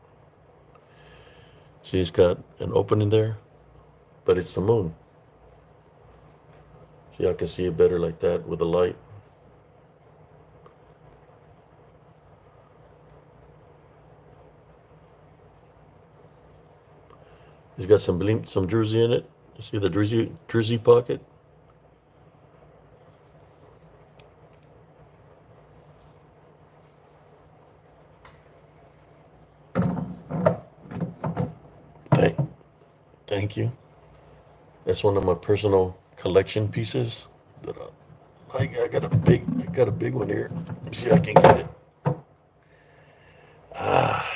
See, it's got an opening there, but it's the moon. See, I can see it better like that with the light. It's got some druzy in it. You see the druzy pocket? Thank you. That's one of my personal collection pieces. That I got a big one here. Let me see if I can get it. Ah,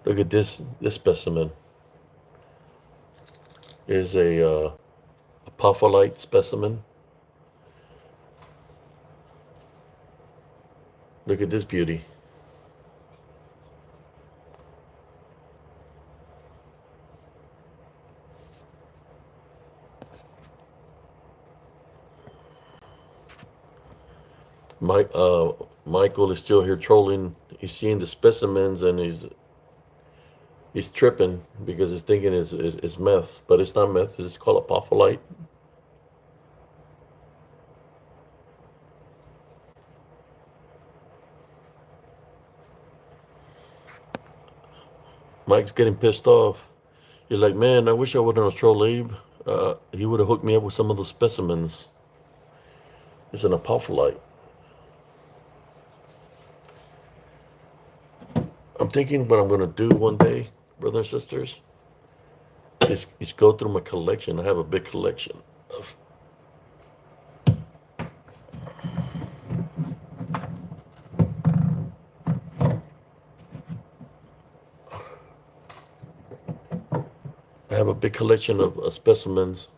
look at this. This specimen is a apophyllite specimen. Look at this beauty. Michael is still here trolling. He's seeing the specimens and he's tripping because he's thinking it's meth, but it's not meth. It's called apophyllite. Mike's getting pissed off. He's like, man, I wish I wouldn't have trolled Abe. He would have hooked me up with some of those specimens. It's an apophyllite. I'm thinking what I'm going to do one day, brothers and sisters, is go through my collection. I have a big collection of. I have a big collection of specimens.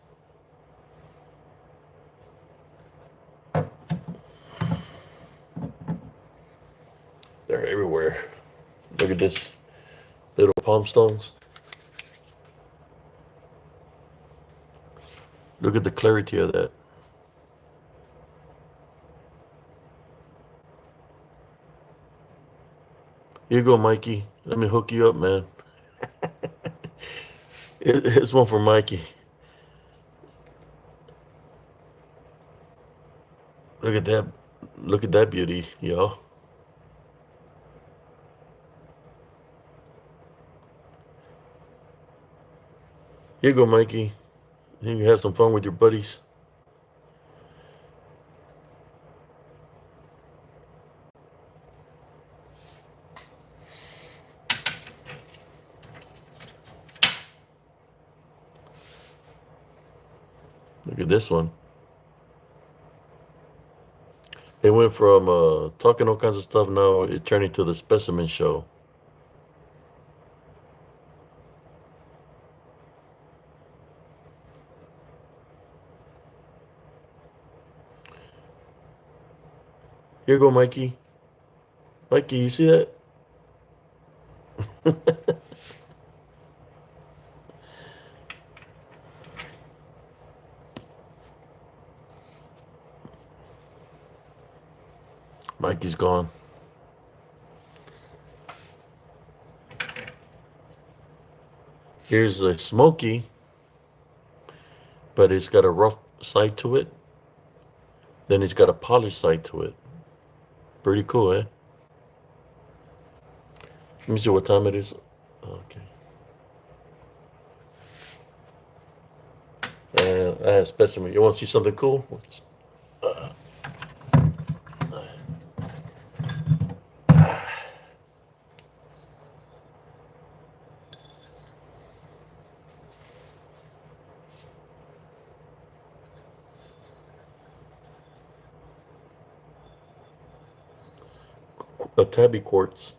They're everywhere. Look at this little palm stones. Look at the clarity of that. Here you go, Mikey. Let me hook you up, man. It's one for Mikey. Look at that. Look at that beauty, y'all. Here you go, Mikey. You can have some fun with your buddies. Look at this one. It went from talking all kinds of stuff. Now it turned into the Specimen show. Here you go, Mikey. Mikey, you see that? Mikey's gone. Here's a Smoky, but it's got a rough side to it. Then it's got a polished side to it. Pretty cool, eh? Let me see what time it is. Okay. I have Specimen. You want to see something cool? A tabby quartz.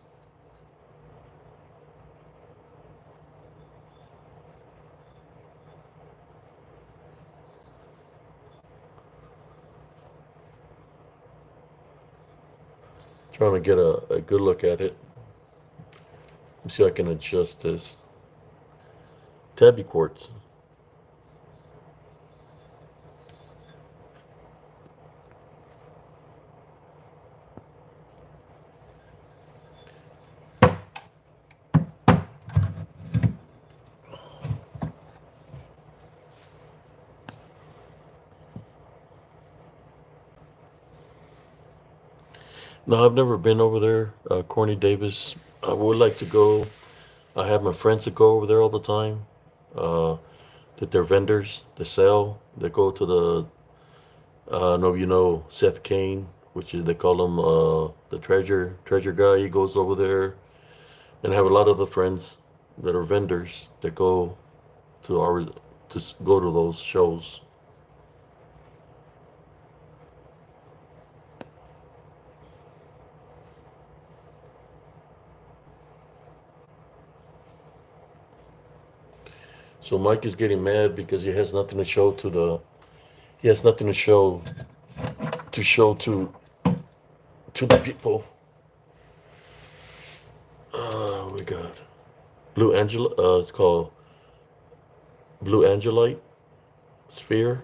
Trying to get a good look at it. Let me see if I can adjust this. Tabby quartz. No, I've never been over there, Corny Davis. I would like to go. I have my friends that go over there all the time. Uh, that they're vendors. They sell. They go to the. I know you know Seth Kane, which is they call him the treasure guy. He goes over there, and I have a lot of the friends that are vendors that go to our go to those shows. So Mike is getting mad because he has nothing to show to the. He has nothing to show to the people. We got blue angel. It's called blue angelite sphere.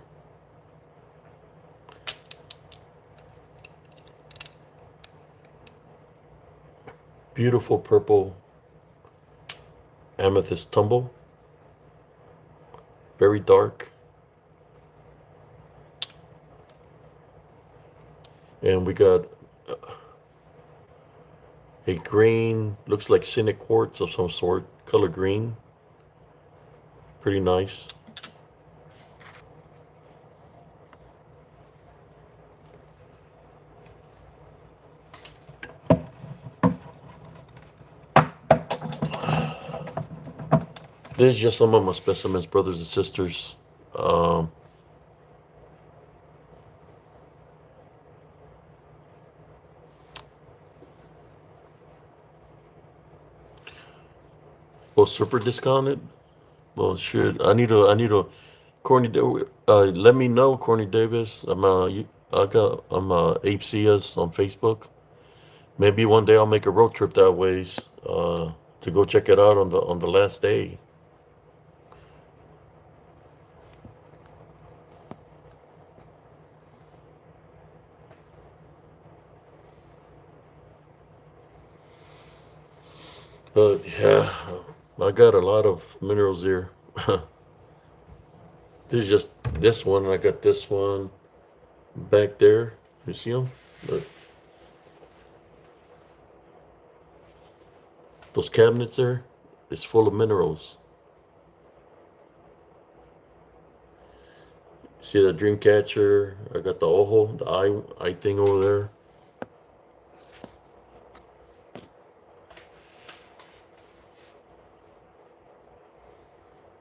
Beautiful purple amethyst tumble. Very dark. And we got a green, looks like cynic quartz of some sort, color green. Pretty nice. There's just some of my specimens, brothers and sisters. Oh, super discounted? Well, shit. Corny. Let me know, Corny Davis. I'm Ape Cias on Facebook. Maybe one day I'll make a road trip that ways to go check it out on the last day. But yeah, I got a lot of minerals here. This is just this one. I got this one back there. You see them? Look, those cabinets there, it's full of minerals. See that dream catcher? I got the ojo, the eye thing over there.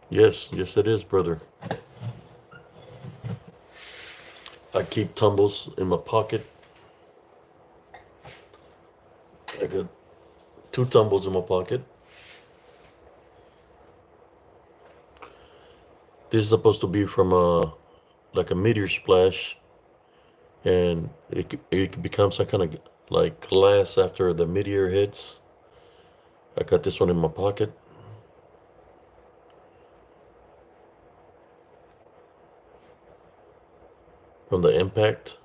Yes, yes it is, brother. I keep tumbles in my pocket. I got two tumbles in my pocket. This is supposed to be from a like a meteor splash, and it becomes some kind of like glass after the meteor hits. I got this one in my pocket. From the impact.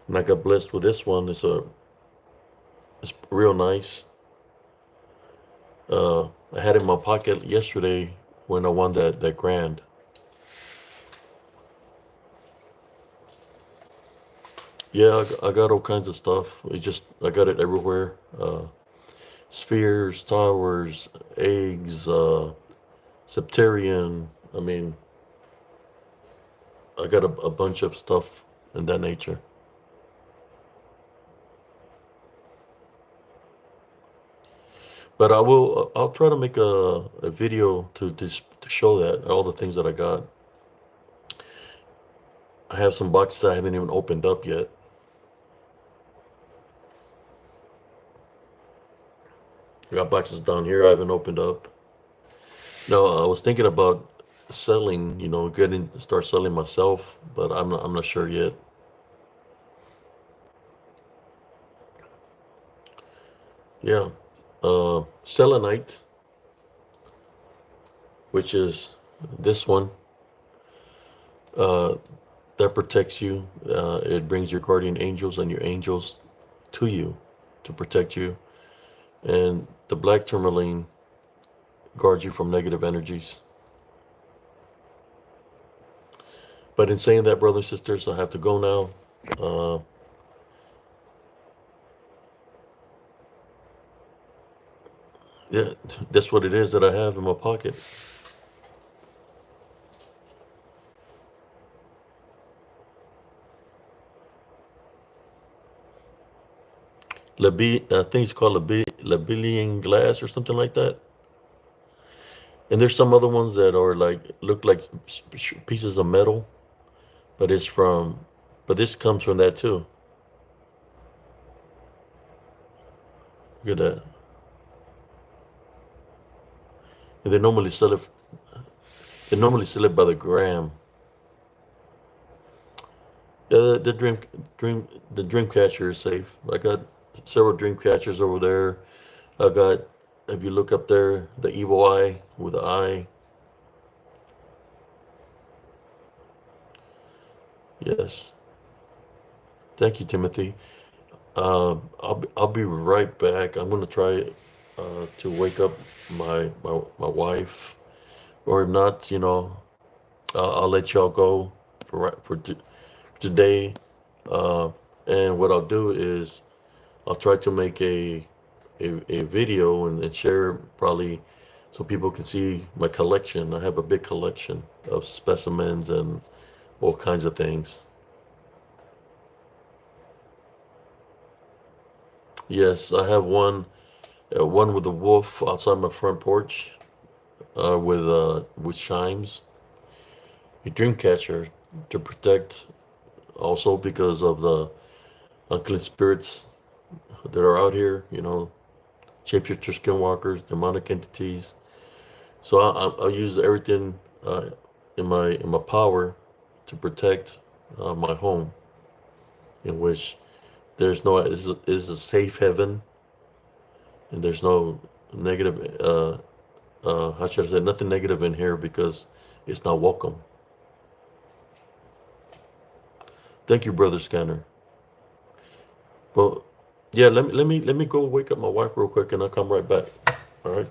And I got blessed with this one. It's real nice. I had it in my pocket yesterday when I won that grand. Yeah, I got all kinds of stuff. I got it everywhere. Spheres, towers, eggs, septarian. I mean, I got a bunch of stuff in that nature. But I'll try to make a video to show that all the things that I got. I have some boxes I haven't even opened up yet. I got boxes down here I haven't opened up. No, I was thinking about selling, start selling myself, but I'm not sure yet. Yeah. Selenite, which is this one, uh, that protects you. It brings your guardian angels and your angels to you to protect you. And the black tourmaline guards you from negative energies. But in saying that, brothers and sisters, I have to go now. Uh, yeah, that's what it is that I have in my pocket. I think it's called Labillian glass or something like that. And there's some other ones that are like look like pieces of metal, but but this comes from that too. Look at that. And they normally sell it by the gram. Yeah, the dream catcher is safe. I got several dream catchers over there. I got, if you look up there, the evil eye with the eye. Yes. Thank you, Timothy. I'll be right back. I'm gonna try to wake up my wife, or if not, I'll let y'all go for today. Uh, and what I'll do is I'll try to make a video and share probably so people can see my collection. I have a big collection of specimens and all kinds of things. Yes, I have one with a wolf outside my front porch, with chimes, a dream catcher to protect, also because of the unclean spirits that are out here, shapeshifter skinwalkers, demonic entities. So I'll use everything in my power to protect my home, in which there's no is a safe heaven, and there's no negative. How should I say? Nothing negative in here because it's not welcome. Thank you, brother Scanner. Well, Yeah, let me go wake up my wife real quick, and I'll come right back. All right.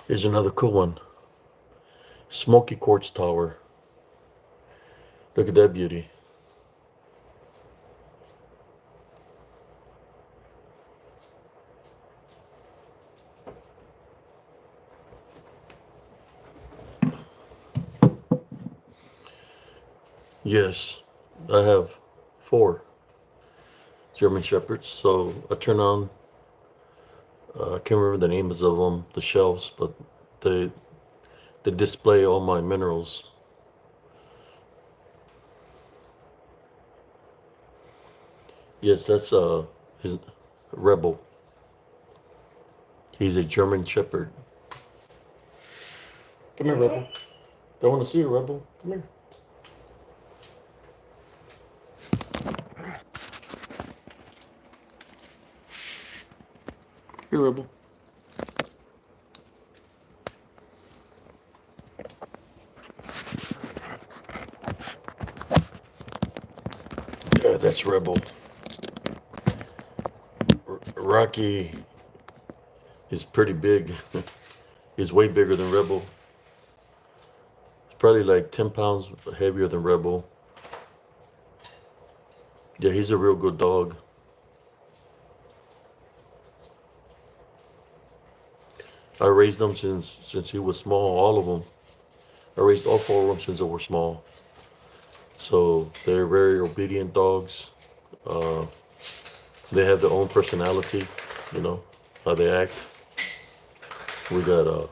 Here's another cool one. Smoky quartz tower. Look at that beauty. Yes, I have 4 German Shepherds. So I turn on. I can't remember the names of them, the shelves, but they they display all my minerals. Yes, that's his Rebel. He's a German Shepherd. Come here, Rebel. Don't want to see you, Rebel. Come here. Here, Rebel. Yeah, that's Rebel. Rocky is pretty big. He's way bigger than Rebel. He's probably like 10 pounds heavier than Rebel. Yeah, he's a real good dog. I raised them since he was small, all of them. I raised all 4 of them since they were small. So they're very obedient dogs. Uh, they have their own personality, you know, how they act. We got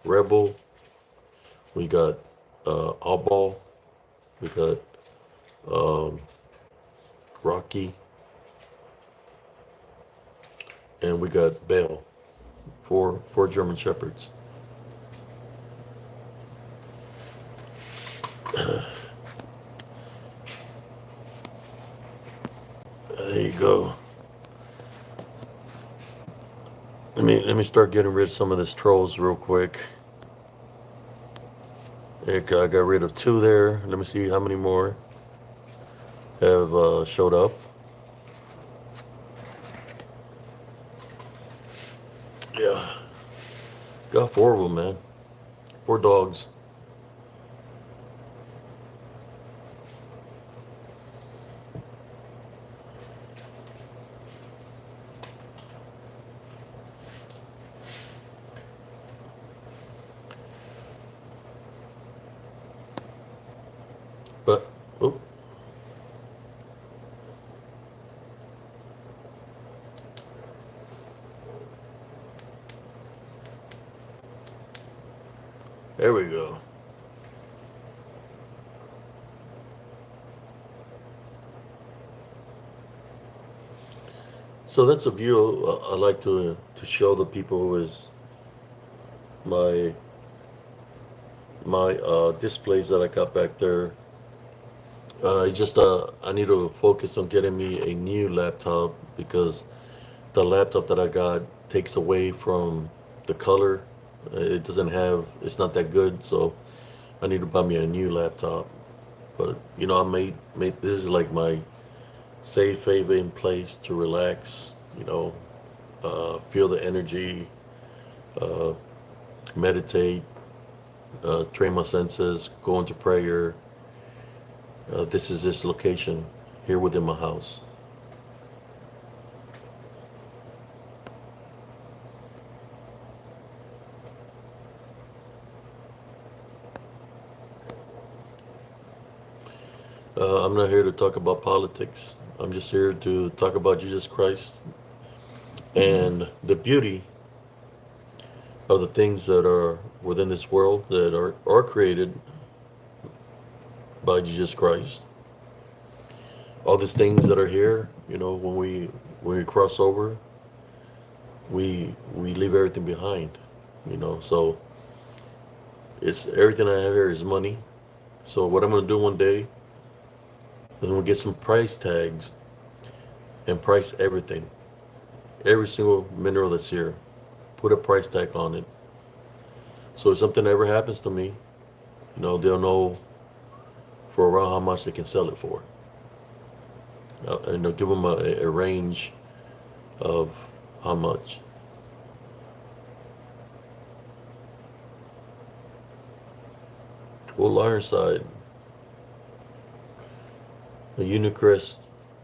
Rebel. We got Oddball. We got um, Rocky. And we got Belle. Four German Shepherds. There you go. Let me start getting rid of some of this trolls real quick. Okay, I got rid of 2 there. Let me see how many more have showed up. Yeah, got 4 of them, man. 4 dogs. But oh, there we go. So that's a view I like to show the people is my my displays that I got back there. It's just I need to focus on getting me a new laptop because the laptop that I got takes away from the color. It doesn't have, it's not that good, so I need to buy me a new laptop. But you know, I made this is like my safe haven place to relax. You know, feel the energy, uh, meditate, train my senses, go into prayer. This is this location here within my house. I'm not here to talk about politics. I'm just here to talk about Jesus Christ and the beauty of the things that are within this world that are created by Jesus Christ. All these things that are here, you know, when we cross over, we leave everything behind, you know. So it's everything I have here is money. So what I'm gonna do one day is I'm gonna get some price tags and price everything, every single mineral that's here. Put a price tag on it. So if something ever happens to me, you know, they'll know for around how much they can sell it for. And they'll give them a range of how much. Well, Ironside, a Unicrest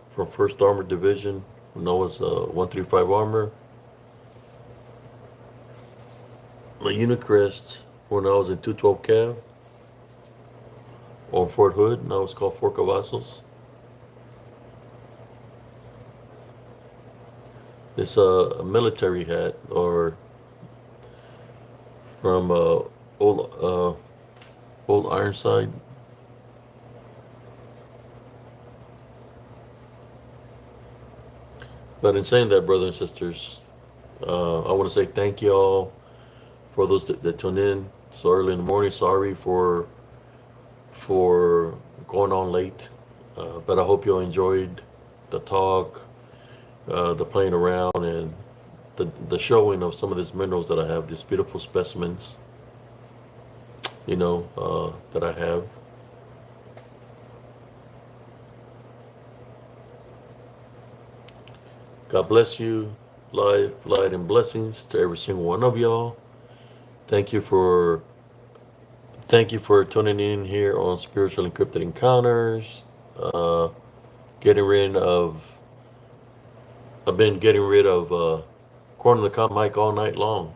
from 1st Armored Division, Noah's 135 Armor. My Unicrest when I was in 212 Cav on Fort Hood, now it's called Fort Cavazos. It's a military hat or from old Ironside. But in saying that, brothers and sisters, I want to say thank you all for those that tune in so early in the morning. Sorry for going on late, but I hope you all enjoyed the talk, the playing around, and the showing of some of these minerals that I have, these beautiful specimens, you know, that I have. God bless you. Life, light, and blessings to every single one of y'all. Thank you for thank you for tuning in here on Spiritual Encrypted Encounters. Uh, getting rid of I've been getting rid of corner the comp mic all night long.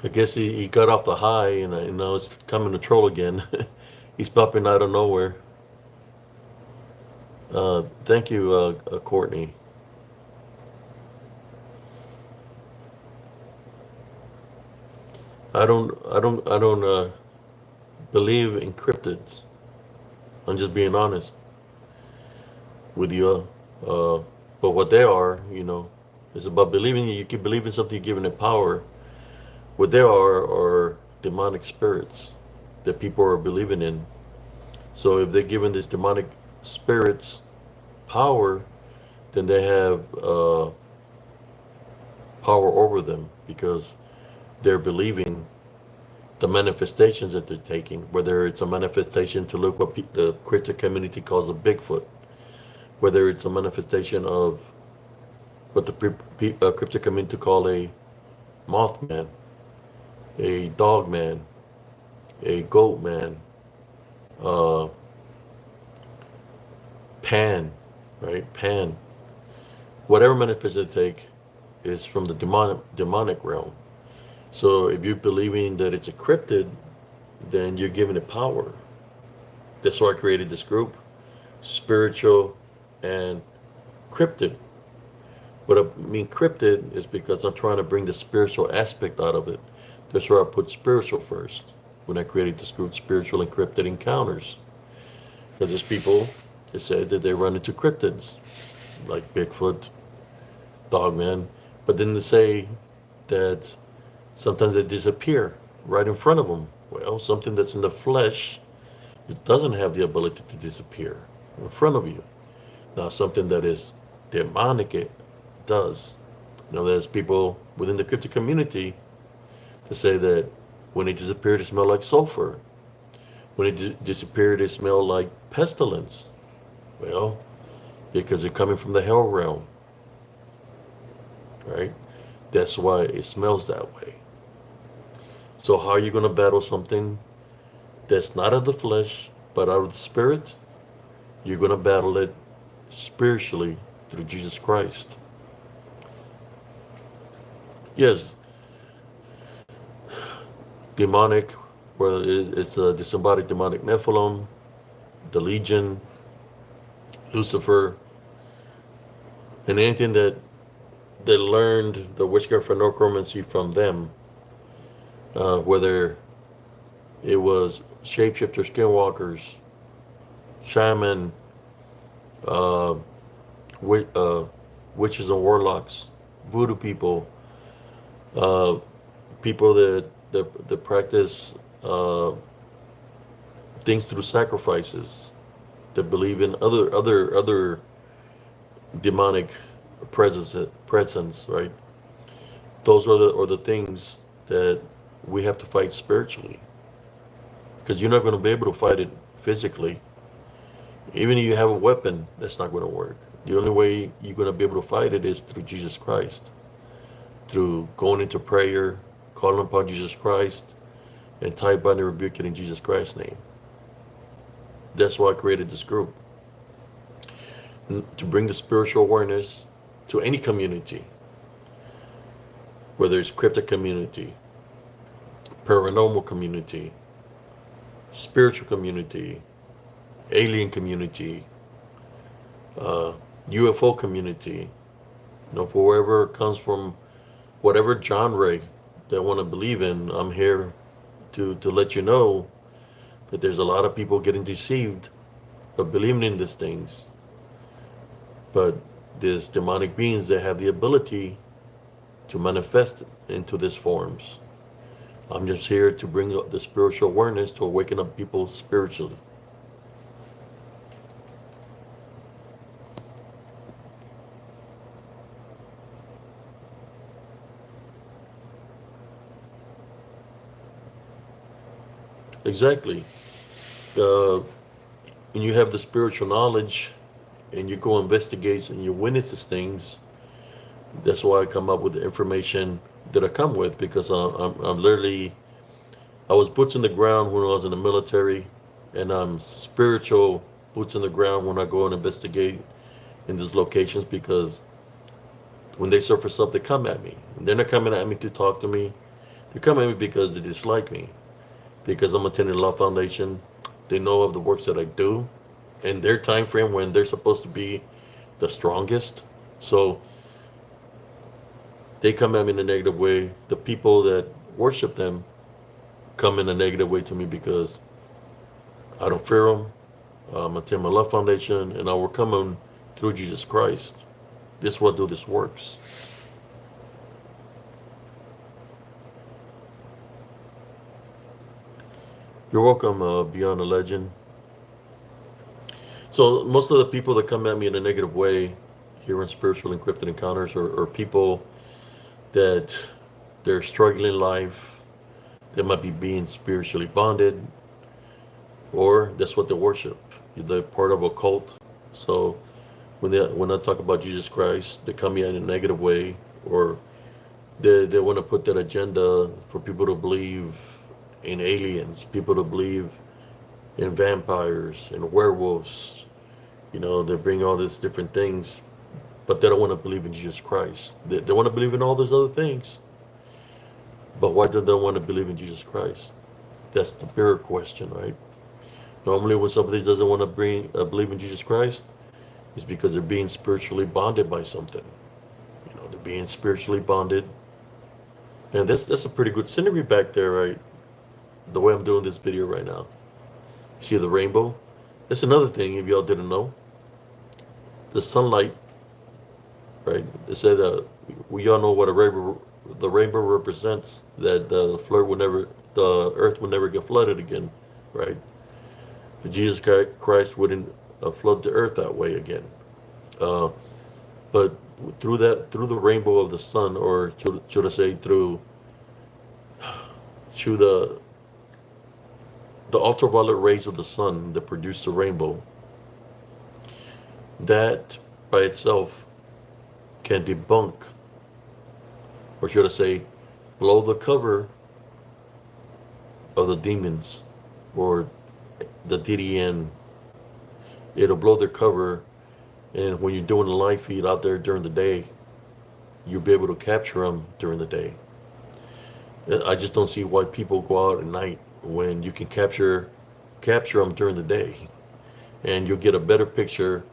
I guess he got off the high and now it's coming to troll again. He's popping out of nowhere. Thank you, Courtney. I don't believe in cryptids. I'm just being honest with you. But what they are, you know, it's about believing. You keep believing something, you're giving it power. What they are demonic spirits that people are believing in. So if they're giving these demonic spirits power, then they have power over them because they're believing the manifestations that they're taking, whether it's a manifestation to look what the crypto community calls a Bigfoot, whether it's a manifestation of what the crypto community call a Mothman, a Dog Man, a Goat Man, uh, Pan, right? Pan. Whatever manifestation they take is from the demonic realm. So if you're believing that it's a cryptid, then you're giving it power. That's why I created this group, spiritual and cryptid. What I mean cryptid is because I'm trying to bring the spiritual aspect out of it. That's where I put spiritual first when I created this group, Spiritual and Cryptid Encounters. Because there's people that said that they run into cryptids, like Bigfoot, Dogman, but then they say that sometimes they disappear right in front of them. Well, something that's in the flesh, it doesn't have the ability to disappear in front of you. Now, something that is demonic, it does. There's people within the cryptid community that say that when it disappeared, it smelled like sulfur. When it disappeared, it smelled like pestilence. Well, because they're coming from the hell realm, right? That's why it smells that way. So how are you going to battle something that's not of the flesh, but out of the spirit? You're going to battle it spiritually through Jesus Christ. Yes, demonic, whether it's a disembodied demonic Nephilim, the Legion, Lucifer, and anything that they learned the witchcraft and necromancy from them, whether it was shapeshifter, skinwalkers, shaman, witches and warlocks, voodoo people, people that practice things through sacrifices, that believe in other demonic presence, right? Those are the things that we have to fight spiritually, because you're not going to be able to fight it physically. Even if you have a weapon, that's not going to work. The only way you're going to be able to fight it is through Jesus Christ, through going into prayer, calling upon Jesus Christ, and tie, bind, and rebuke it in Jesus Christ's name. That's why I created this group, to bring the spiritual awareness to any community, whether it's cryptid community, paranormal community, spiritual community, alien community, UFO community, for wherever it comes from, whatever genre they want to believe in. I'm here to let you know that there's a lot of people getting deceived of believing in these things. But these demonic beings, they have the ability to manifest into these forms. I'm just here to bring up the spiritual awareness, to awaken up people spiritually. Exactly. And you have the spiritual knowledge, and you go investigate and you witness these things. That's why I come up with the information that I come with, because I'm literally, I was boots in the ground when I was in the military, and I'm spiritual boots in the ground when I go and investigate in these locations, because when they surface up, they come at me. And they're not coming at me to talk to me. They come at me because they dislike me, because I'm attending Law Foundation. They know of the works that I do and their time frame when they're supposed to be the strongest. So they come at me in a negative way. The people that worship them come in a negative way to me, because I don't fear them. I attend my Love Foundation, and I will come on through Jesus Christ. This is what do this works. You're welcome, Beyond the Legend. So most of the people that come at me in a negative way here in Spiritual Encrypted Encounters are people that they're struggling in life. They might be being spiritually bonded, or that's what they worship. They're part of a cult. So when I talk about Jesus Christ, they come in a negative way, or they want to put that agenda for people to believe in aliens, people to believe in vampires and werewolves. They bring all these different things, but they don't want to believe in Jesus Christ. They want to believe in all those other things, but why do they want to believe in Jesus Christ? That's the bigger question, right? Normally when somebody doesn't want to believe in Jesus Christ, it's because they're being spiritually bonded by something. being spiritually bonded. And that's a pretty good scenery back there, right? The way I'm doing this video right now. See the rainbow? That's another thing, if y'all didn't know. The sunlight, right? They said we all know what the rainbow represents. That the earth would never get flooded again, right? But Jesus Christ wouldn't flood the earth that way again. Uh, but through the rainbow of the sun, or should I say through the ultraviolet rays of the sun that produce the rainbow, that by itself can debunk, or should I say, blow the cover of the demons or the DDN. It'll blow their cover, and when you're doing a live feed out there during the day, you'll be able to capture them during the day. I just don't see why people go out at night when you can capture them during the day, and you'll get a better picture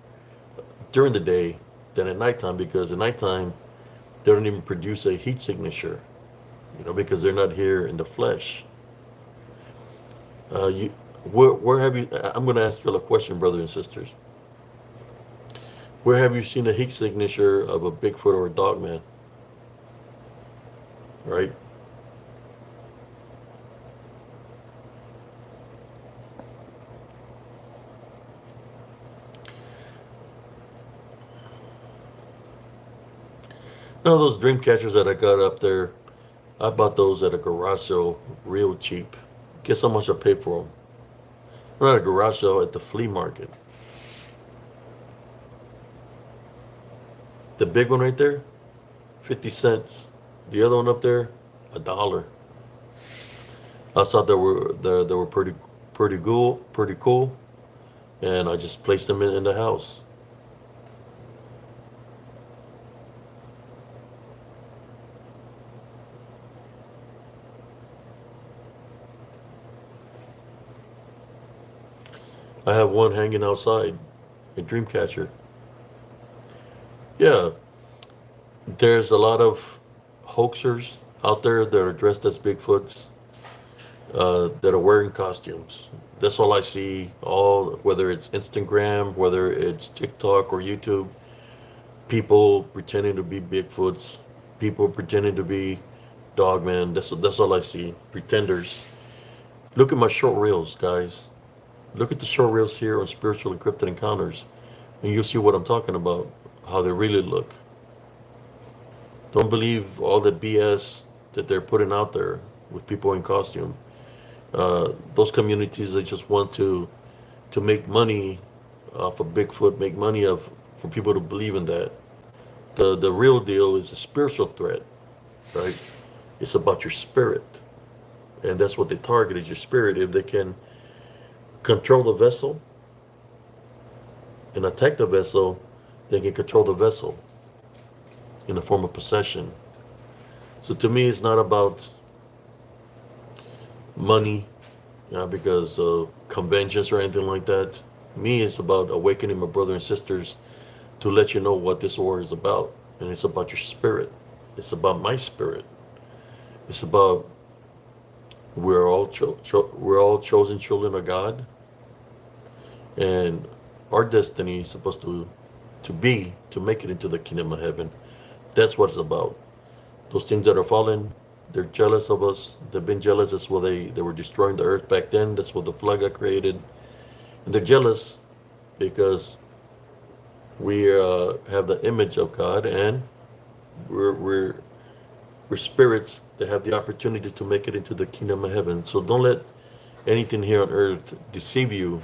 during the day than at nighttime, because at nighttime they don't even produce a heat signature, because they're not here in the flesh. Where have you? I'm going to ask you a question, brothers and sisters. Where have you seen a heat signature of a Bigfoot or a Dogman? Right? Now those dream catchers that I got up there, I bought those at a garage sale real cheap. Guess how much I paid for them? Not at a garage sale, at the flea market. The big one right there, 50 cents. The other one up there, $1. I thought they were pretty cool, and I just placed them in the house. I have one hanging outside, a dream catcher. Yeah, there's a lot of hoaxers out there that are dressed as Bigfoots, that are wearing costumes. That's all I see. Whether it's Instagram, whether it's TikTok or YouTube, people pretending to be Bigfoots, people pretending to be Dogman. That's all I see. Pretenders. Look at my short reels, guys. Look at the short reels here on Spiritual Encrypted Encounters, and you'll see what I'm talking about, how they really look. Don't believe all the BS that they're putting out there with people in costume. Those communities, they just want to make money off of Bigfoot, make money for people to believe in that. The real deal is a spiritual threat, right? It's about your spirit, and that's what they target, is your spirit. If they can control the vessel and attack the vessel, they can control the vessel in the form of possession. So to me, it's not about money, because of conventions or anything like that. Me, it's about awakening my brothers and sisters to let you know what this war is about. And it's about your spirit. It's about my spirit. It's about we're all chosen children of God, and our destiny is supposed to make it into the kingdom of heaven. That's what it's about. Those things that are fallen, they're jealous of us. They've been jealous. That's why they were destroying the earth back then. That's why the flood got created. And they're jealous because we have the image of God, and we're spirits that have the opportunity to make it into the kingdom of heaven. So don't let anything here on earth deceive you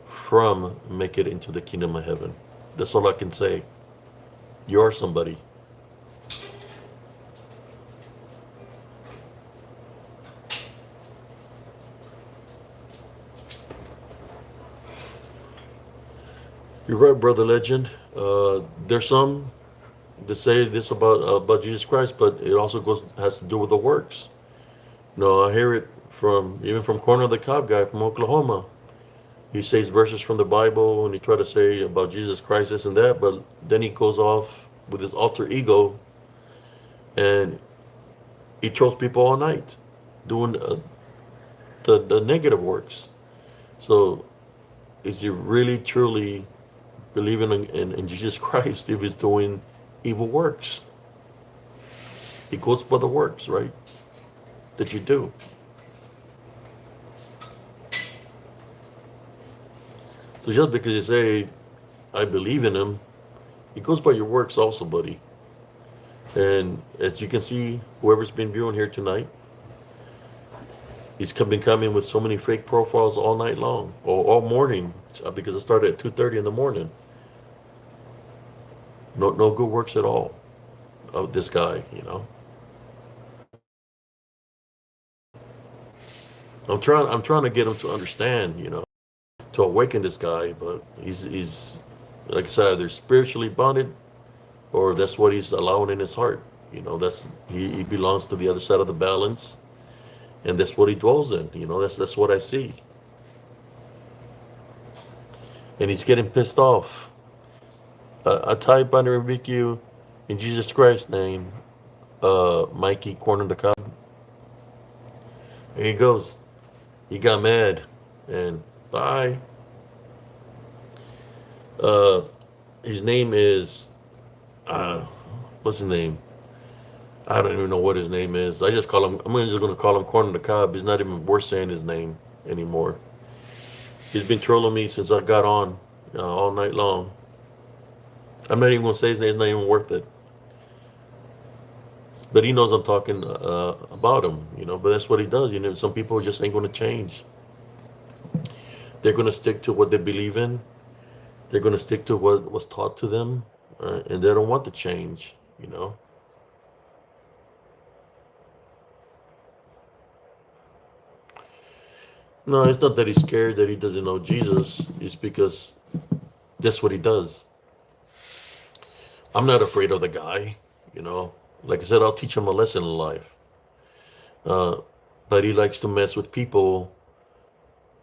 from make it into the kingdom of heaven. That's all I can say. You are somebody. You're right, Brother Legend. There's some that say this about Jesus Christ, but it also has to do with the works. I hear it even from Corner of the Cob guy from Oklahoma. He says verses from the Bible, and he try to say about Jesus Christ, this and that, but then he goes off with his alter ego, and he trolls people all night, doing the negative works. So, is he really truly believing in Jesus Christ if he's doing evil works? He goes by the works, right? That you do. So just because you say, I believe in him, he goes by your works also, buddy. And as you can see, whoever's been viewing here tonight, he's been coming with so many fake profiles all night long, or all morning, because it started at 2:30 in the morning. No, no good works at all of this guy, you know. I'm trying to get him to understand, you know, to awaken this guy, but he's like I said, either spiritually bonded or that's what he's allowing in his heart. You know, that's he belongs to the other side of the balance, and that's what he dwells in. You know, that's what I see, and he's getting pissed off. I type under rebuke you in Jesus Christ's name, Mikey corner the cop. There he goes. He got mad, and bye. Uh, his name is uh, what's his name? I don't even know what his name is. I just call him. I'm just gonna call him Corner the Cob. He's not even worth saying his name anymore. He's been trolling me since I got on all night long. I'm not even gonna say his name. It's not even worth it. But he knows I'm talking about him, you know. But that's what he does. You know, some people just ain't gonna change. They're gonna stick to what they believe in. They're gonna stick to what was taught to them, and they don't want to change. You know. No, it's not that he's scared that he doesn't know Jesus. It's because that's what he does. I'm not afraid of the guy, you know. Like I said, I'll teach him a lesson in life. Uh, but he likes to mess with people,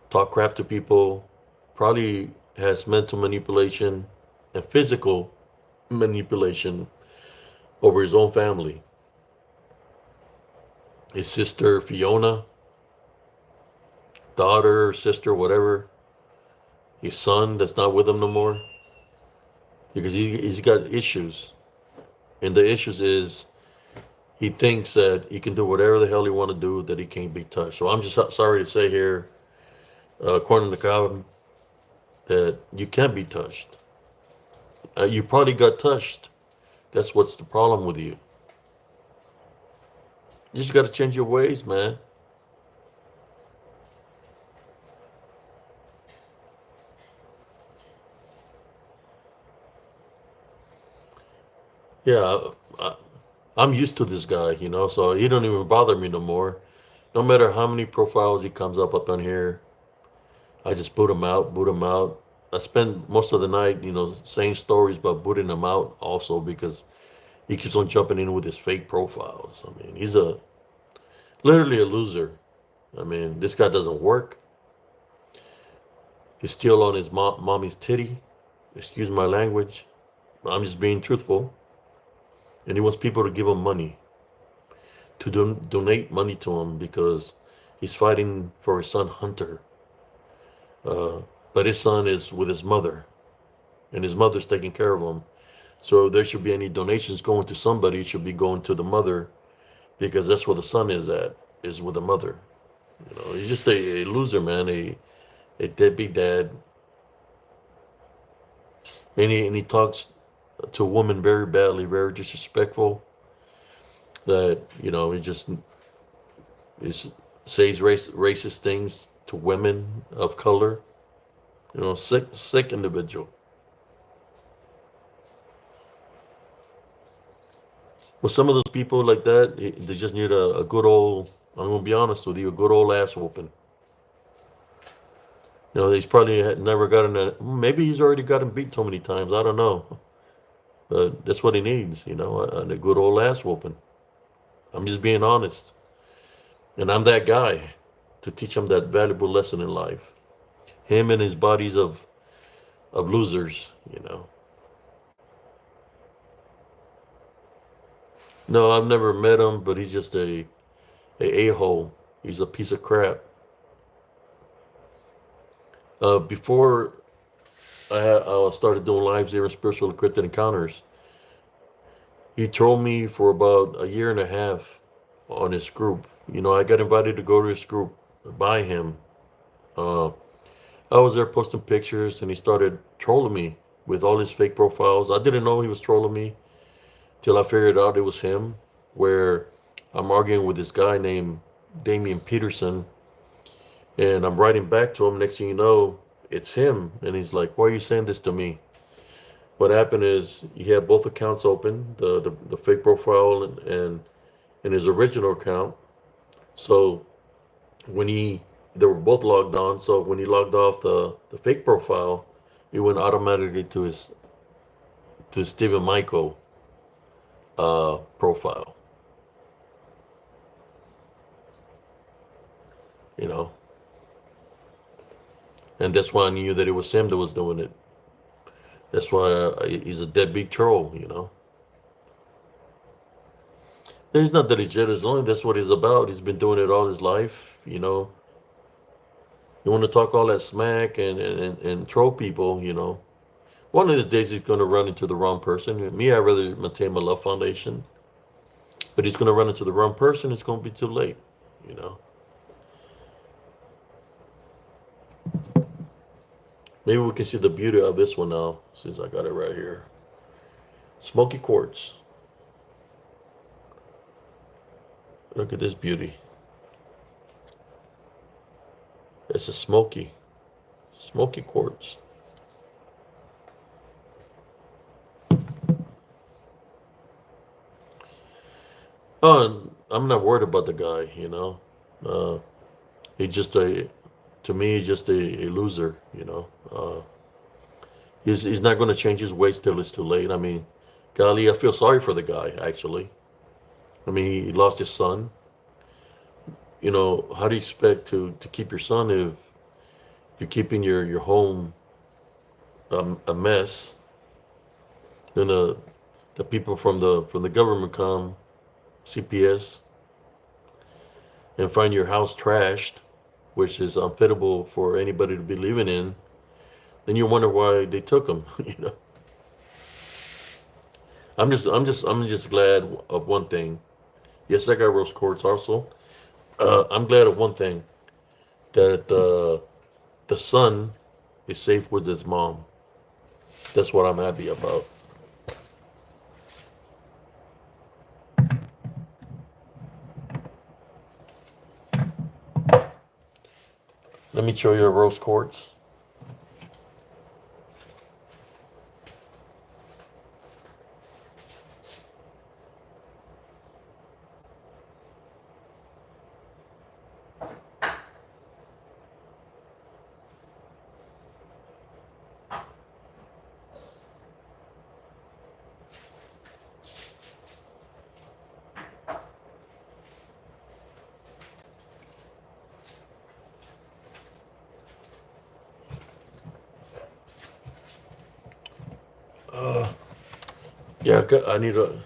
talk crap to people, probably has mental manipulation and physical manipulation over his own family. His sister, Fiona, daughter, sister, whatever, his son that's not with him no more, because he's got issues. And the issues is he thinks that he can do whatever the hell he want to do, that he can't be touched. So I'm just sorry to say here, according to Calvin, that you can be touched. You probably got touched. That's what's the problem with you. You just got to change your ways, man. Yeah, I'm used to this guy, you know, so he don't even bother me no more. No matter how many profiles he comes up on here, I just boot him out, boot him out. I spend most of the night, you know, saying stories about booting him out also because he keeps on jumping in with his fake profiles. I mean, he's literally a loser. I mean, this guy doesn't work. He's still on his mommy's titty. Excuse my language. I'm just being truthful. And he wants people to give him money, to donate money to him because he's fighting for his son Hunter. Uh, but his son is with his mother, and his mother's taking care of him. So if there should be any donations going to somebody, it should be going to the mother because that's where the son is with the mother. You know, he's just a loser, man, a deadbeat dad. And he talks to a woman very badly, very disrespectful. That you know, he just is says racist things to women of color. You know, sick individual. Well, some of those people like that, they just need a good old. I'm gonna be honest with you, a good old ass whooping. You know, he's probably never gotten a. Maybe he's already gotten beat so many times. I don't know, but that's what he needs. You know, a good old ass whooping. I'm just being honest, and I'm that guy to teach him that valuable lesson in life. Him and his bodies of losers. You know. No, I've never met him, but he's just a-hole. He's a piece of crap. Before I started doing lives here in Spiritual Encrypted Encounters, he trolled me for about a year and a half on his group. I got invited to go to his group by him. Uh, I was there posting pictures, and he started trolling me with all his fake profiles. I didn't know he was trolling me till I figured out it was him. Where I'm arguing with this guy named Damian Peterson, and I'm writing back to him. Next thing you know, it's him, and he's like, "Why are you saying this to me?" What happened is he had both accounts open, the fake profile and his original account. So when they were both logged on. So when he logged off the fake profile, it went automatically to Stephen Michael profile. You know, and that's why I knew that it was him that was doing it. That's why he's a deadbeat troll. It's not that he's jealous. Only that's what he's about. He's been doing it all his life. You want to talk all that smack and troll people. One of these days he's going to run into the wrong person. Me, I'd rather maintain my love foundation. But he's going to run into the wrong person. It's going to be too late. You know. Maybe we can see the beauty of this one now, since I got it right here. Smoky quartz. Look at this beauty. It's a smoky quartz. Oh, and I'm not worried about the guy. Uh, he just to me, he's just a loser. He's not going to change his ways till it's too late. I mean, golly, I feel sorry for the guy, actually. I mean, he lost his son. How do you expect to keep your son if you're keeping your home a mess? Then the people from the government come, CPS, and find your house trashed, which is unfittable for anybody to be living in. Then you wonder why they took him. I'm just glad of one thing. Yes, I got rose quartz also. I'm glad of one thing, that the son is safe with his mom. That's what I'm happy about. Let me show you a rose quartz. Uh, yeah, I need to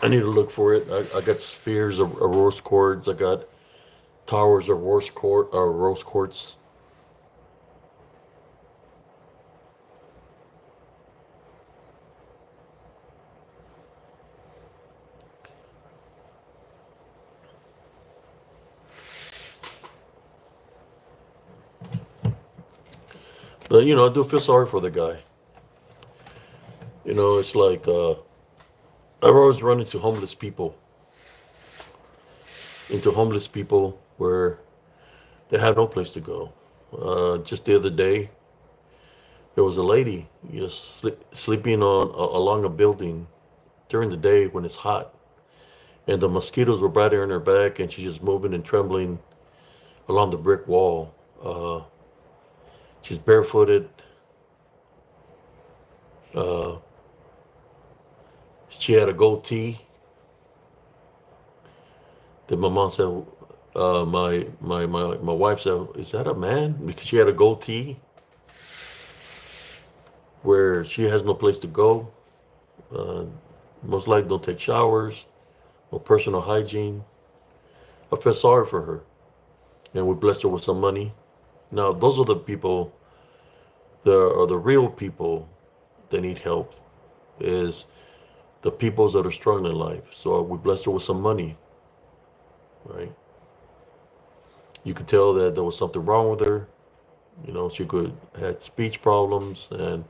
look for it. I got spheres of rose quartz. I got towers of rose quartz. But I do feel sorry for the guy. It's like I've always run into homeless people where they have no place to go. Just the other day, there was a lady just sleeping along a building during the day when it's hot, and the mosquitoes were biting her back, and she's just moving and trembling along the brick wall. She's barefooted. Uh, she had a goatee. Then my mom said, my wife said, "Is that a man?" Because she had a goatee where she has no place to go. Uh, Most likely don't take showers. or personal hygiene. I felt sorry for her, and we blessed her with some money. Now, those are the people that are the real people that need help, is the peoples that are struggling in life. So we blessed her with some money, right? You could tell that there was something wrong with her. You know, she could had speech problems, and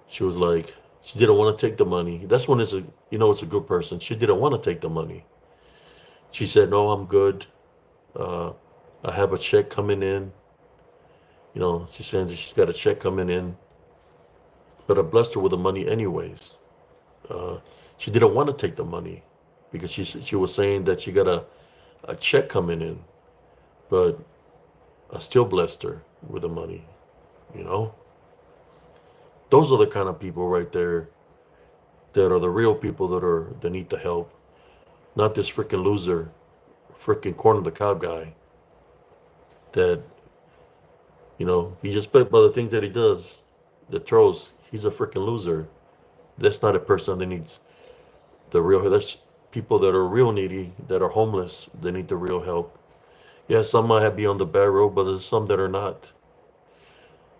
she was like, she didn't want to take the money. That's when it's a good person. She didn't want to take the money. She said, "No, I'm good. Uh, I have a check coming in." You know, she's saying that she's got a check coming in, but I blessed her with the money anyways. Uh, she didn't want to take the money because she was saying that she got a check coming in, but I still blessed her with the money. You know, those are the kind of people right there that are the real people that need the help, not this freaking loser, freaking corner of the cob guy that he just by the things that he does, the trolls. He's a freaking loser. That's not a person that needs the real. There's people that are real needy, that are homeless, that need the real help. Yeah, some might have be on the bad road, but there's some that are not.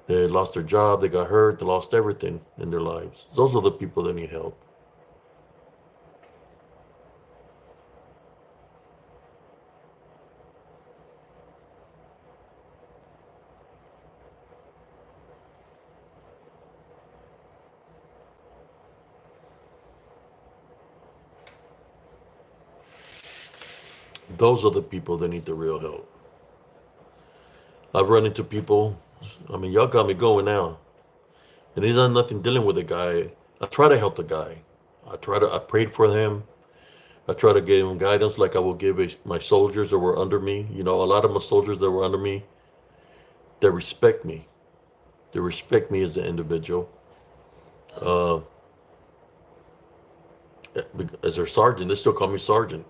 They lost their job, they got hurt, they lost everything in their lives. Those are the people that need help. Those are the people that need the real help. I've run into people. I mean, y'all got me going now. And he's not nothing dealing with the guy. I try to help the guy. I prayed for him. I try to give him guidance like I will give my soldiers that were under me. You know, a lot of my soldiers that were under me, they respect me. They respect me as an individual. Uh, as their sergeant, they still call me sergeant.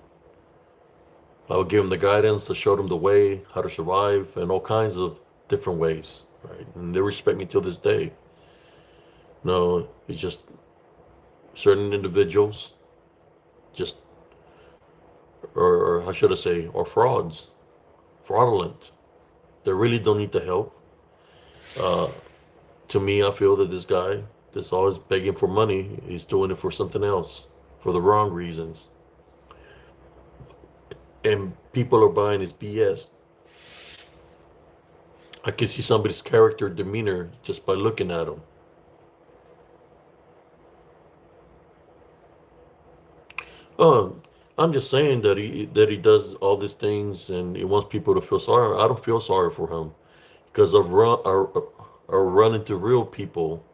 I would give them the guidance to show them the way, how to survive, and all kinds of different ways, right? And they respect me till this day. No, it's just certain individuals, just, or how should I say, or frauds, fraudulent. They really don't need the help. Uh, to me, I feel that this guy that's always begging for money, he's doing it for something else, for the wrong reasons. And people are buying his BS. I can see somebody's character demeanor just by looking at him. Oh, I'm just saying that he does all these things and he wants people to feel sorry. I don't feel sorry for him because I run into real people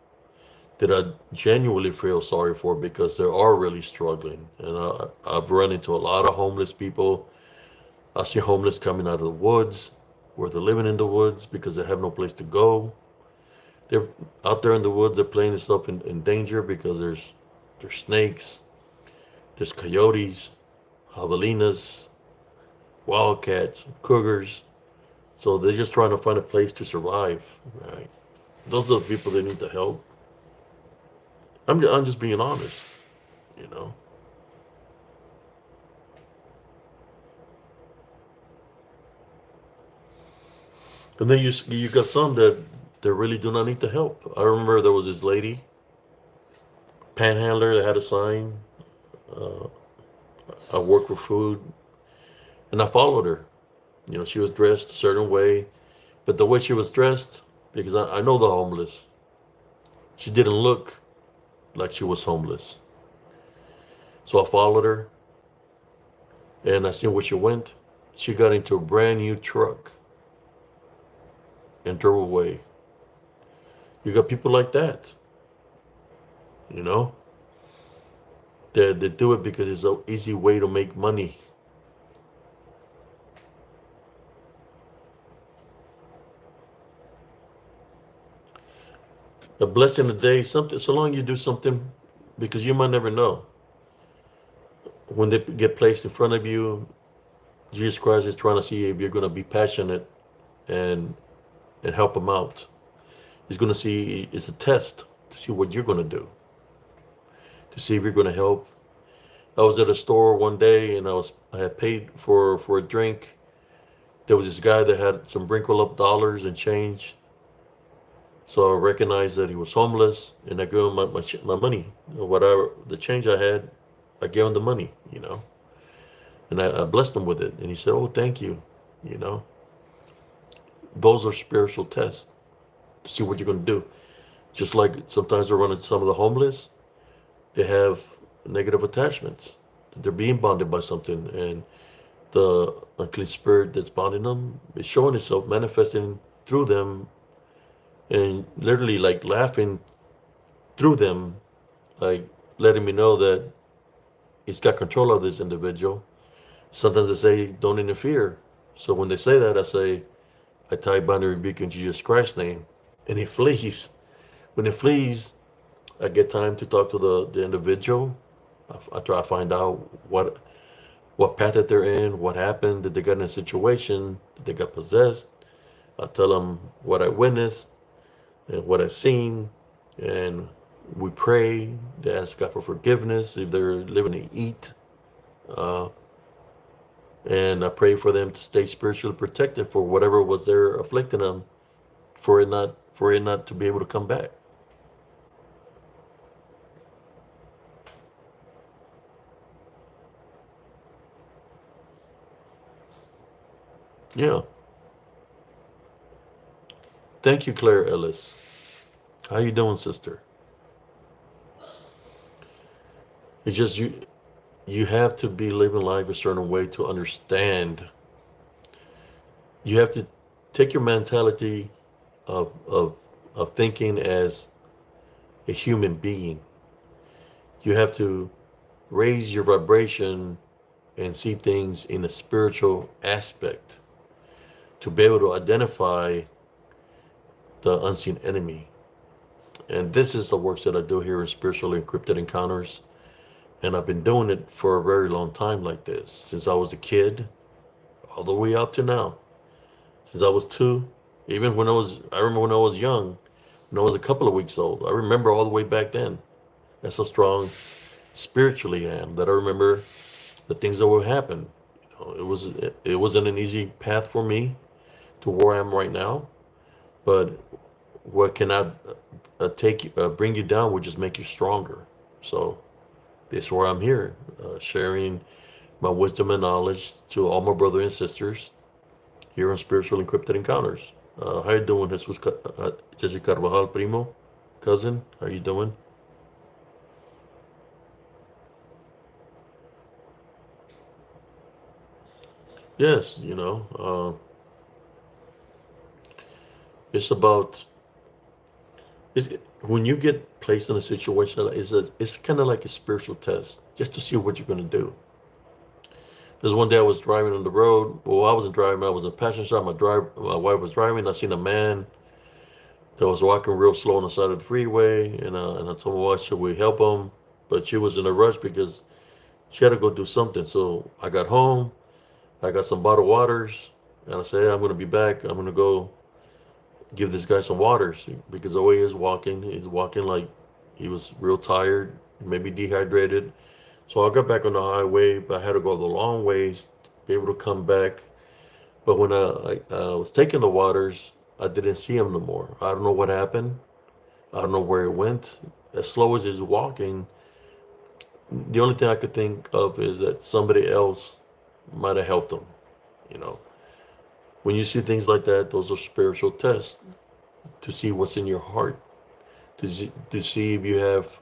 that I genuinely feel sorry for because they are really struggling. And I've run into a lot of homeless people. I see homeless coming out of the woods, where they're living in the woods because they have no place to go. They're out there in the woods. They're playing themselves in danger because there's snakes, there's coyotes, javelinas, wildcats, cougars. So they're just trying to find a place to survive. Right? Those are the people that need the help. I'm just being honest. You know. And then you got some that really do not need the help. I remember there was this lady, panhandler, that had a sign. Uh, I work with food, and I followed her. You know, she was dressed a certain way, but the way she was dressed, because I know the homeless, she didn't look like she was homeless. So I followed her, and I seen where she went. She got into a brand new truck and drove away. You got people like that, you know? They do it because it's an easy way to make money. A blessing a day, something, so long you do something, because you might never know. When they get placed in front of you, Jesus Christ is trying to see if you're going to be passionate and help them out. He's going to see, it's a test to see what you're going to do, to see if you're going to help I was at a store one day and I had paid for a drink. There was this guy that had some wrinkled up dollars and change. So I recognized that he was homeless, and I gave him my money, whatever the change I had. I gave him the money, and I blessed him with it. And he said, "Oh, thank you." You know, those are spiritual tests to see what you're going to do. Just like sometimes I run into some of the homeless, they have negative attachments. They're being bonded by something, and the unclean spirit that's bonding them is showing itself, manifesting through them, and literally like laughing through them, like letting me know that it's got control of this individual. Sometimes they say, "Don't interfere." So when they say that, I say, "I tie, bind, and rebuke in Jesus Christ's name," and it flees. When it flees, I get time to talk to the individual. I try to find out what path that they're in, what happened, did they get in a situation, did they got possessed. I tell them what I witnessed and what I seen, and we pray. They ask God for forgiveness if they're living to eat, uh, and I pray for them to stay spiritually protected for whatever was there afflicting them, for it not to be able to come back. Yeah. Thank you, Claire Ellis. How you doing, sister? It's just you have to be living life a certain way to understand. You have to take your mentality of thinking as a human being. You have to raise your vibration and see things in a spiritual aspect to be able to identify the unseen enemy. And this is the works that I do here in Spiritually Encrypted Encounters. And I've been doing it for a very long time like this, since I was a kid, all the way up to now. Since I was two, even I remember when I was young, when I was a couple of weeks old. I remember all the way back then. That's how strong spiritually I am, that I remember the things that would happen. It wasn't an easy path for me to where I am right now, but what cannot bring you down would just make you stronger. So this is where I'm here, sharing my wisdom and knowledge to all my brothers and sisters here on Spiritual Encrypted Encounters. How you doing, Jesus Carvajal, primo, cousin? How you doing? Yes, it's about it's, when you get placed in a situation, it's kind of like a spiritual test, just to see what you're going to do. There's one day I was driving on the road. Well, I wasn't driving. I was in the passenger side. My wife was driving. I seen a man that was walking real slow on the side of the freeway, and I told my wife, should we help him? But she was in a rush because she had to go do something. So I got home. I got some bottled waters, and I said, hey, I'm going to be back. I'm going to go give this guy some waters because the way he's walking like he was real tired, maybe dehydrated. So I got back on the highway, but I had to go the long ways to be able to come back. But when I was taking the waters, I didn't see him no more. I don't know what happened. I don't know where it went. As slow as he's walking, the only thing I could think of is that somebody else might have helped him. You know, when you see things like that, those are spiritual tests to see what's in your heart, to see if you have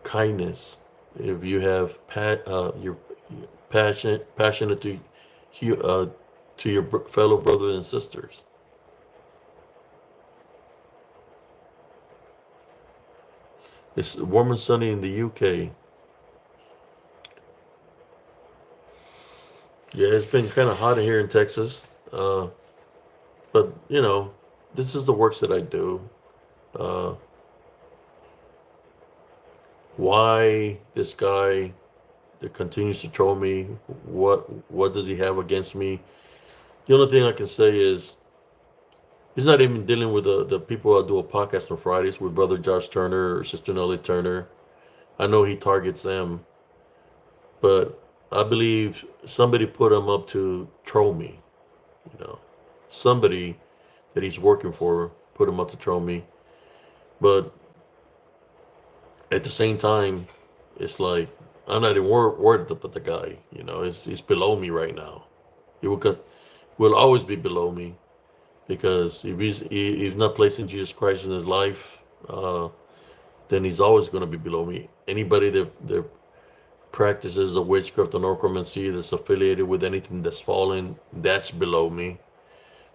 kindness, if you have you're passionate to your fellow brothers and sisters. It's warm and sunny in the UK. Yeah, it's been kind of hot here in Texas, but this is the works that I do. Uh, why this guy that continues to troll me? What does he have against me? The only thing I can say is he's not even dealing with the people I do a podcast on Fridays with Brother Josh Turner or Sister Nellie Turner. I know he targets them, but I believe somebody put him up to troll me. You know, somebody that he's working for put him up to troll me. But at the same time, it's like I'm not even worried about the guy. You know, he's below me right now. He will always be below me because if he's not placing Jesus Christ in his life, then he's always going to be below me. Anybody that practices the witchcraft or necromancy that's affiliated with anything that's fallen, that's below me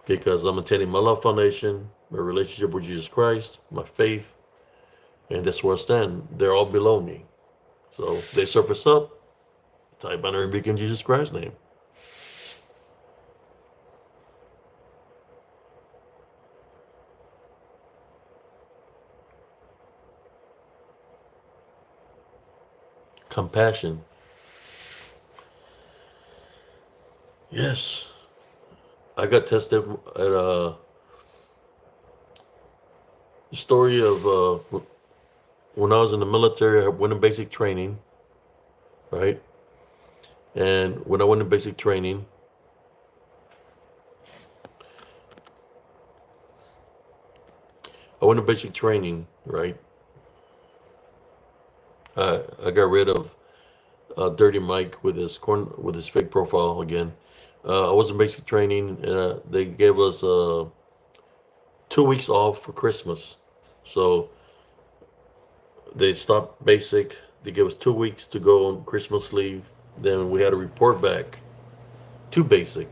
because I'm attending my love foundation, my relationship with Jesus Christ, my faith, and that's where I stand. They're all below me. So if they surface up, type on and in Jesus Christ's name. Compassion. Yes. I got tested at the story of when I was in the military. I went in basic training, right? And when I went in basic training, right? I got rid of Dirty Mike with his fake profile again. I was in basic training, and they gave us 2 weeks off for Christmas. So they stopped basic. They gave us 2 weeks to go on Christmas leave. Then we had to report back to basic.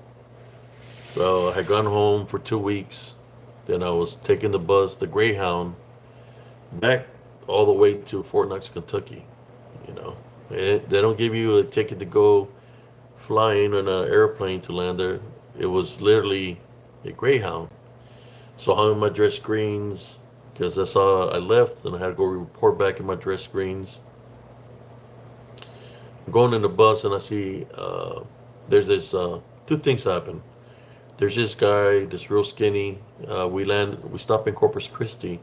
Well, I had gone home for 2 weeks. Then I was taking the bus, the Greyhound, back all the way to Fort Knox, Kentucky. You know, and they don't give you a ticket to go flying on an airplane to land there. It was literally a Greyhound. So I hung my dress screens because that's how I left, and I had to go report back in my dress screens. I'm going in the bus, and I see there's this two things happen. There's this guy, this real skinny. We stop in Corpus Christi,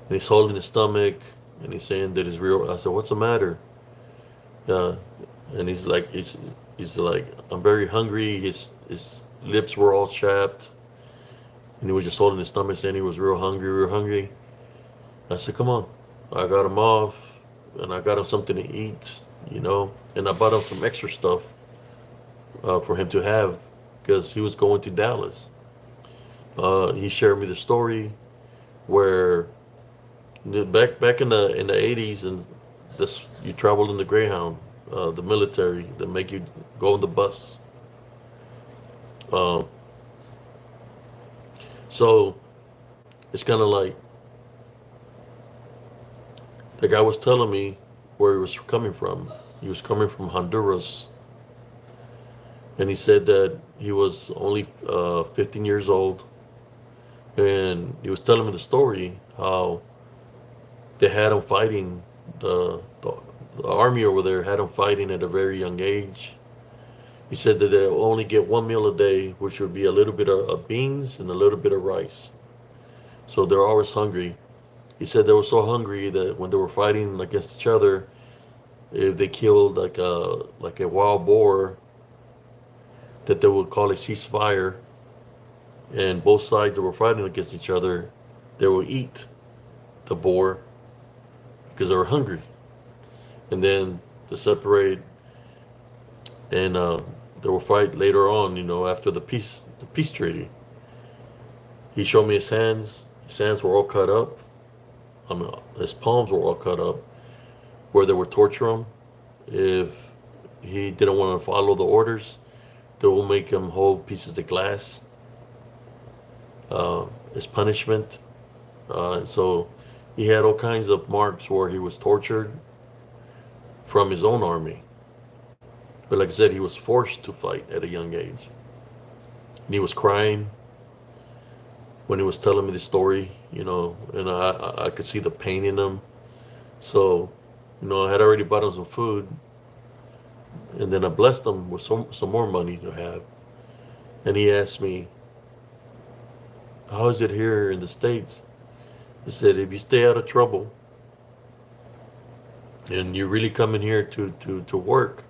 and he's holding his stomach, and he's saying that he's real. I said, "What's the matter?" Uh, and he's like, "I'm very hungry." His lips were all chapped, and he was just holding his stomach, saying he was real hungry, real hungry. I said, "Come on." I got him off, and I got him something to eat, and I bought him some extra stuff for him to have because he was going to Dallas. He shared me the story where back in the 80s, and this you traveled in the Greyhound, the military that make you go on the bus. Uh, so it's kind of like the guy was telling me where he was coming from. He was coming from Honduras, and he said that he was only 15 years old, and he was telling me the story how they had him fighting the army over there had him fighting at a very young age. He said that they only get one meal a day, which would be a little bit of beans and a little bit of rice. So they're always hungry. He said they were so hungry that when they were fighting against each other, if they killed like a wild boar, that they would call a ceasefire, and both sides that were fighting against each other, they would eat the boar because they were hungry, and then they separate, and they will fight later on. After the peace treaty. He showed me his hands. His hands were all cut up. I mean, his palms were all cut up, where they would torture him if he didn't want to follow the orders. They will make him hold pieces of glass as punishment. So he had all kinds of marks where he was tortured from his own army. But like I said, he was forced to fight at a young age. And he was crying when he was telling me the story, and I could see the pain in him. So, I had already bought him some food, and then I blessed him with some more money to have. And he asked me, "How is it here in the States?" He said, "If you stay out of trouble and you're really coming here to work,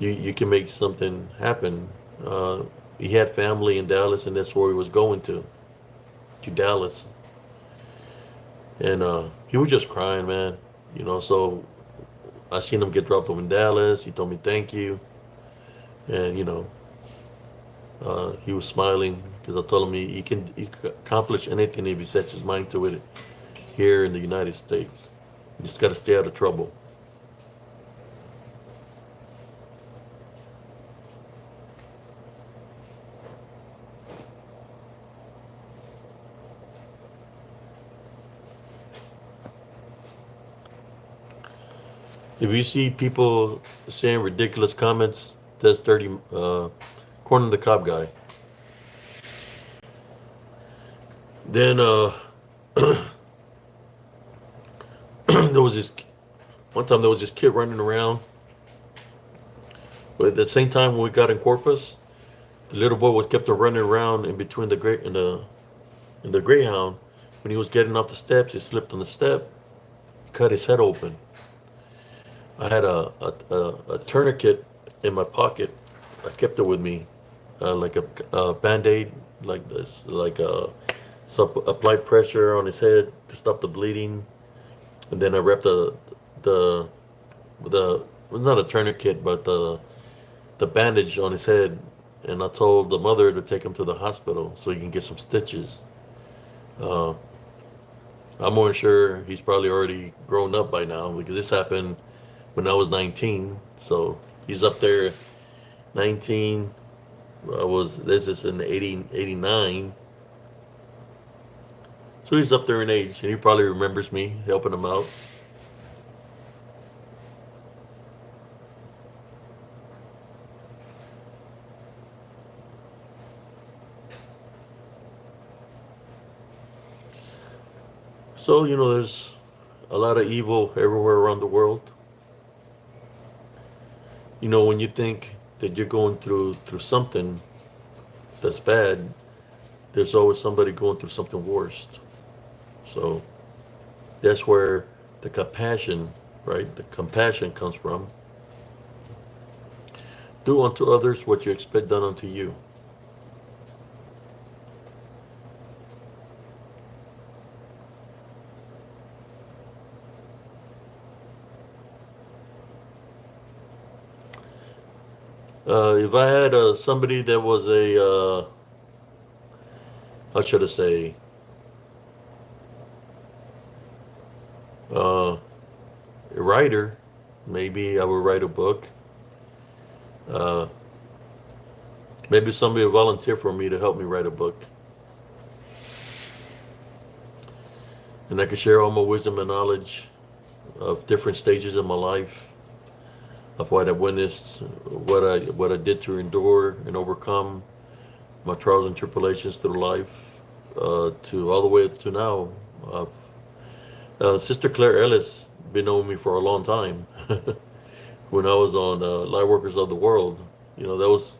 you can make something happen. Uh, he had family in Dallas, and that's where he was going to Dallas, and he was just crying, man. So I seen him get dropped off in Dallas. He told me thank you, and he was smiling because I told him he can accomplish anything if he sets his mind to it here in the United States. You just got to stay out of trouble. If you see people saying ridiculous comments, that's dirty. Corner the cop guy. Then there was this one time there was this kid running around. But at the same time when we got in Corpus, the little boy was kept on running around in between the great and the Greyhound. When he was getting off the steps, he slipped on the step, cut his head open. I had a tourniquet in my pocket. I kept it with me, like a band-aid, like this, so applied pressure on his head to stop the bleeding, and then I wrapped the the well, not a tourniquet, but the bandage on his head, and I told the mother to take him to the hospital so he can get some stitches. Uh, I'm more sure he's probably already grown up by now because this happened when I was 19. So he's up there 19. This is in 89. So he's up there in age and he probably remembers me helping him out. So, there's a lot of evil everywhere around the world. When you think that you're going through something that's bad, there's always somebody going through something worse. So that's where the compassion, right? The compassion comes from. Do unto others what you expect done unto you. If I had somebody that was how should I say, a writer, maybe I would write a book. Uh, Maybe somebody will volunteer for me to help me write a book. And I can share all my wisdom and knowledge of different stages of my life, of what I witnessed, what I did to endure and overcome my trials and tribulations through life, to all the way to now. Sister Claire Ellis been knowing me for a long time. When I was on Lightworkers of the World, that was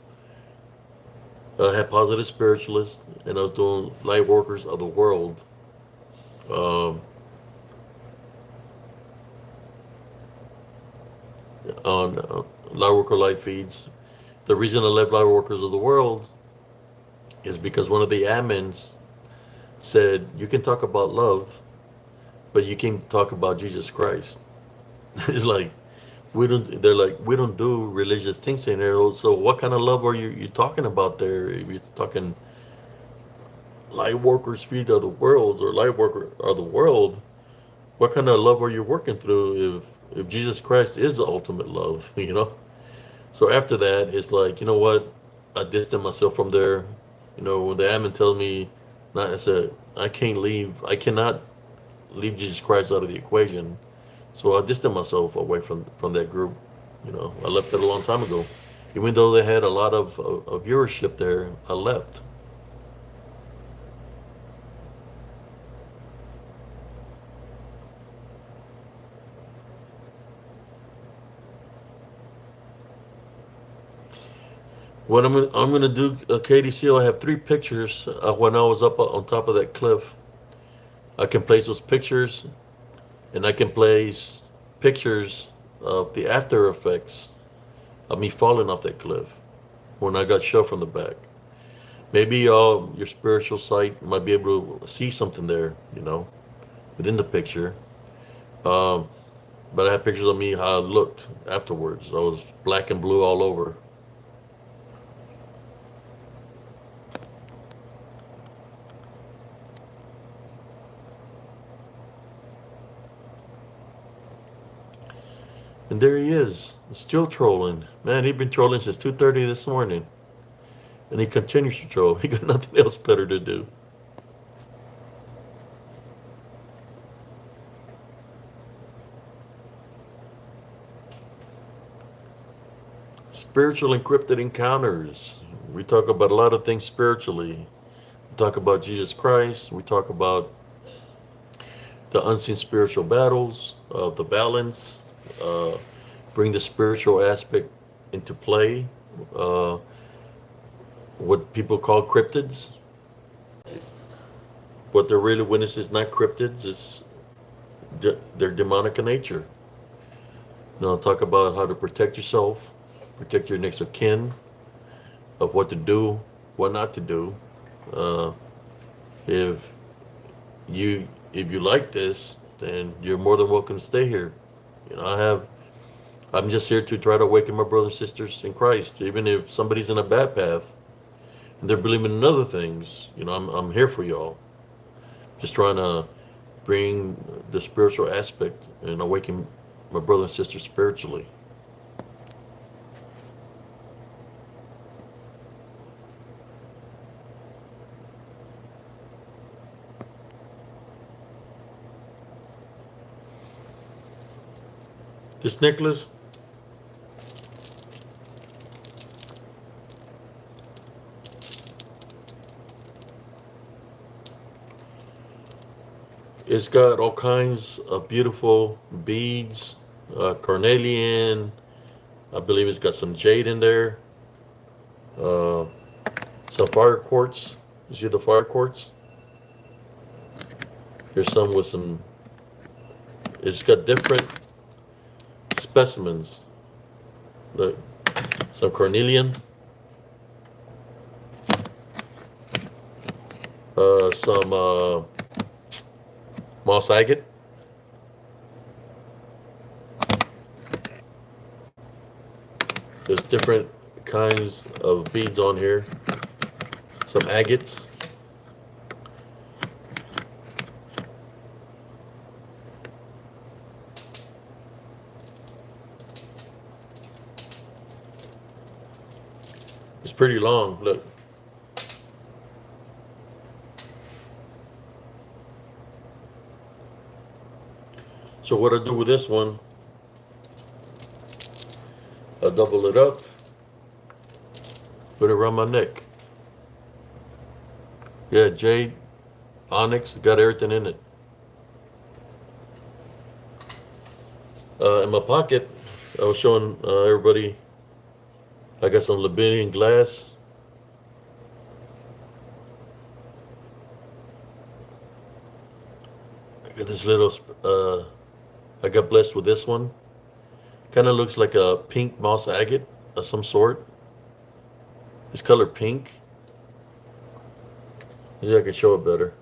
I had Positive Spiritualist, and I was doing Lightworkers of the World. Um, on Lightworker Light feeds. The reason I left Lightworkers of the World is because one of the admins said, you can talk about love, but you can't talk about Jesus Christ. It's like, they're like, we don't do religious things in there. So what kind of love are you talking about there? If you're talking Lightworkers feed of the world or Lightworker of the world, what kind of love are you working through if Jesus Christ is the ultimate love? So after that, it's like, you know what? I distanced myself from there. When the admin tells me, not, I said, I cannot leave Jesus Christ out of the equation. So I distanced myself away from that group. I left it a long time ago. Even though they had a lot of viewership there, I left. What I'm gonna do, Katie Seal, I have 3 pictures of when I was up on top of that cliff. I can place those pictures, and I can place pictures of the after effects of me falling off that cliff when I got shoved from the back. Maybe your spiritual sight might be able to see something there, within the picture. Um, but I have pictures of me how I looked afterwards. I was black and blue all over. And there he is, still trolling. Man, he's been trolling since 2:30 this morning. And he continues to troll. He got nothing else better to do. Spiritual encrypted encounters. We talk about a lot of things spiritually. We talk about Jesus Christ. We talk about the unseen spiritual battles of the balance. Uh, bring the spiritual aspect into play. Uh, what people call cryptids. What they're really witnessing is not cryptids. It's they're demonic in nature. Talk about how to protect yourself, protect your next of kin, of what to do, what not to do. Uh, if if you like this, then you're more than welcome to stay here. I'm just here to try to awaken my brothers and sisters in Christ. Even if somebody's in a bad path and they're believing in other things, I'm here for y'all. Just trying to bring the spiritual aspect and awaken my brother and sister spiritually. This necklace, it's got all kinds of beautiful beads, carnelian. I believe it's got some jade in there. Uh, some fire quartz. You see the fire quartz? There's some with some. It's got different specimens. Look, some carnelian. Some moss agate. There's different kinds of beads on here. Some agates. It's pretty long, look. So what I do with this one, I double it up, put it around my neck. Yeah, jade, onyx, got everything in it. In my pocket, I was showing everybody, I got some Liberian glass. I got this little, I got blessed with this one. Kind of looks like a pink moss agate of some sort. It's colored pink. Maybe I can show it better.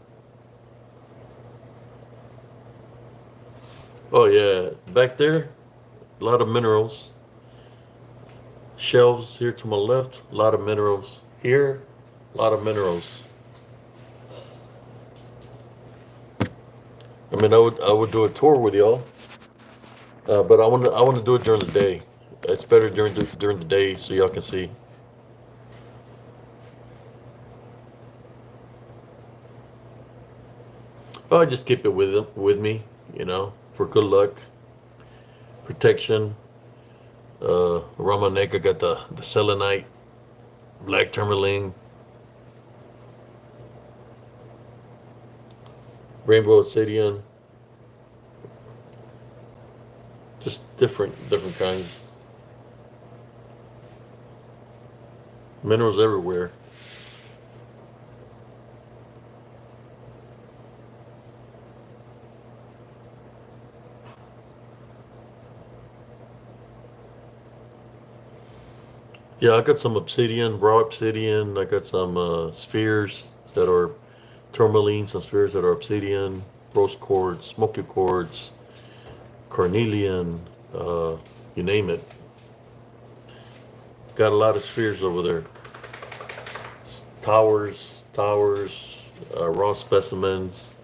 Oh yeah, back there, a lot of minerals. Shelves here to my left, a lot of minerals. Here, a lot of minerals. I mean, I would do a tour with y'all, but I want to do it during the day. It's better during the day so y'all can see. Oh, I just keep it with me, for good luck, protection. Around my neck, I got the selenite, black tourmaline, rainbow obsidian, just different kinds. Minerals everywhere. Yeah, I got some obsidian, raw obsidian. I got some spheres that are tourmaline, some spheres that are obsidian, rose quartz, smoky quartz, carnelian, uh, you name it. Got a lot of spheres over there. Towers, raw specimens.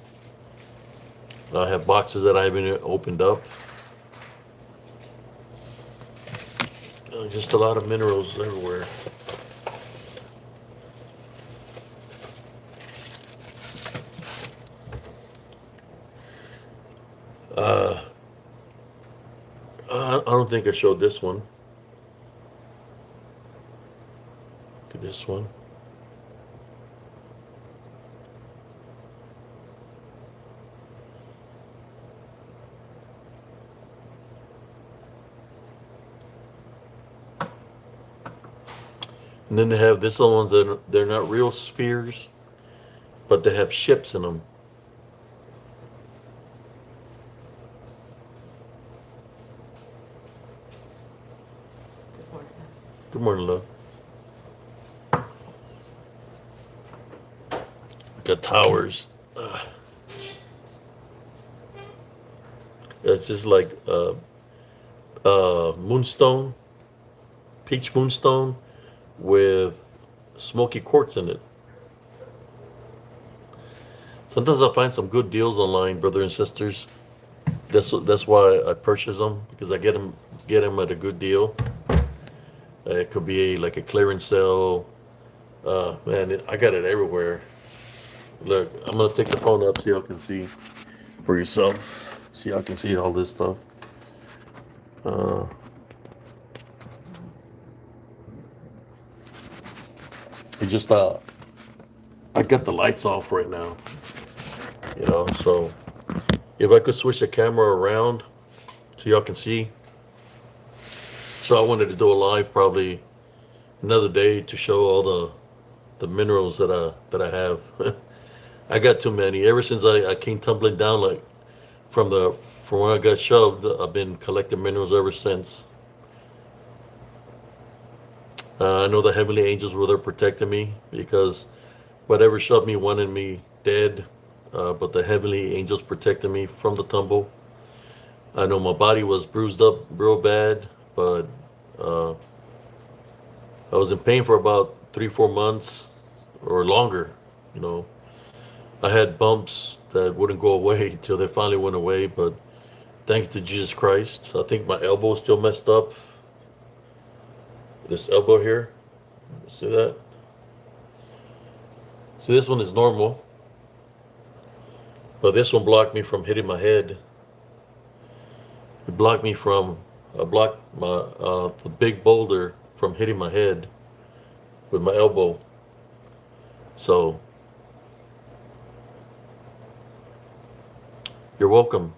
I have boxes that I haven't opened up. Just a lot of minerals everywhere. Uh, I don't think I showed this one. Look at this one. And then they have this ones that they're not real spheres, but they have ships in them. Good morning. Good morning, love. Got towers. It's just like moonstone, peach moonstone with smoky quartz in it. Sometimes I find some good deals online, brother and sisters. That's why I purchase them, because I get them at a good deal. It could be like a clearance sale. Man, I got it everywhere. Look, I'm gonna take the phone up so y'all can see for yourself. So y'all can see all this stuff. Uh, it just I got the lights off right now, so if I could switch the camera around so y'all can see. So I wanted to do a live probably another day to show all the minerals that I have. I got too many. Ever since I came tumbling down, like from when I got shoved, I've been collecting minerals ever since. I know the heavenly angels were there protecting me, because whatever shoved me wanted me dead, but the heavenly angels protected me from the tumble. I know my body was bruised up real bad, but uh, I was in pain for about 3, 4 months or longer. You know, I had bumps that wouldn't go away until they finally went away. But thanks to Jesus Christ, I think my elbow is still messed up. This elbow here, see that? See, this one is normal, but this one blocked me from hitting my head. It blocked me from, blocked my the big boulder from hitting my head with my elbow. So you're welcome.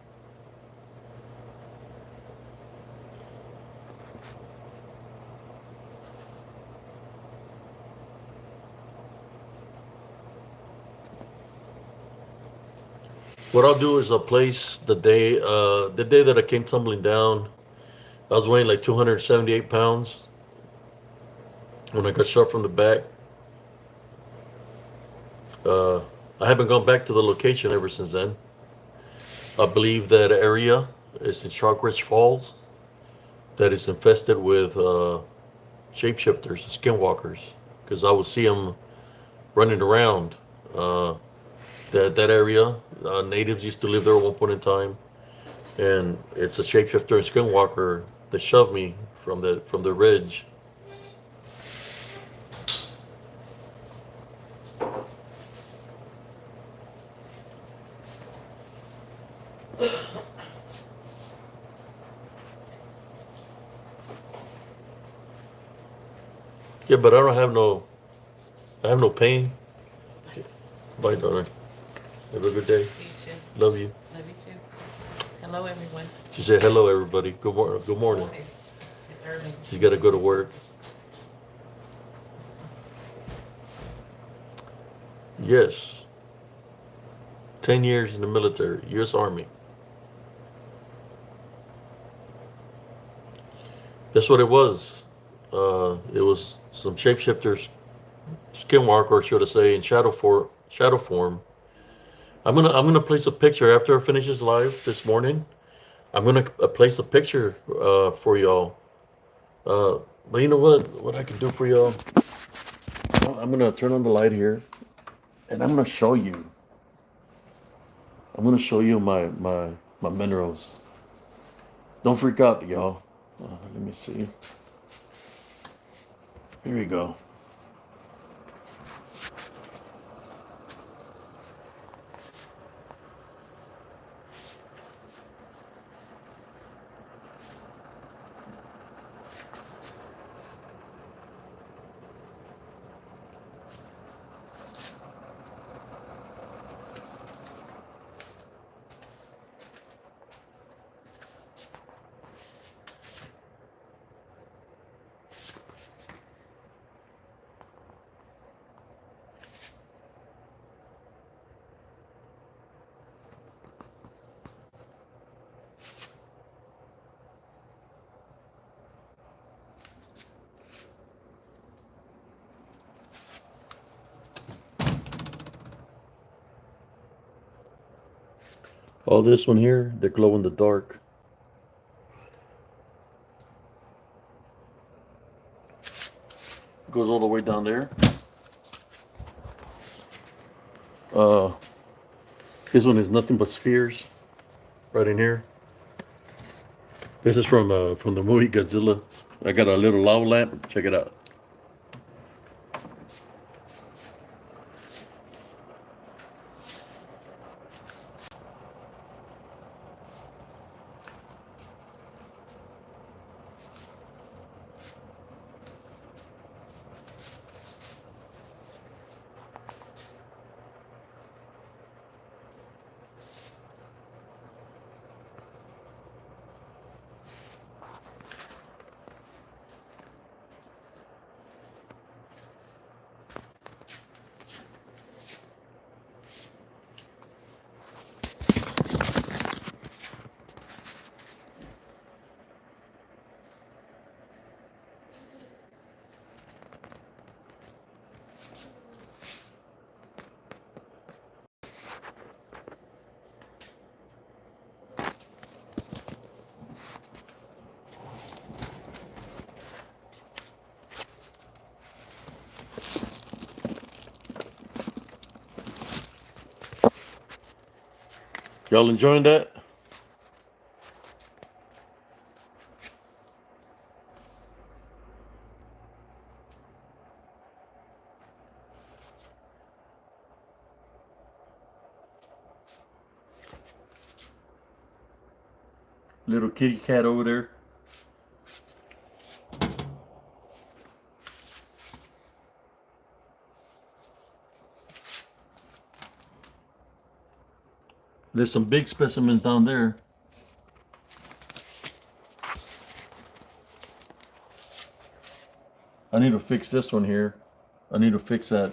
What I'll do is I'll place the day that I came tumbling down. I was weighing like 278 pounds when I got shot from the back. Uh, I haven't gone back to the location ever since then. I believe that area is in Chalkridge Falls, that is infested with shapeshifters, skinwalkers, because I would see them running around. Uh, that area, natives used to live there at one point in time, and it's a shapeshifter and skinwalker that shoved me from the ridge. Yeah, but I have no pain. Bye, darling. Have a good day. You too. Love you. Love you too. Hello, everyone. She said hello, everybody. Good morning. Good morning. Morning. It's early. She's got to go to work. Yes. 10 years in the military, U.S. Army. That's what it was. It was some shapeshifters, skinwalker, or should I say, in shadow form. I'm gonna place a picture after I finish this live this morning. I'm gonna place a picture for y'all. Uh, but you know what? What I can do for y'all? I'm gonna turn on the light here, and I'm gonna show you. I'm gonna show you my minerals. Don't freak out, y'all. Let me see. Here we go. All this one here, they glow in the dark. It goes all the way down there. Uh, this one is nothing but spheres, right in here. This is from the movie Godzilla. I got a little lava lamp. Check it out. Y'all enjoying that? Little kitty cat over there. There's some big specimens down there. I need to fix this one here. I need to fix that.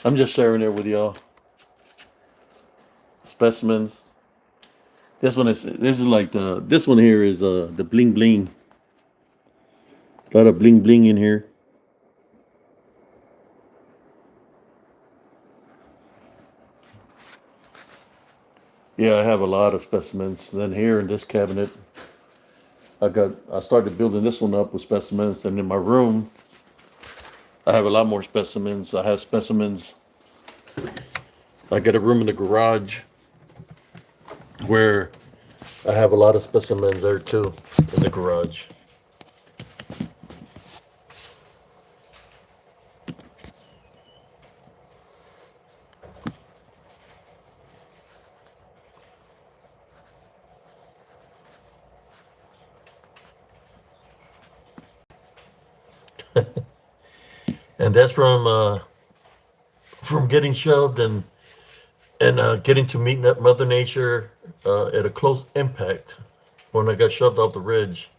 I'm just sharing it with y'all. Specimens. This is like this one here is the bling bling. A lot of bling bling in here. Yeah, I have a lot of specimens. Then here in this cabinet, I started building this one up with specimens, and in my room, I have a lot more specimens. I have specimens. I got a room in the garage where I have a lot of specimens there too in the garage. And that's from getting shoved and getting to meet Mother Nature at a close impact when I got shoved off the ridge.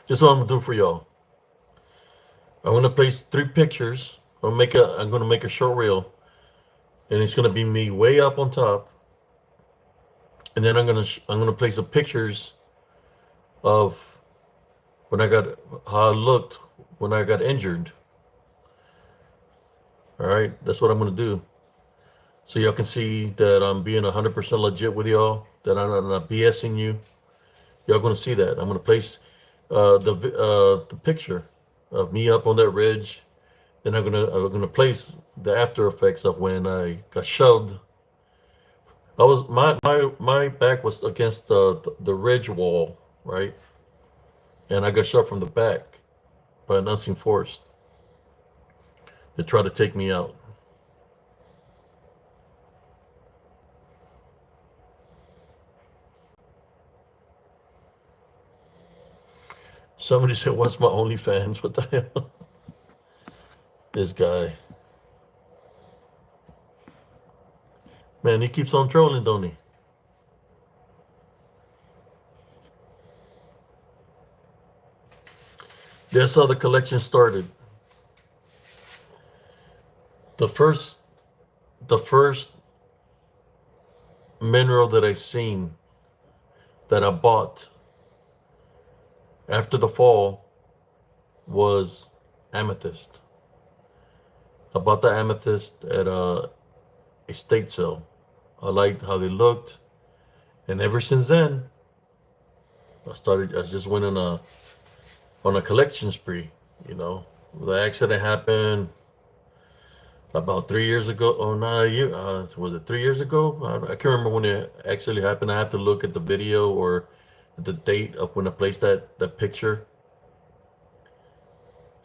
This is what I'm gonna do for y'all. I'm gonna place 3 pictures. I'm gonna make a short reel, and it's gonna be me way up on top, and then I'm gonna place some pictures of when I got how I looked when I got injured. All right, that's what I'm gonna do. So y'all can see that I'm being 100% legit with y'all. That I'm not BSing you. Y'all gonna see that. I'm gonna place the picture of me up on that ridge. Then I'm gonna place the after effects of when I got shoved. I was my back was against the ridge wall, right, and I got shoved from the back by an unseen force to try to take me out. Somebody said, "What's my OnlyFans?" What the hell? This guy, man, he keeps on trolling, don't he? That's how the collection started. The first, the first mineral that I seen that I bought after the fall was amethyst. I bought the amethyst at a estate sale. I liked how they looked, and ever since then, I just went on a collection spree. You know, the accident happened about 3 years ago. Oh, not a year. Was it 3 years ago? I can't remember when it actually happened. I have to look at the video or the date of when I placed that picture.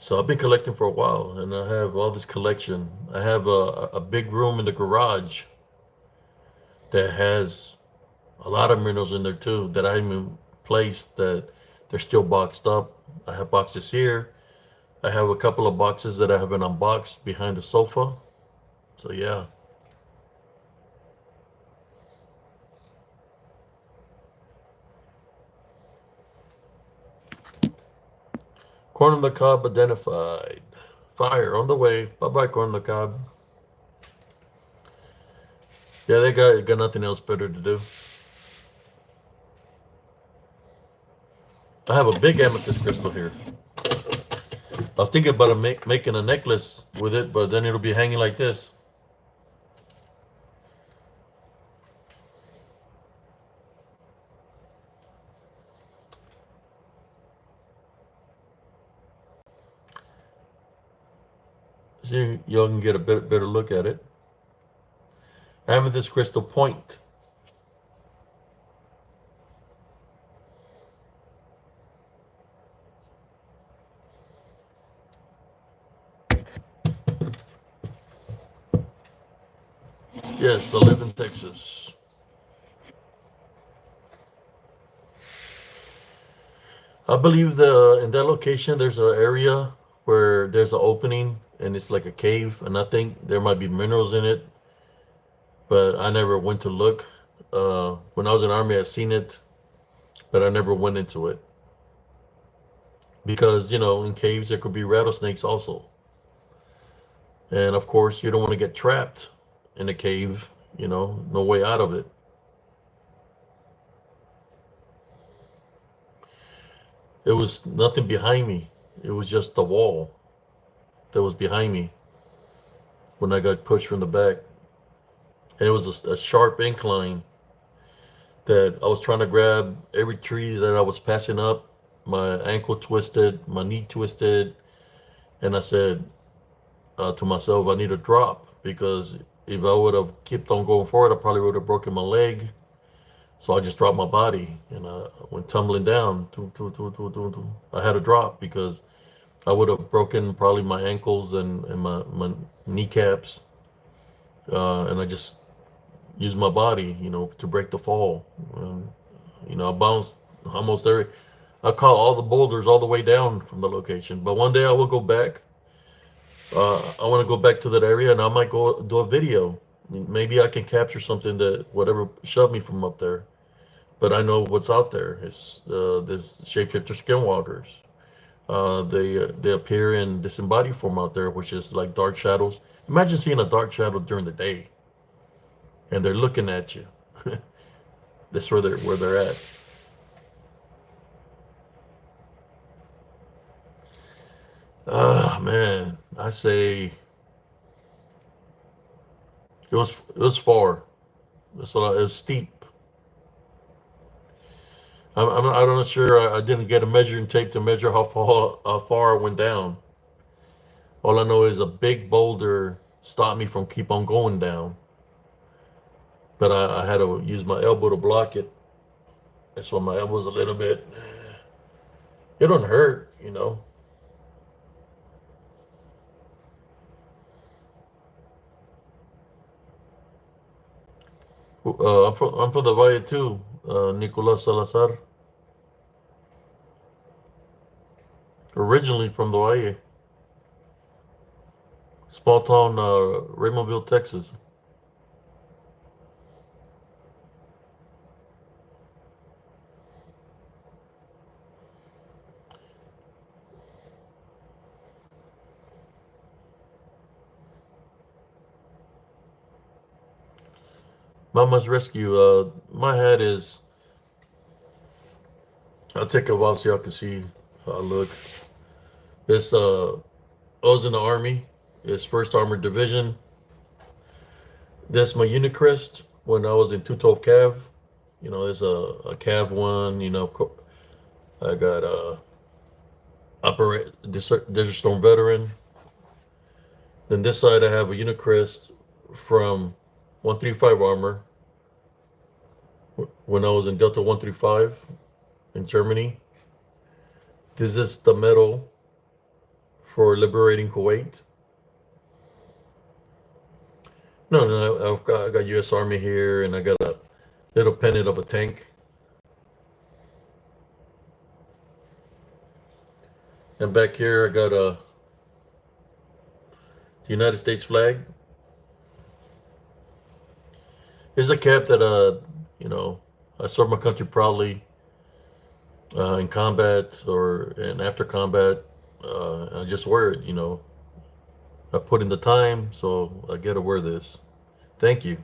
So I've been collecting for a while, and I have all this collection. I have a big room in the garage that has a lot of minerals in there too that I haven't placed that they're still boxed up. I have boxes here. I have a couple of boxes that I haven't unboxed behind the sofa. So yeah. Corn on the cob identified. Fire on the way. Bye bye, corn on the cob. Yeah, they got nothing else better to do. I have a big amethyst crystal here. I was thinking about making a necklace with it, but then it'll be hanging like this. So y'all can get a better look at it. Amethyst crystal point. Yes, I live in Texas. I believe in that location there's an area where there's an opening and it's like a cave, and I think there might be minerals in it, but I never went to look. When I was in the army, I seen it, but I never went into it because in caves there could be rattlesnakes also, and of course you don't want to get trapped in a cave. No way out of it. It was nothing behind me. It was just the wall that was behind me when I got pushed from the back. And it was a sharp incline that I was trying to grab every tree that I was passing up. My ankle twisted, my knee twisted, and I said to myself, I need to drop because if I would have kept on going forward, I probably would have broken my leg. So I just dropped my body and I went tumbling down. I had to drop because I would have broken probably my ankles and my kneecaps. And I just used my body, to break the fall. I bounced almost every. I caught all the boulders all the way down from the location. But one day I will go back. I want to go back to that area, and I might go do a video. Maybe I can capture something that whatever shoved me from up there. But I know what's out there. It's this shapeshifter skinwalkers. They appear in disembodied form out there, which is like dark shadows. Imagine seeing a dark shadow during the day, and they're looking at you. That's where they're at. Ah, man, I say it was far. So it was steep. I'm not sure. I didn't get a measuring tape to measure how far I went down. All I know is a big boulder stopped me from keep on going down, but I had to use my elbow to block it. That's why my elbow's a little bit. It don't hurt, you know. I'm from the Valle too, Nicolas Salazar. Originally from the Valle, small town, Raymondville, Texas. Mama's Rescue. My hat is. I'll take a while so y'all can see how I look. This I was in the army. It's First Armored Division. That's my Unicrest when I was in 212 Cav. You know, there's a Cav one. You know, I got operate Desert Storm veteran. Then this side I have a Unicrest from 135 Armor when I was in Delta 135 in Germany. This is the medal for liberating Kuwait. No, no, I got U.S. Army here, and I got a little pennant of a tank. And back here, I got the United States flag. It's a cap that you know, I served my country proudly in combat or and after combat. I just wear it, you know. I put in the time, so I get to wear this. Thank you.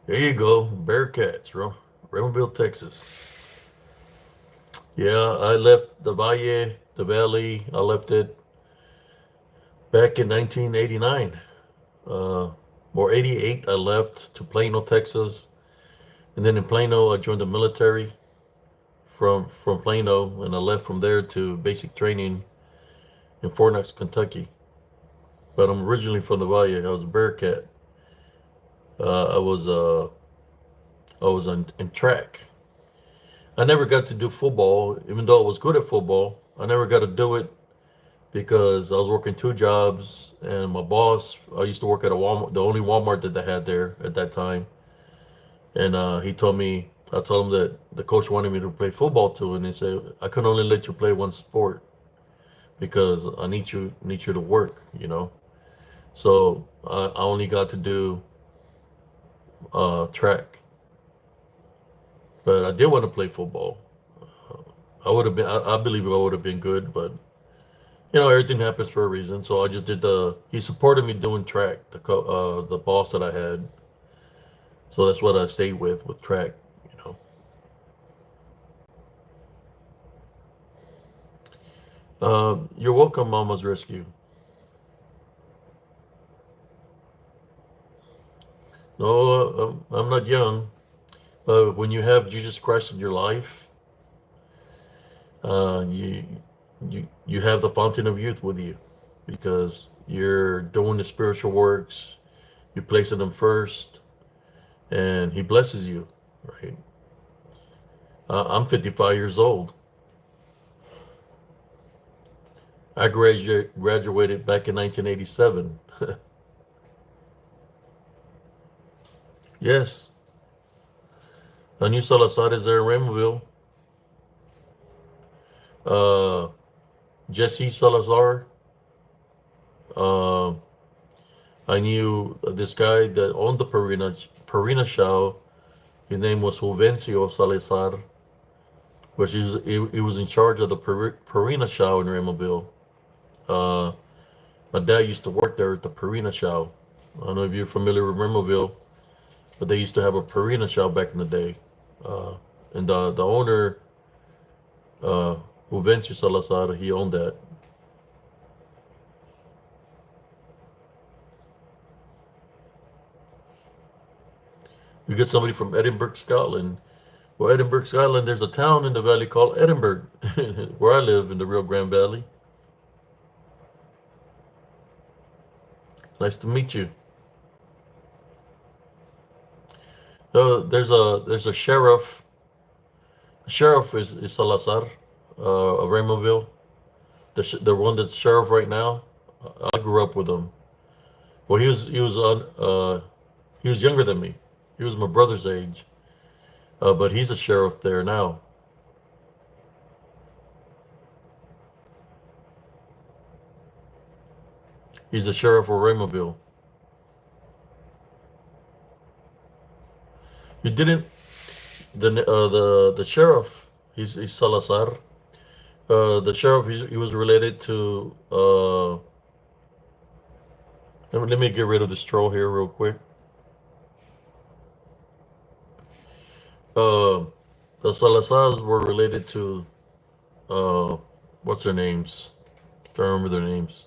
There you go, Bearcats, Raymondville, Texas. Yeah, I left the Valle, the Valley. I left it back in 1989 or 88. I left to Plano, Texas, and then in Plano, I joined the military from Plano, and I left from there to basic training in Fort Knox, Kentucky. But I'm originally from the Valle. I was a Bearcat. Uh, I was uh, I was in track. I never got to do football, even though I was good at football. I never got to do it because I was working two jobs, and my boss. I used to work at a Walmart, the only Walmart that they had there at that time, and he told me. I told him that the coach wanted me to play football too, and he said I could only let you play one sport because I need you to work, you know. So I only got to do track, but I did want to play football. I would have been. I believe I would have been good, but you know everything happens for a reason. So I just did the. He supported me doing track. The boss that I had. So that's what I stayed with track. You know. You're welcome, Mama's Rescue. No, I'm not young, but when you have Jesus Christ in your life, you you have the fountain of youth with you because you're doing the spiritual works, you're placing them first, and He blesses you, right? I'm 55 years old. I graduated back in 1987. Yes, I knew Salazar is there in Raymondville. Uh, Jesse Salazar. Uh, I knew this guy that owned the Purina Show. His name was Juvencio Salazar, which he was in charge of the Purina Show in Raymondville. Uh, my dad used to work there at the Purina Show. I don't know if you're familiar with Removille, but they used to have a Purina shop back in the day. Uh, and the owner, uh, Juvencio Salazar, he owned that. You get somebody from Edinburgh, Scotland. Well, Edinburgh, Scotland, there's a town in the valley called Edinburgh, where I live in the Rio Grande Valley. Nice to meet you. There's a sheriff. The sheriff is Salazar, of Raymondville. The one that's sheriff right now. I grew up with him. Well, he was younger than me. He was my brother's age, but he's a sheriff there now. He's the sheriff of Raymondville. You didn't the sheriff. He's Salazar. The sheriff. He was related to. Let me get rid of this troll here real quick. Uh, the Salazars were related to. Uh, what's their names? Can't remember their names.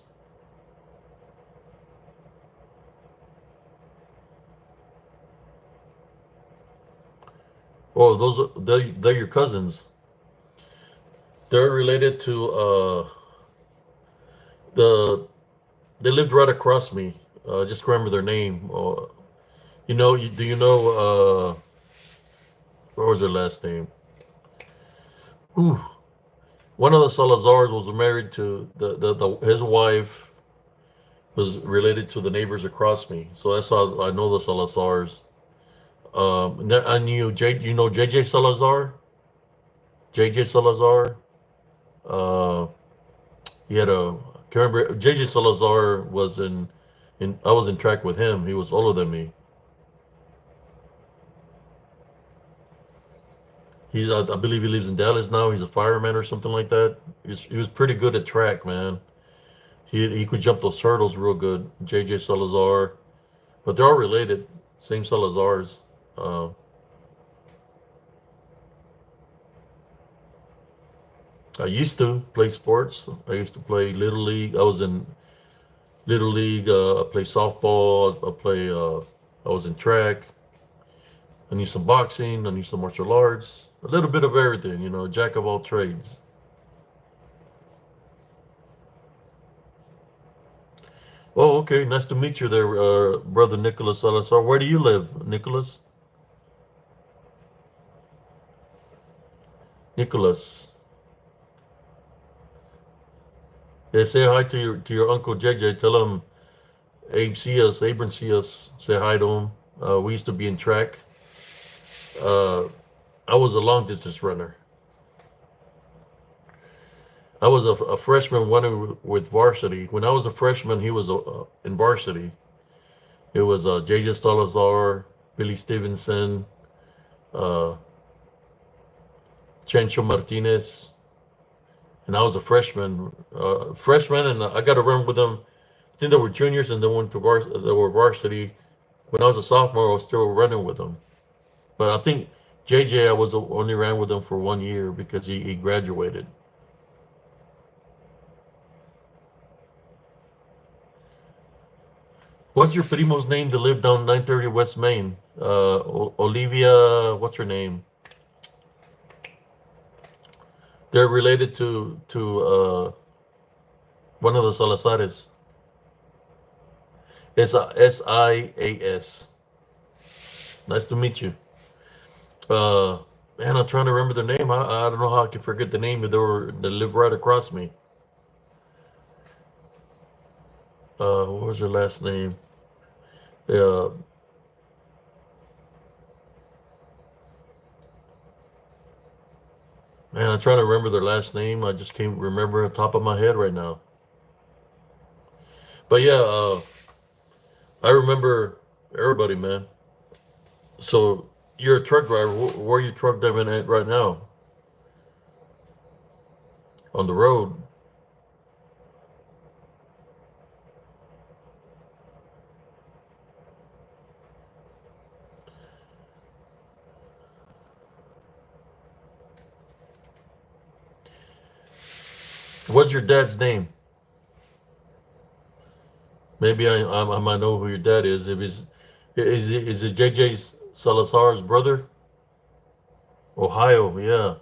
Oh, they're your cousins. They're related to the they lived right across me. Just remember their name. Do you know what was their last name? Whew. One of the Salazars was married to the his wife was related to the neighbors across me. So that's how I know the Salazars. I knew you know JJ Salazar. JJ Salazar. Uh, he had a can't remember. JJ Salazar was in. I was in track with him. He was older than me. I believe he lives in Dallas now. He's a fireman or something like that. He was pretty good at track, man. He could jump those hurdles real good. JJ Salazar, but they're all related. Same Salazars. Uh, I used to play sports. I used to play little league. I was in little league. I play softball. I play. I was in track. I knew some boxing. I knew some martial arts. A little bit of everything. Jack of all trades. Oh, okay. Nice to meet you there, brother Nicholas Salazar. Where do you live, Nicholas? Nicholas. Yeah, say hi to your uncle JJ. Tell him Abram see us. Say hi to him. We used to be in track. Uh, I was a long distance runner. I was a freshman running with varsity. When I was a freshman, he was in varsity. It was JJ Salazar, Billy Stevenson, uh, Chencho Martinez, and I was a freshman. And I got to run with them. I think they were juniors and they went to they were varsity. When I was a sophomore, I was still running with them. But I think JJ, I was only ran with him for 1 year because he graduated. What's your primo's name that lived down 930 West Main? Olivia, what's her name? They're related to one of the Salazares. Sias. Nice to meet you. Uh, Man, I'm trying to remember their name. I don't know how I can forget the name. They live right across me. What was their last name? Uh, Man, I'm trying to remember their last name. I just can't remember on top of my head right now. But yeah, I remember everybody, man. So you're a truck driver. Where are you truck driving at right now? On the road. What's your dad's name? Maybe I might know who your dad is. If he's is it JJ Salazar's brother? Ohio, yeah.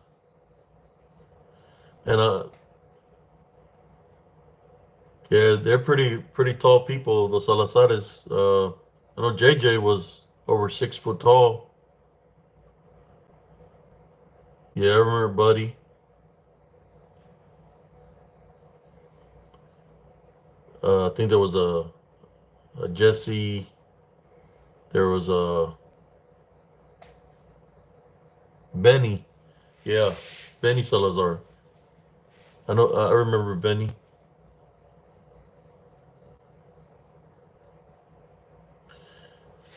And yeah, they're pretty tall people. The Salazares. I know JJ was over 6 foot tall. Yeah, I remember Buddy. I think there was a Jesse. There was a Benny. Yeah, Benny Salazar. I know. I remember Benny.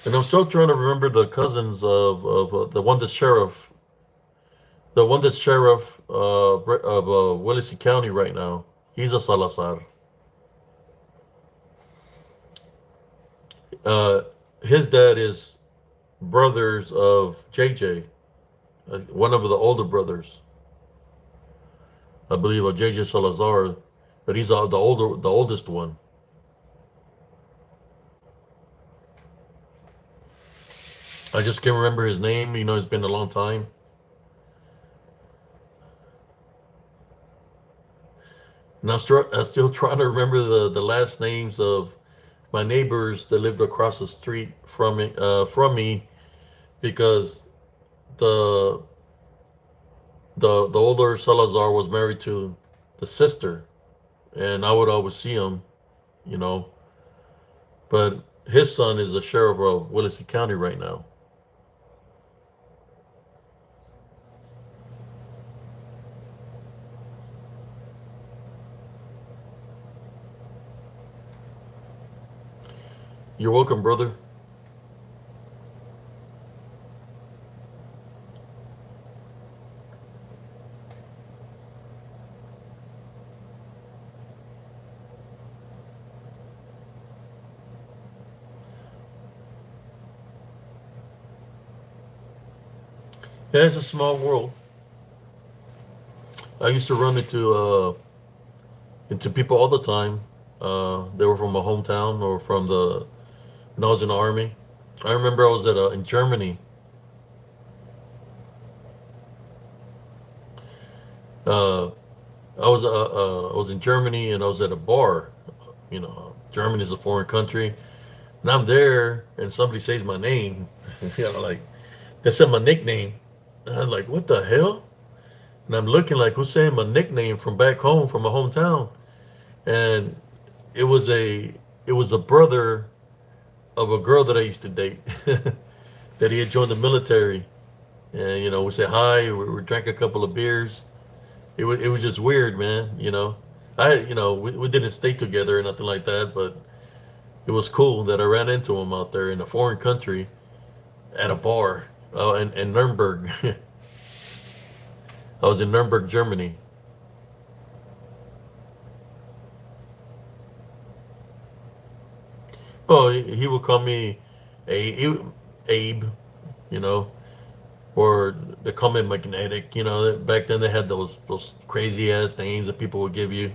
And I'm still trying to remember the cousins of the one that's sheriff. The one that's sheriff of Willacy County right now. He's a Salazar. Uh, his dad is brothers of JJ, one of the older brothers, I believe, of JJ Salazar, but he's the oldest one. I just can't remember his name. You know, it's been a long time. And I'm still trying to remember the last names of my neighbors that lived across the street from me because the the older Salazar was married to the sister, and I would always see him, you know. But his son is the sheriff of Willacy County right now. You're welcome, brother. Yeah, it's a small world. I used to run into people all the time. They were from my hometown or from the when I was in the army. I remember I was in Germany. Uh, I was in Germany and I was at a bar. You know, Germany is a foreign country, and I'm there, and somebody says my name. You know, like they said my nickname, and I'm like, what the hell? And I'm looking like, who's saying my nickname from back home, from my hometown? And it was a it was a brother of a girl that I used to date that he had joined the military. And you know, we said hi. We drank a couple of beers. It was just weird, man. You know, we didn't stay together or nothing like that, but it was cool that I ran into him out there in a foreign country at a bar in Nuremberg. I was in Nuremberg, Germany. Oh, he would call me Abe, you know, or they call me Magnetic. You know, back then they had those crazy ass names that people would give you.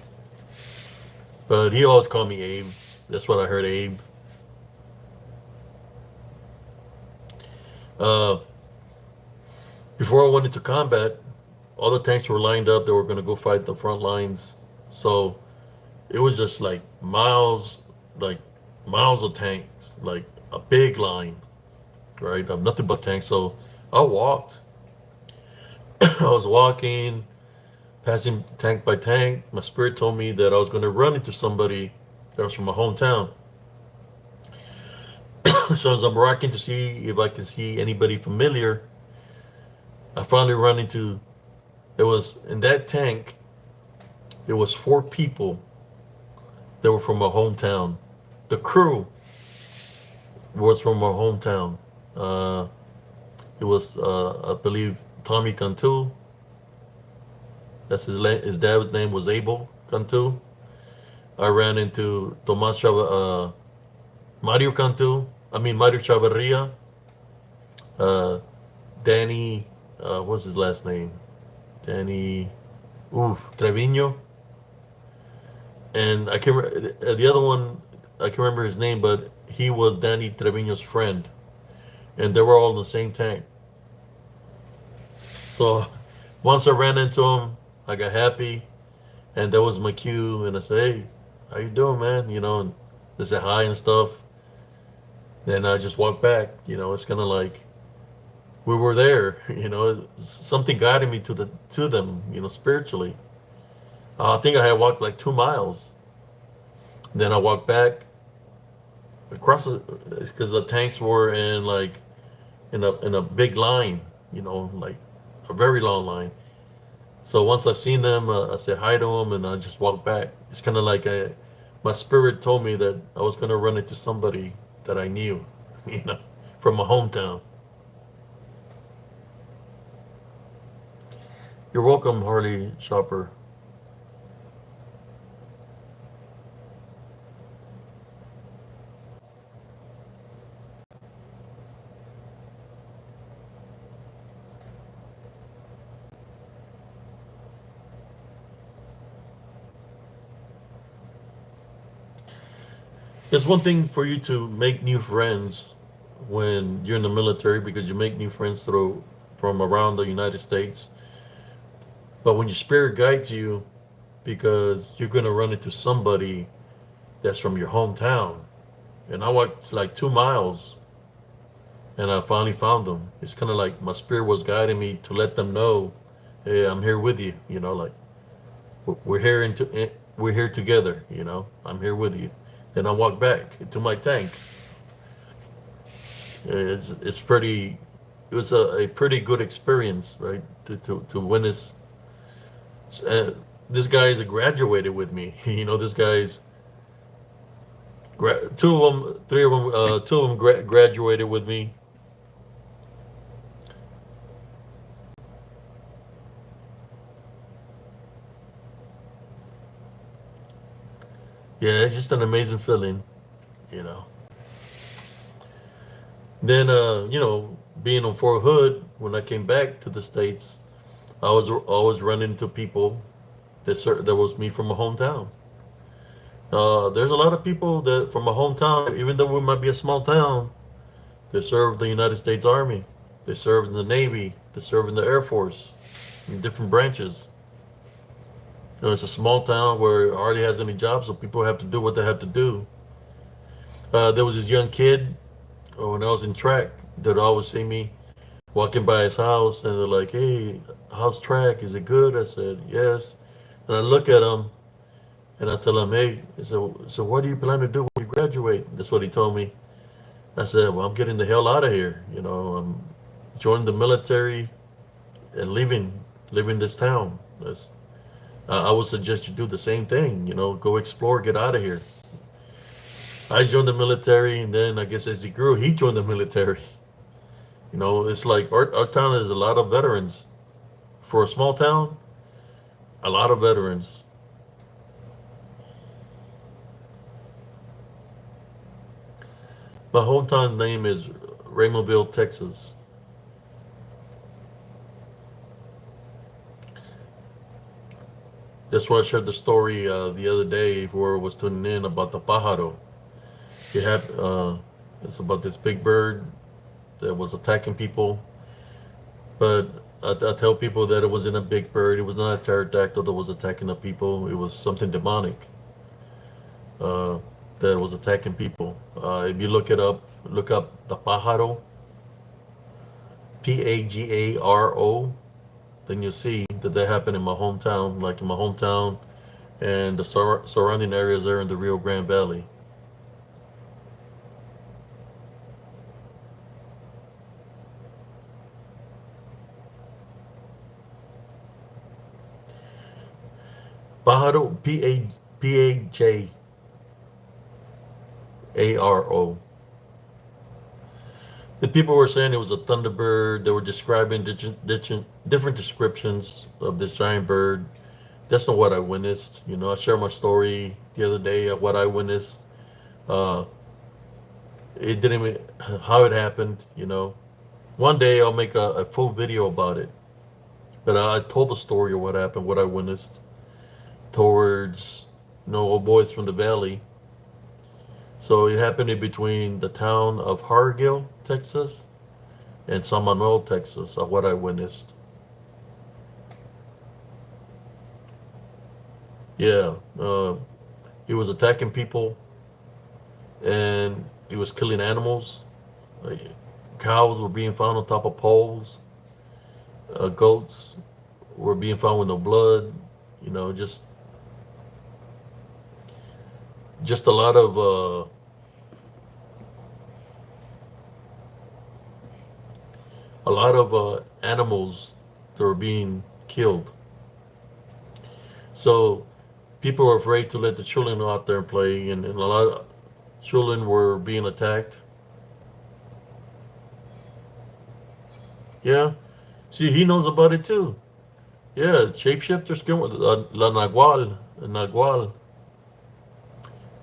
But he always called me Abe. That's what I heard, Abe. Uh, Before I went into combat, all the tanks were lined up. They were going to go fight the front lines. So it was just like miles of tanks, like a big line, right? Of nothing but tanks. So I walked. I was walking, passing tank by tank. My spirit told me that I was going to run into somebody that was from my hometown. So as I'm walking to see if I can see anybody familiar, I finally run into. There was in that tank. There was 4 people that were from my hometown. The crew was from my hometown. Uh, it was, I believe, Tommy Cantu. That's his dad's name was Abel Cantu. I ran into Mario Cantu. I mean Mario Chavarria. Uh, Danny. What's his last name? Danny. Trevino. and I can the other one I can remember his name, but he was Danny Trevino's friend, and they were all in the same tank. So once I ran into him, I got happy, and that was my cue, and I said, "Hey, how you doing, man?" And they said hi and stuff. Then I just walked back. It's kind of like we were there. Something guided me to them. Spiritually. I think I had walked like 2 miles. Then I walked back across because the tanks were in like in a big line. Like a very long line. So once I seen them, I said hi to them, and I just walked back. It's kind of like my spirit told me that I was gonna run into somebody that I knew, you know, from my hometown. You're welcome, Harley Shopper. It's one thing for you to make new friends when you're in the military because you make new friends from around the United States. But when your spirit guides you, because you're gonna run into somebody that's from your hometown, and I walked like 2 miles, and I finally found them. It's kind of like my spirit was guiding me to let them know, hey, I'm here with you. Like we're here together. I'm here with you. Then I walked back to my tank. It's pretty. It was a pretty good experience, right? To witness. Uh, this guy's graduated with me. This guy's two of them, three of them, two of them graduated with me. Yeah, it's just an amazing feeling, you know. Then, being on Fort Hood, when I came back to the States, I was always running into people that was me from my hometown. There's a lot of people that from my hometown, even though we might be a small town, they served the United States Army, they served in the Navy, they served in the Air Force, in different branches. It's a small town where it hardly has any jobs, so people have to do what they have to do. There was this young kid when I was in track that always see me walking by his house, and they're like, "Hey, how's track? Is it good?" I said, "Yes." And I look at him and I tell him, "Hey, so what do you plan to do when you graduate?" That's what he told me. I said, "Well, I'm getting the hell out of here. I'm joining the military and leaving this town." I would suggest you do the same thing. Go explore, get out of here. I joined the military, and then I guess as he grew, he joined the military. It's like our town has a lot of veterans. For a small town, a lot of veterans. My hometown name is Raymondville, Texas. That's why I shared the story the other day where I was tuning in about the pájaro. It's about this big bird that was attacking people. But I tell people that it wasn't a big bird. It was not a pterodactyl that was attacking the people. It was something demonic uh, that was attacking people. If you look up the pájaro, Pagaro, then you'll see that happened in my hometown, like in my hometown and the surrounding areas there in the Rio Grande Valley. Pájaro, Pajaro. The people were saying it was a thunderbird. They were describing different descriptions of this giant bird. That's not what I witnessed. I shared my story the other day of what I witnessed. Uh, it didn't even how it happened. One day I'll make a full video about it. But I told the story of what happened, what I witnessed towards old boys from the valley. So it happened in between the town of Hargill, Texas, and San Manuel, Texas, of what I witnessed. Yeah, he was attacking people, and he was killing animals. Like, cows were being found on top of poles. Goats were being found with no blood. You know, just a lot of animals that were being killed. So people were afraid to let the children out there and play, and a lot of children were being attacked. Yeah, see, he knows about it too. Yeah, shapeshifters come with la nagual.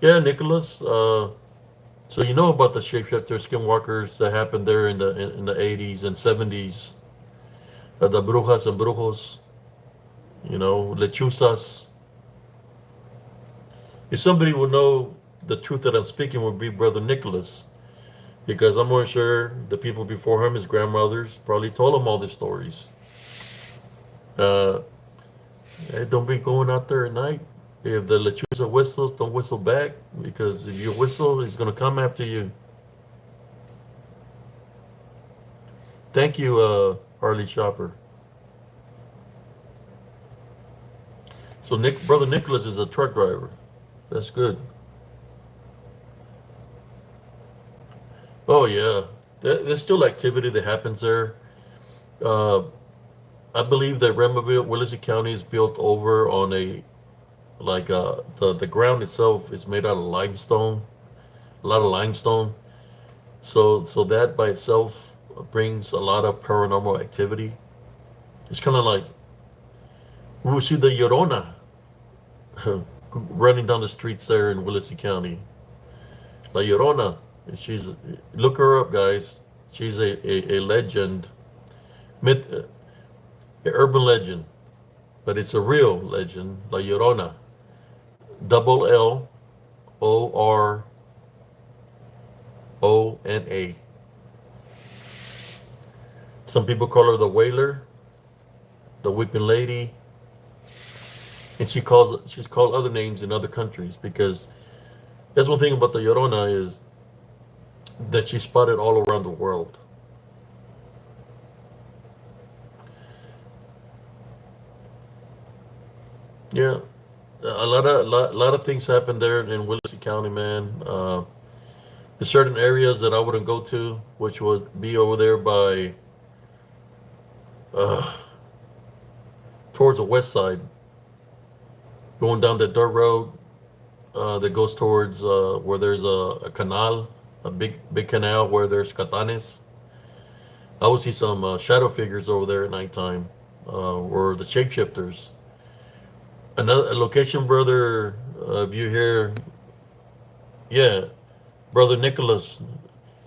Yeah, Nicholas. So you know about the shapeshifter skinwalkers that happened there in the 80s and 70s. The brujas and brujos, lechuzas. If somebody would know the truth that I'm speaking, would be Brother Nicholas, because I'm more sure the people before him, his grandmothers, probably told him all these stories. Uh, hey, don't be going out there at night. If the lechuza whistles, don't whistle back, because if you whistle, he's gonna come after you. Thank you, Harley Shopper. So Brother Nicholas is a truck driver. That's good. Oh yeah, there's still activity that happens there. Uh, I believe that Removille, Willacy County is built over on the ground itself is made out of limestone, a lot of limestone. So that by itself brings a lot of paranormal activity. It's kind of like we see the Llorona running down the streets there in Willacy County. La Llorona, she's look her up, guys. She's a legend, myth, urban legend, but it's a real legend. La Llorona, double Lorona. Some people call her the Wailer, the Weeping Lady, and she's called other names in other countries, because that's one thing about the Llorona is that she's spotted all around the world. Yeah, lot of things happen there in Willacy County, man. There's certain areas that I wouldn't go to, which would be over there by uh, towards the west side, going down that dirt road that goes towards where there's a canal, a big canal where there's catanes. I would see some shadow figures over there at nighttime, or the shapeshifters. Another location, brother, view here. Yeah, brother Nicholas.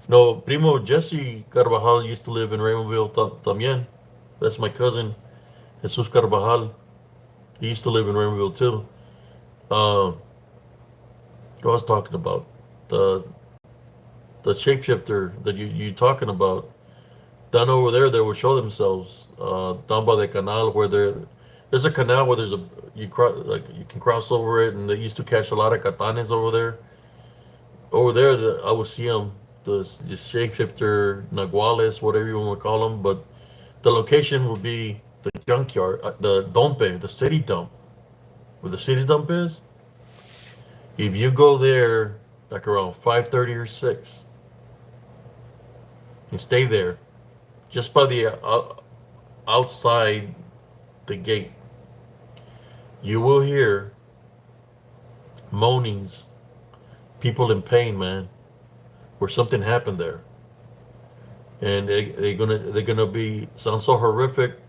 No, Primo Jesse Carvajal used to live in Raymondville también. That's my cousin, Jesus Carvajal. He used to live in Raymondville too. Uh, what I was talking about, the the shapeshifter that you talking about, down over there, they will show themselves down by the canal where there's a canal where there's a you can cross over it, and they used to catch a lot of catanes over there. Over there, I would see them, the shapeshifter naguales, whatever you want to call them, but the location would be the junkyard, the dompe, the city dump, where the city dump is. If you go there like around 5:30 or 6 and stay there, just by the outside the gate, you will hear moanings, people in pain, man, where something happened there, and they're gonna be sound so horrific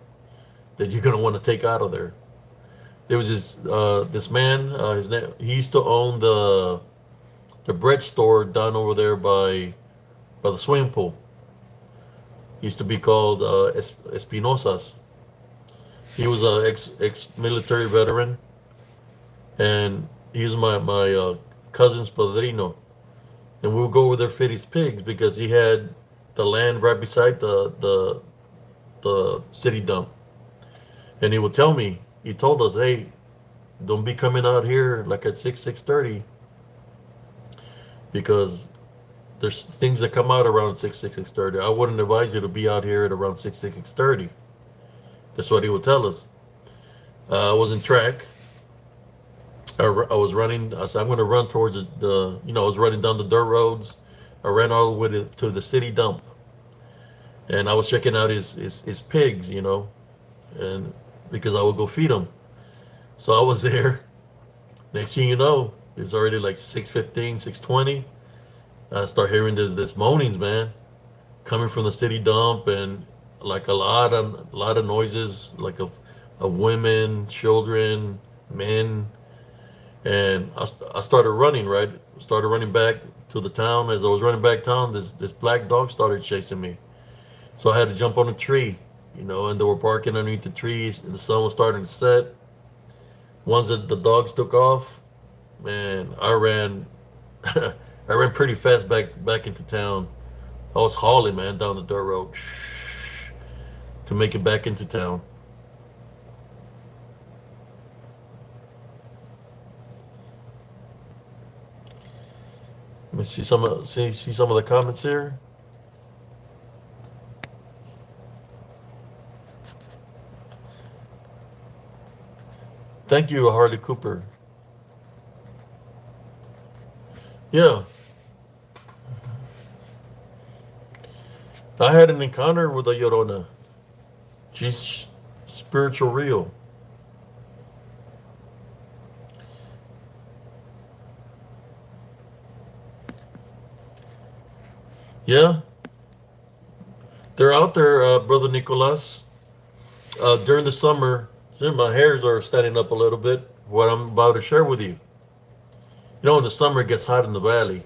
that you're gonna want to take out of there. There was this man, his name, he used to own the bread store down over there by the swimming pool. He used to be called Espinosas. He was a ex military veteran, and He's my cousin's padrino, and we would go over there feed his pigs because he had the land right beside the city dump. And he would tell me, he told us, hey, don't be coming out here like at 6:30 because there's things that come out around 6:30. I wouldn't advise you to be out here at around 6:30. That's what he would tell us. I was in track. I was running. I said, I'm going to run towards I was running down the dirt roads. I ran all the way to the city dump. And I was checking out his pigs, and because I would go feed them. So I was there. Next thing you know, it's already like 6:15, 6:20. I start hearing this moanings, man, coming from the city dump, and like a lot of noises, like of women, children, men, and I started running, right? Started running back to the town. As I was running back town, this black dog started chasing me. So I had to jump on a tree, and they were barking underneath the trees, and the sun was starting to set. Once the dogs took off, man, I ran, I ran pretty fast back into town. I was hauling, man, down the dirt road to make it back into town. Let me see some of the comments here. Thank you, Harley Cooper. Yeah, I had an encounter with a Llorona. She's spiritual real. Yeah, they're out there, brother Nicolas. During the summer, see, my hairs are standing up a little bit. What I'm about to share with you. In the summer it gets hot in the valley.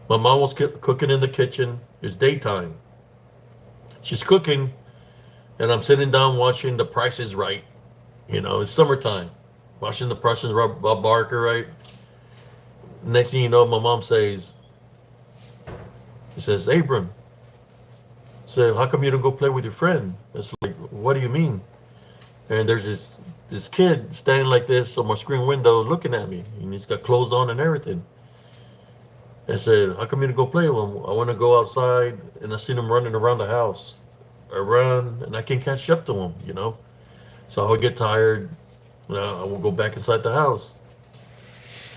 My mom was cooking in the kitchen. It's daytime. She's cooking, and I'm sitting down watching The Price is Right. It's summertime. Watching The Price is Right, Bob Barker, right? Next thing you know, my mom says, Abram, so how come you don't go play with your friend? It's like, what do you mean? And there's this kid standing like this on my screen window looking at me, and he's got clothes on and everything. I said, how come you don't go play with him? I want to go outside, and I seen him running around the house. I run, and I can't catch up to him. So I would get tired, and I will go back inside the house.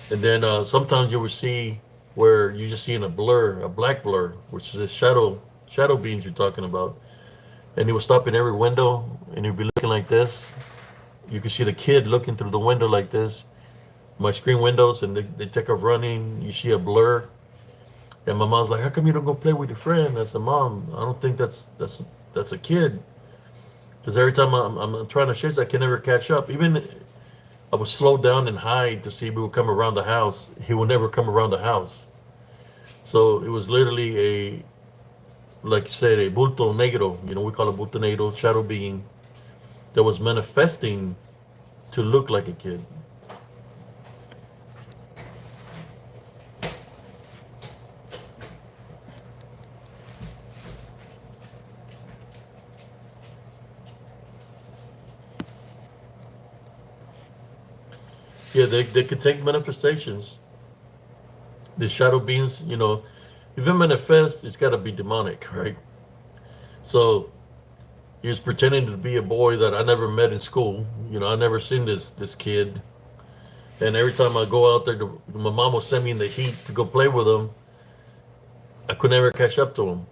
And then sometimes you will see where you just see in a blur, a black blur, which is a shadow beings you're talking about. And he would stop in every window, and he'd be looking like this. You could see the kid looking through the window like this, my screen windows, and they take off running. You see a blur, and my mom's like, "How come you don't go play with your friend?" I said, "Mom, I don't think that's a kid, because every time I'm trying to chase, I can never catch up. Even I would slow down and hide to see if he would come around the house. He would never come around the house. So it was literally like you said, a bulto negro. We call it bulto negro, shadow being that was manifesting to look like a kid." Yeah, they could take manifestations. The shadow beings, if it manifests, it's got to be demonic, right? So he was pretending to be a boy that I never met in school. I never seen this kid. And every time I go out there, my mom will send me in the heat to go play with him. I could never catch up to him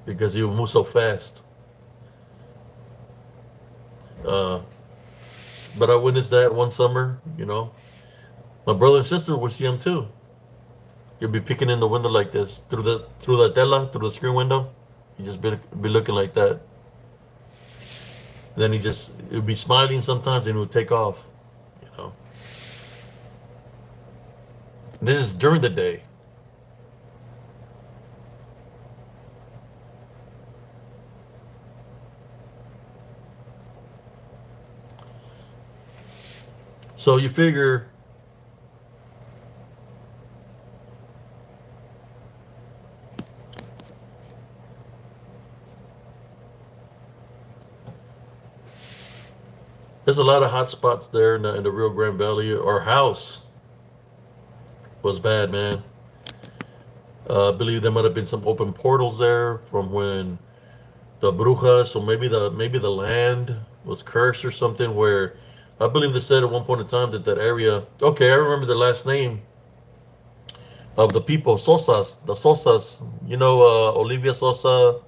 because he would move so fast. Uh, but I witnessed that one summer. My brother and sister would see him too. He'll be peeking in the window like this through the tela, through the screen window. He just be looking like that. Then he'd be smiling sometimes, and he would take off. You know, this is during the day. So you figure there's a lot of hot spots there in the Rio Grande Valley. Our house was bad, man. I believe there might have been some open portals there from when the brujas, so maybe the land was cursed or something. Where I believe they said at one point in time that that area. Okay, I remember the last name of the people, Sosas, the Sosas. You know, Olivia Sosa,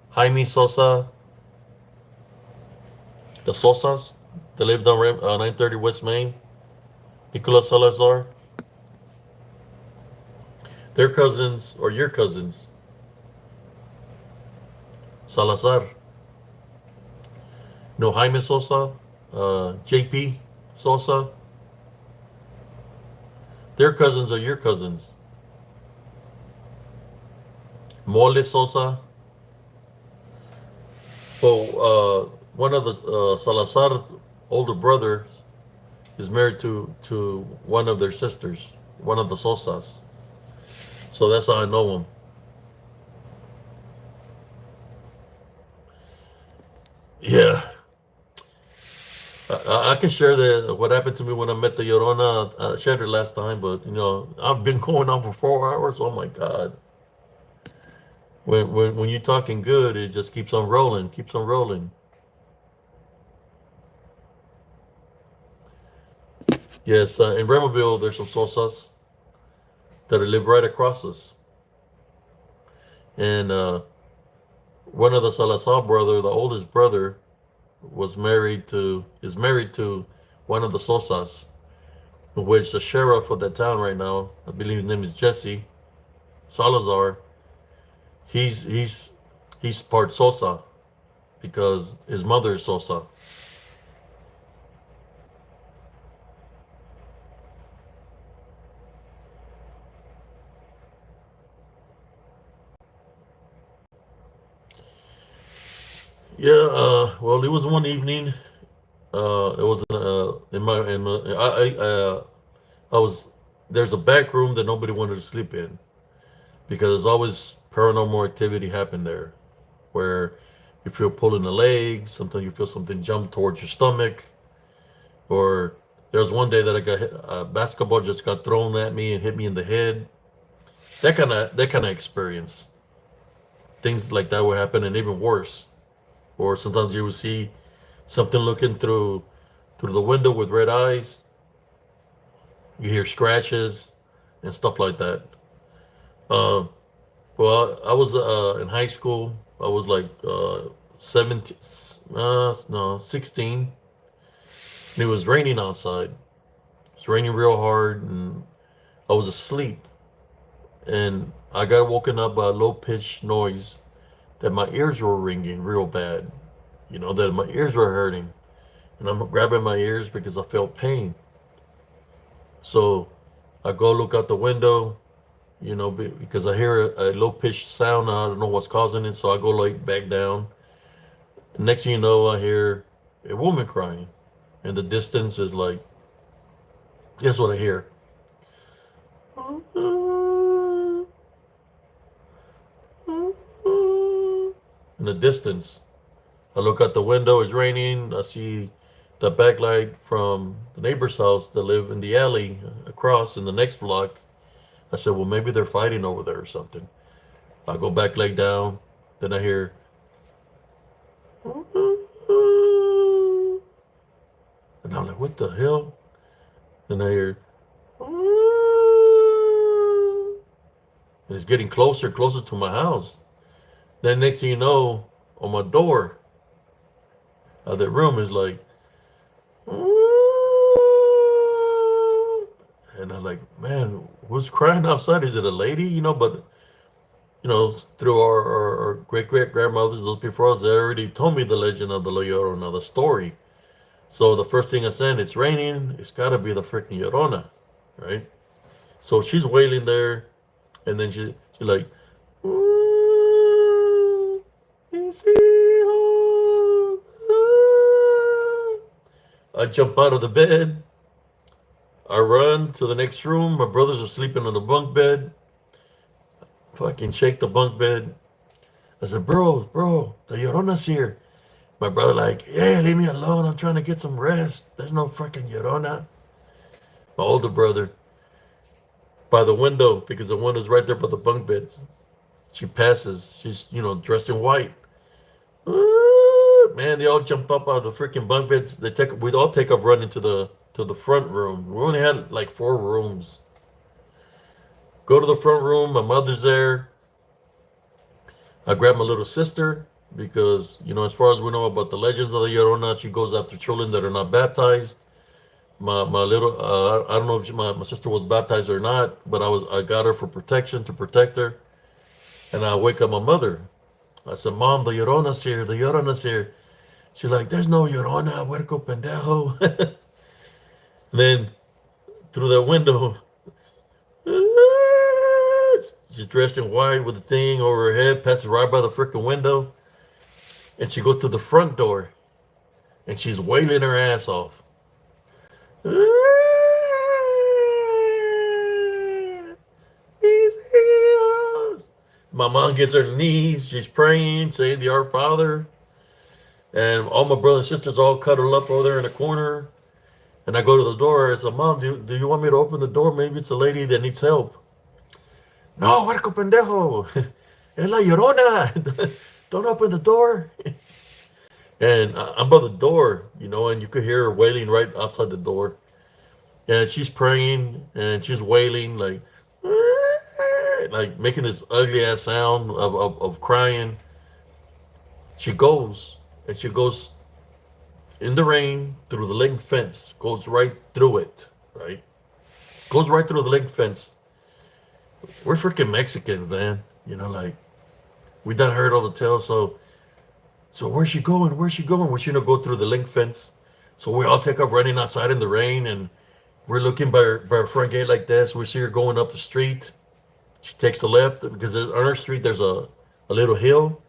Jaime Sosa, the Sosas. They lived on 930 West Main. Nicolas Salazar. Their cousins or your cousins, Salazar. No, Jaime Sosa, JP Sosa. Their cousins are your cousins. Mole Sosa. Well, one of the Salazar older brothers is married to one of their sisters, one of the Sosas. So that's how I know him. Yeah, I can share what happened to me when I met the Llorona. I shared it last time, but I've been going on for 4 hours. Oh my God! When you're talking good, it just keeps on rolling, keeps on rolling. Yes, in Bremerville, there's some Sosas that live right across us, and one of the Salazar brother, the oldest brother, is married to one of the Sosas, which the sheriff of that town right now, I believe his name is Jesse Salazar. He's he's he's part Sosa because his mother is Sosa. Yeah. Well, it was one evening. It was in my I was there's a back room that nobody wanted to sleep in because there's always paranormal activity happen there, where you feel pulling the legs. Sometimes you feel something jump towards your stomach. Or there was one day that I got a basketball just got thrown at me and hit me in the head. That kind of experience. Things like that would happen, and even worse. Or sometimes you would see something looking through the window with red eyes. You hear scratches and stuff like that. Uh, well, I was in high school. I was like 17, no, 16. And it was raining outside. It's raining real hard, and I was asleep. And I got woken up by a low pitched noise that my ears were ringing real bad. That my ears were hurting. And I'm grabbing my ears because I felt pain. So I go look out the window, because I hear a low pitched sound. And I don't know what's causing it. So I go like back down. And next thing you know, I hear a woman crying. And the distance is like, guess what I hear? In the distance. I look out the window, it's raining. I see the backlight from the neighbor's house that live in the alley across in the next block. I said, well, maybe they're fighting over there or something. I go back, lay down. Then I hear, and I'm like, what the hell? Then I hear, and it's getting closer, closer to my house. Then next thing you know, on my door of that room is like, and I'm like, man, who's crying outside? Is it a lady? But through our great great grandmothers, those before us, they already told me the legend of the La Llorona, the story. So the first thing I said, it's raining. It's got to be the freaking Llorona, right? So she's wailing there, and then she like, "Ooh, is he home?" I jump out of the bed. I run to the next room. My brothers are sleeping on the bunk bed. Fucking shake the bunk bed. I said, bro, the Llorona's here. My brother like, yeah, leave me alone. I'm trying to get some rest. There's no fucking Llorona. My older brother, by the window, because the window's right there by the bunk beds. She passes. She's, dressed in white. Man, they all jump up out of the freaking bunk beds. We'd all take off running to the front room. We only had like 4 rooms. Go to the front room. My mother's there. I grab my little sister because, as far as we know about the legends of the Llorona, she goes after children that are not baptized. My little, I don't know if my sister was baptized or not, but I got her for protection to protect her. And I wake up my mother. I said, Mom, the Llorona's here. The Llorona's here. She's like, there's no Llorona, huerco pendejo. Then through that window, she's dressed in white with a thing over her head, passes right by the freaking window. And she goes to the front door and she's wailing her ass off. He's heals. My mom gets her knees. She's praying, saying the Our Father. And all my brothers and sisters all cuddled up over there in the corner. And I go to the door. I said, Mom, do you want me to open the door? Maybe it's a lady that needs help. No, huerco pendejo. Es la Llorona. Don't open the door. And I'm by the door, and you could hear her wailing right outside the door. And she's praying and she's wailing like making this ugly ass sound of crying. She goes in the rain through the link fence, goes right through it, right? Goes right through the link fence. We're freaking Mexicans, man. Like we done heard all the tales. So where's she going? Where's she going? Well, she go through the link fence. So we all take off running outside in the rain, and we're looking by her front gate like this. We see her going up the street. She takes a left because on her street there's a little hill.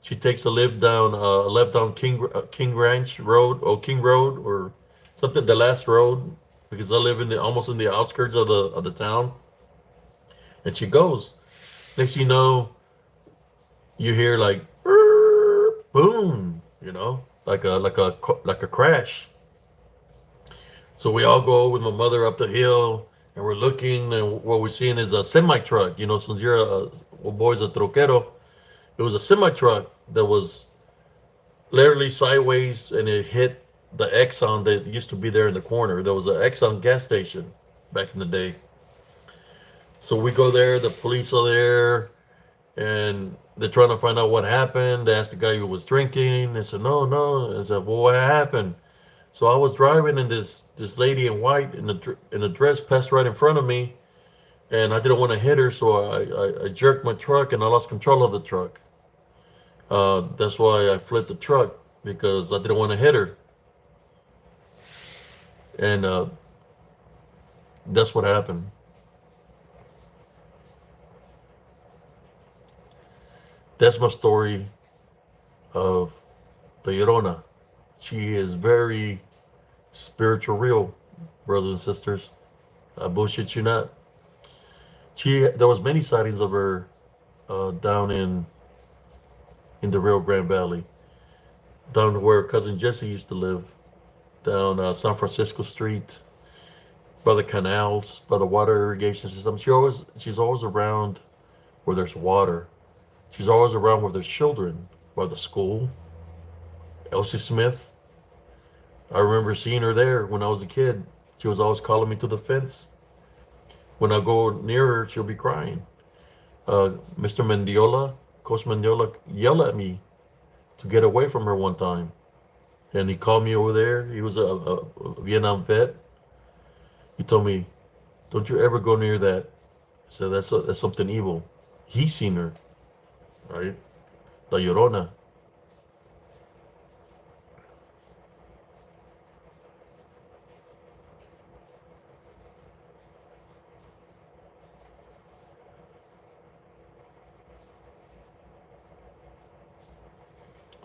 She takes a left down King Ranch Road or King Road or something, the last road, because I live almost in the outskirts of the town. And she goes. Next thing you know, you hear like boom, like a crash. So we all go with my mother up the hill, and we're looking, and what we're seeing is a semi truck. Since you're a boy's a troquero, it was a semi truck that was literally sideways, and it hit the Exxon that used to be there in the corner. There was an Exxon gas station back in the day. So we go there. The police are there, and they're trying to find out what happened. They asked the guy who was drinking. They said, no. I said, well, what happened? So I was driving, and this lady in white in a dress passed right in front of me, and I didn't want to hit her, so I jerked my truck, and I lost control of the truck. That's why I flipped the truck, because I didn't want to hit her. And that's what happened. That's my story of the Llorona. She is very spiritual real, brothers and sisters. I bullshit you not. There was many sightings of her down in the Rio Grande Valley, down to where cousin Jesse used to live, down San Francisco Street, by the canals, by the water irrigation system. She's always around where there's water. She's always around where there's children, by the school. Elsie Smith. I remember seeing her there when I was a kid. She was always calling me to the fence. When I go near her, she'll be crying. Mr. Mendiola, Coach Mendiola, yelled at me to get away from her one time. And he called me over there. He was a Vietnam vet. He told me, don't you ever go near that. I said, that's something evil. He's seen her, right? La Llorona.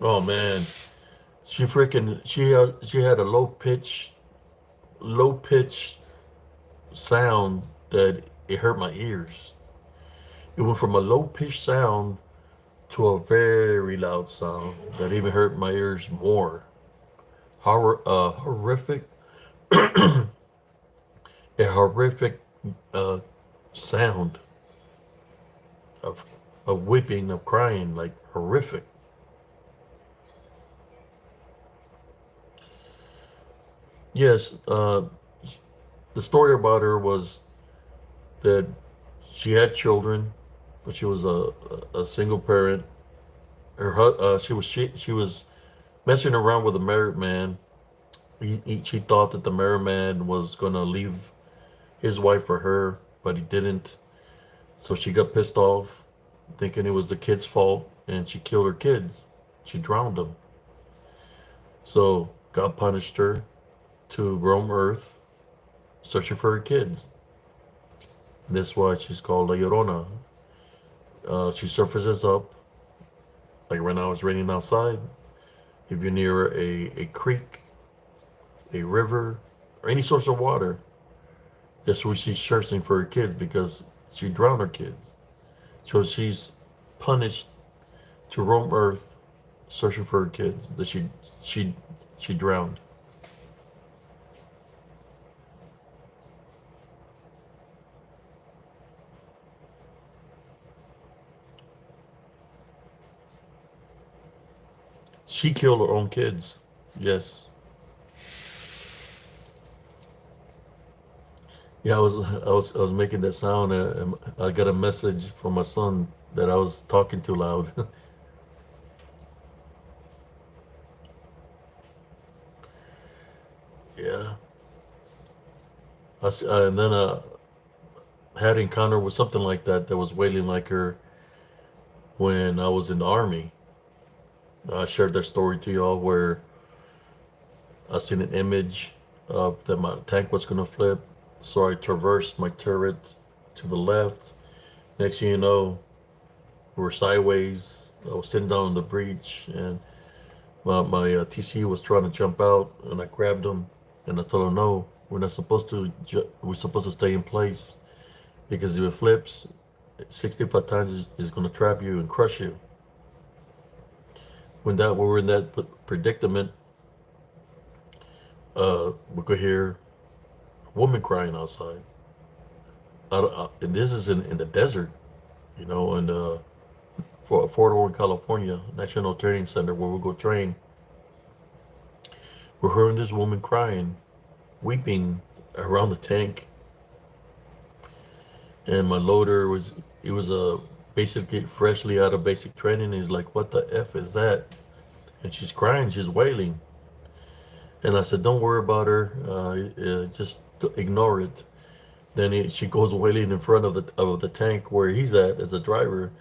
Oh man, she had a low pitch sound that it hurt my ears. It went from a low pitched sound to a very loud sound that even hurt my ears more. Horrific, a horrific uh, sound of weeping, of crying, like horrific. Yes, the story about her was that she had children, but she was a single parent. She was messing around with a married man. She thought that the married man was gonna leave his wife for her, but he didn't. So she got pissed off, thinking it was the kid's fault, and she killed her kids. She drowned them. So God punished her to roam Earth, searching for her kids. And that's why she's called La Llorona. She surfaces up, like right now it's raining outside. If you're near a creek, a river, or any source of water, that's where she's searching for her kids because she drowned her kids. So she's punished to roam Earth, searching for her kids that she she drowned. She killed her own kids. Yes. Yeah, I was making that sound, and I got a message from my son that I was talking too loud. Yeah. And then had an encounter with something like that that was wailing like her when I was in the army. I shared that story to y'all where I seen an image of that my tank was gonna flip, so I traversed my turret to the left. Next thing you know, we were sideways. I was sitting down in the breach, and my TC was trying to jump out, and I grabbed him, and I told him, "No, we're not supposed to. We're supposed to stay in place because if it flips, 65 times is going to trap you and crush you." When we were in that predicament, we could hear a woman crying outside. And this is in the desert, and for Fort Ord, California, National Training Center, where we go train. We're hearing this woman crying, weeping around the tank, and my loader was basically freshly out of basic training. He's like, "What the f is that?" And she's crying, she's wailing, and I said, "Don't worry about her, just ignore it." Then she goes wailing in front of the tank where he's at as a driver.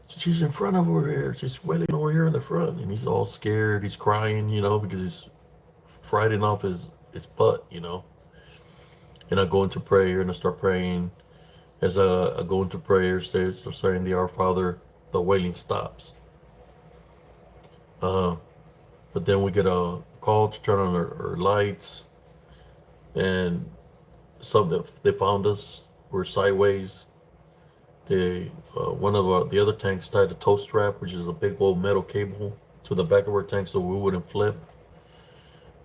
She's in front of over here. She's wailing over here in the front, and he's all scared. He's crying, because he's frightened off his butt. And I go into prayer and I start praying. As I go into prayer, saying the Our Father, the wailing stops. Uh, but then we get a call to turn on our lights, and they found us. We're sideways. One of the other tanks tied a tow strap, which is a big old metal cable, to the back of our tank so we wouldn't flip,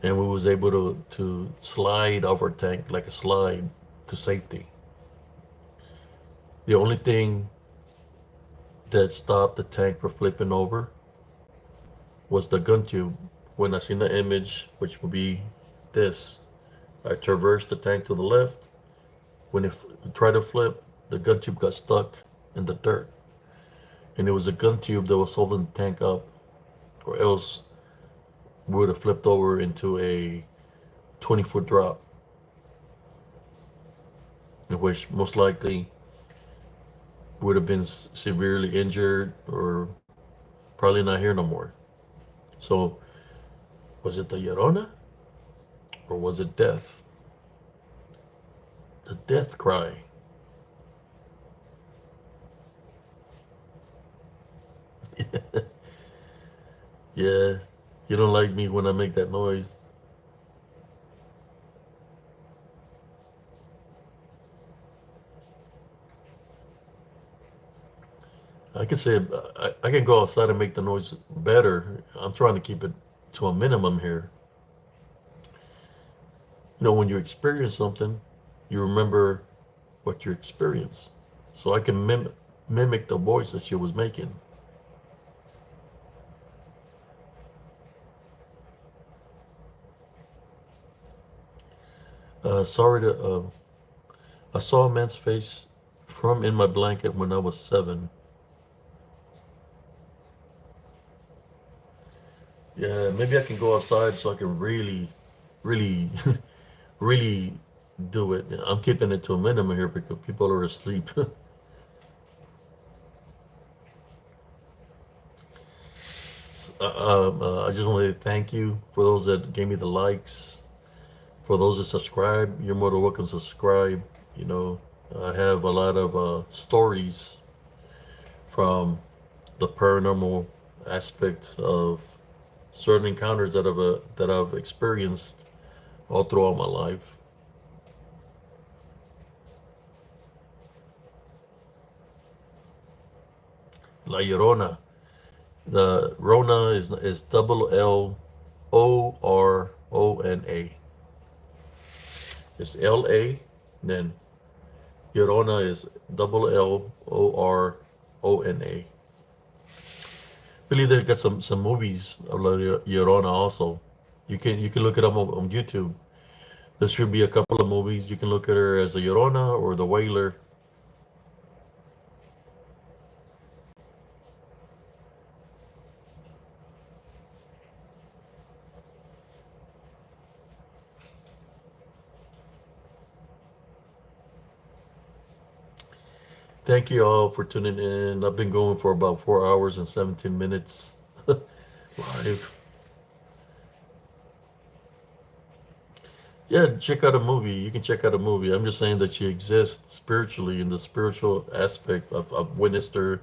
and we was able to slide off our tank like a slide to safety. The only thing that stopped the tank from flipping over was the gun tube. When I seen the image, which would be this, I traversed the tank to the left. When it tried to flip, the gun tube got stuck in the dirt, and it was a gun tube that was holding the tank up, or else we would have flipped over into a 20-foot drop, in which most likely would have been severely injured or probably not here no more. So, was it the Llorona or was it death? The death cry. Yeah, you don't like me when I make that noise. I could say I can go outside and make the noise better. I'm trying to keep it to a minimum here. You know, when you experience something, you remember what you experienced. So I can mimic the voice that she was making. Sorry to. I saw a man's face from in my blanket when I was 7. Yeah, maybe I can go outside so I can really, really do it. I'm keeping it to a minimum here because people are asleep. I just want to thank you for those that gave me the likes. For those that subscribe, you're more than welcome to subscribe. You know, I have a lot of stories from the paranormal aspect of certain encounters that I've experienced all throughout my life. La Llorona. The Rona is double Lorona. It's LA. Then Llorona is double Lorona. Believe they got some movies of La Llorona also. You can look it up on YouTube. There should be a couple of movies. You can look at her as a Llorona or the Wailer. Thank you all for tuning in. I've been going for about 4 hours and 17 minutes live. Yeah, check out a movie. You can check out a movie. I'm just saying that she exists spiritually in the spiritual aspect. I've witnessed her.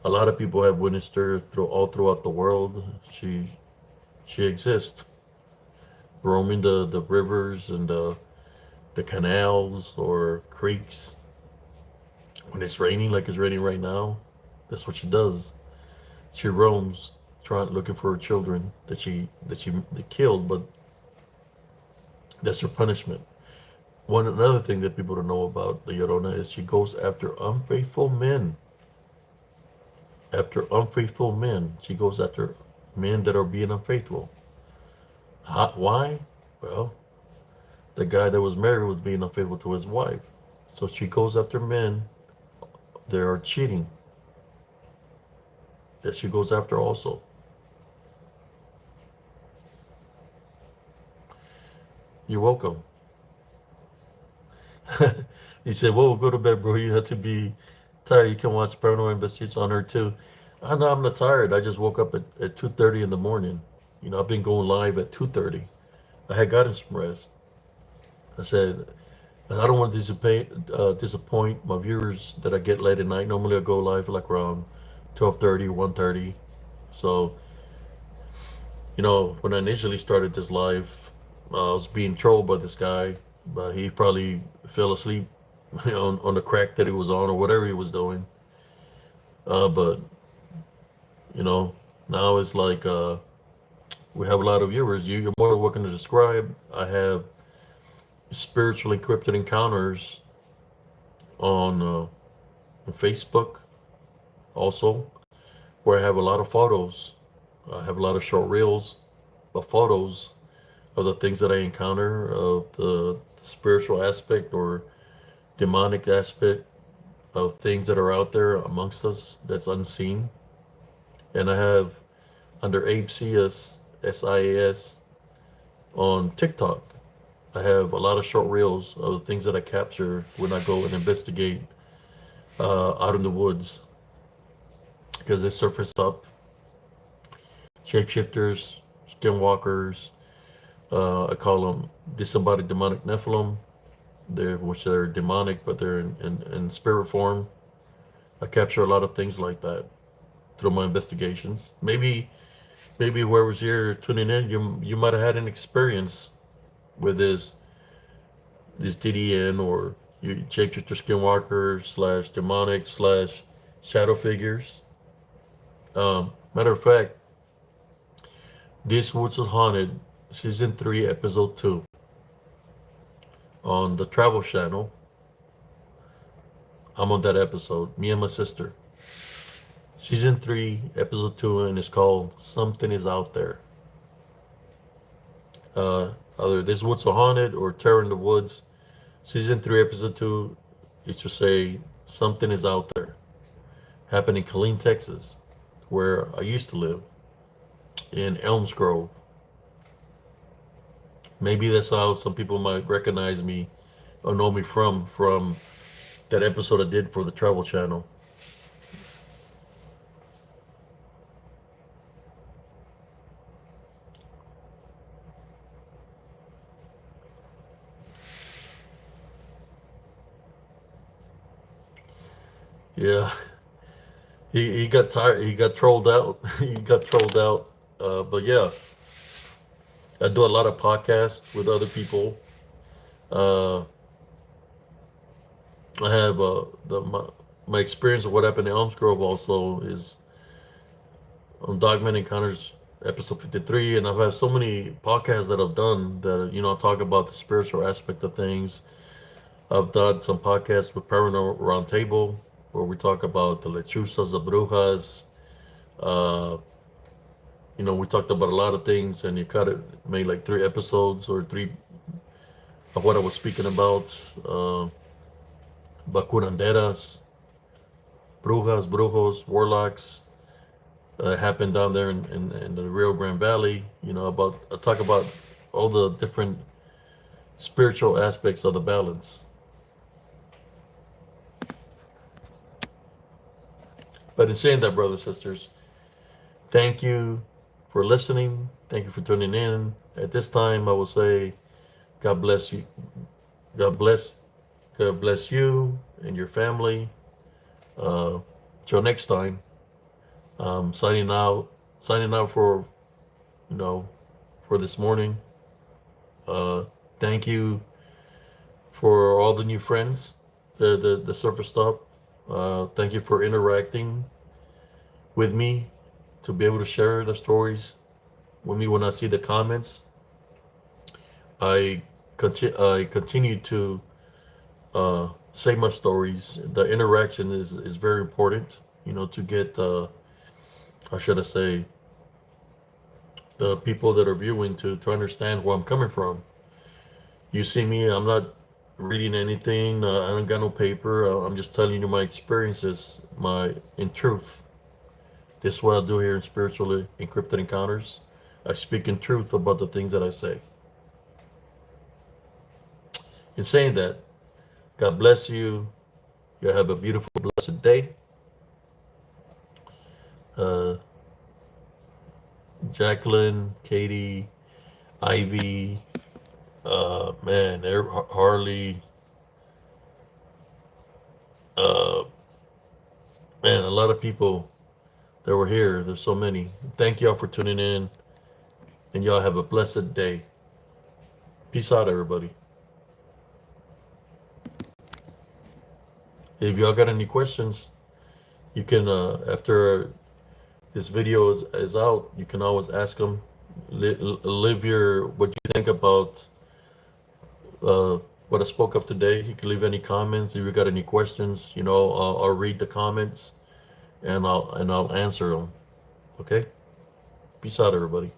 A lot of people have witnessed her all throughout the world. She exists, roaming the rivers and the canals or creeks. When it's raining, like it's raining right now, that's what she does. She roams, trying looking for her children that she killed, but that's her punishment. Another thing that people don't know about the Llorona is she goes after unfaithful men. After unfaithful men, she goes after men that are being unfaithful. Why? Well, the guy that was married was being unfaithful to his wife, so she goes after men that are cheating. That she goes after also. You're welcome. He said, "Whoa, go to bed, bro. You have to be tired. You can watch Paranormal Investigations on her too." I know I'm not tired. I just woke up at 2:30 in the morning. You know, I've been going live at 2:30. I had gotten some rest. I said, I don't want to disappoint my viewers that I get late at night. Normally I go live like around 12:30, 1:30. So, you know, when I initially started this live, I was being trolled by this guy, but he probably fell asleep on the crack that he was on or whatever he was doing. But you know, now it's like we have a lot of viewers. You're more than welcome to subscribe. I have spiritual encrypted encounters on Facebook also, where I have a lot of photos. I have a lot of short reels of photos of the things that I encounter, of the spiritual aspect or demonic aspect of things that are out there amongst us that's unseen. And I have under Abe SIAS on TikTok. I have a lot of short reels of the things that I capture when I go and investigate out in the woods because they surface up. Shapeshifters, skinwalkers, I call them disembodied demonic Nephilim. They're demonic, but they're in spirit form. I capture a lot of things like that through my investigations. Maybe whoever's here tuning in, you might have had an experience with this DDN or you shapeshifter skinwalker slash demonic slash shadow figures. Matter of fact, This Woods is Haunted, Season 3, Episode 2, on the Travel Channel. I'm on that episode, me and my sister. Season 3, Episode 2, and it's called Something is Out There. Either This Woods are Haunted or Terror in the Woods. Season 3, Episode 2, it should say Something is Out There. Happened in Killeen, Texas, where I used to live, in Elms Grove. Maybe that's how some people might recognize me or know me from that episode I did for the Travel Channel. Yeah, he got tired. He got trolled out. He got trolled out. But yeah, I do a lot of podcasts with other people. Uh, I have my experience of what happened in Elms Grove also is on Document Encounters episode 53, and I've had so many podcasts that I've done that I talk about the spiritual aspect of things. I've done some podcasts with Paranormal Roundtable where we talk about the lechuzas, the brujas. Uh, we talked about a lot of things, and you made like 3 episodes or 3 of what I was speaking about. Bacuranderas, brujas, brujos, warlocks. Happened down there in the Rio Grande Valley. I talk about all the different spiritual aspects of the balance. But in saying that, brothers and sisters, thank you for listening. Thank you for tuning in. At this time, I will say, God bless you. God bless you and your family. Till next time, signing out for for this morning. Thank you for all the new friends the surfaced up. Thank you for interacting with me to be able to share the stories with me when I see the comments. I continue to say my stories. The interaction is very important, to get, how should I say, the people that are viewing to understand where I'm coming from. You see me, I'm not reading anything. I don't got no paper. I'm just telling you my experiences, in truth. This is what I do here in Spiritually Encrypted Encounters. I speak in truth about the things that I say. In saying that, God bless you. You have a beautiful, blessed day. Jacqueline, Katie, Ivy, Harley, a lot of people that were here. There's so many. Thank y'all for tuning in, and y'all have a blessed day. Peace out, everybody. If y'all got any questions, you can, after this video is out, you can always ask them. Leave what you think about what I spoke of today. You can leave any comments. If you got any questions, I'll read the comments and I'll answer them. Okay? Peace out, everybody.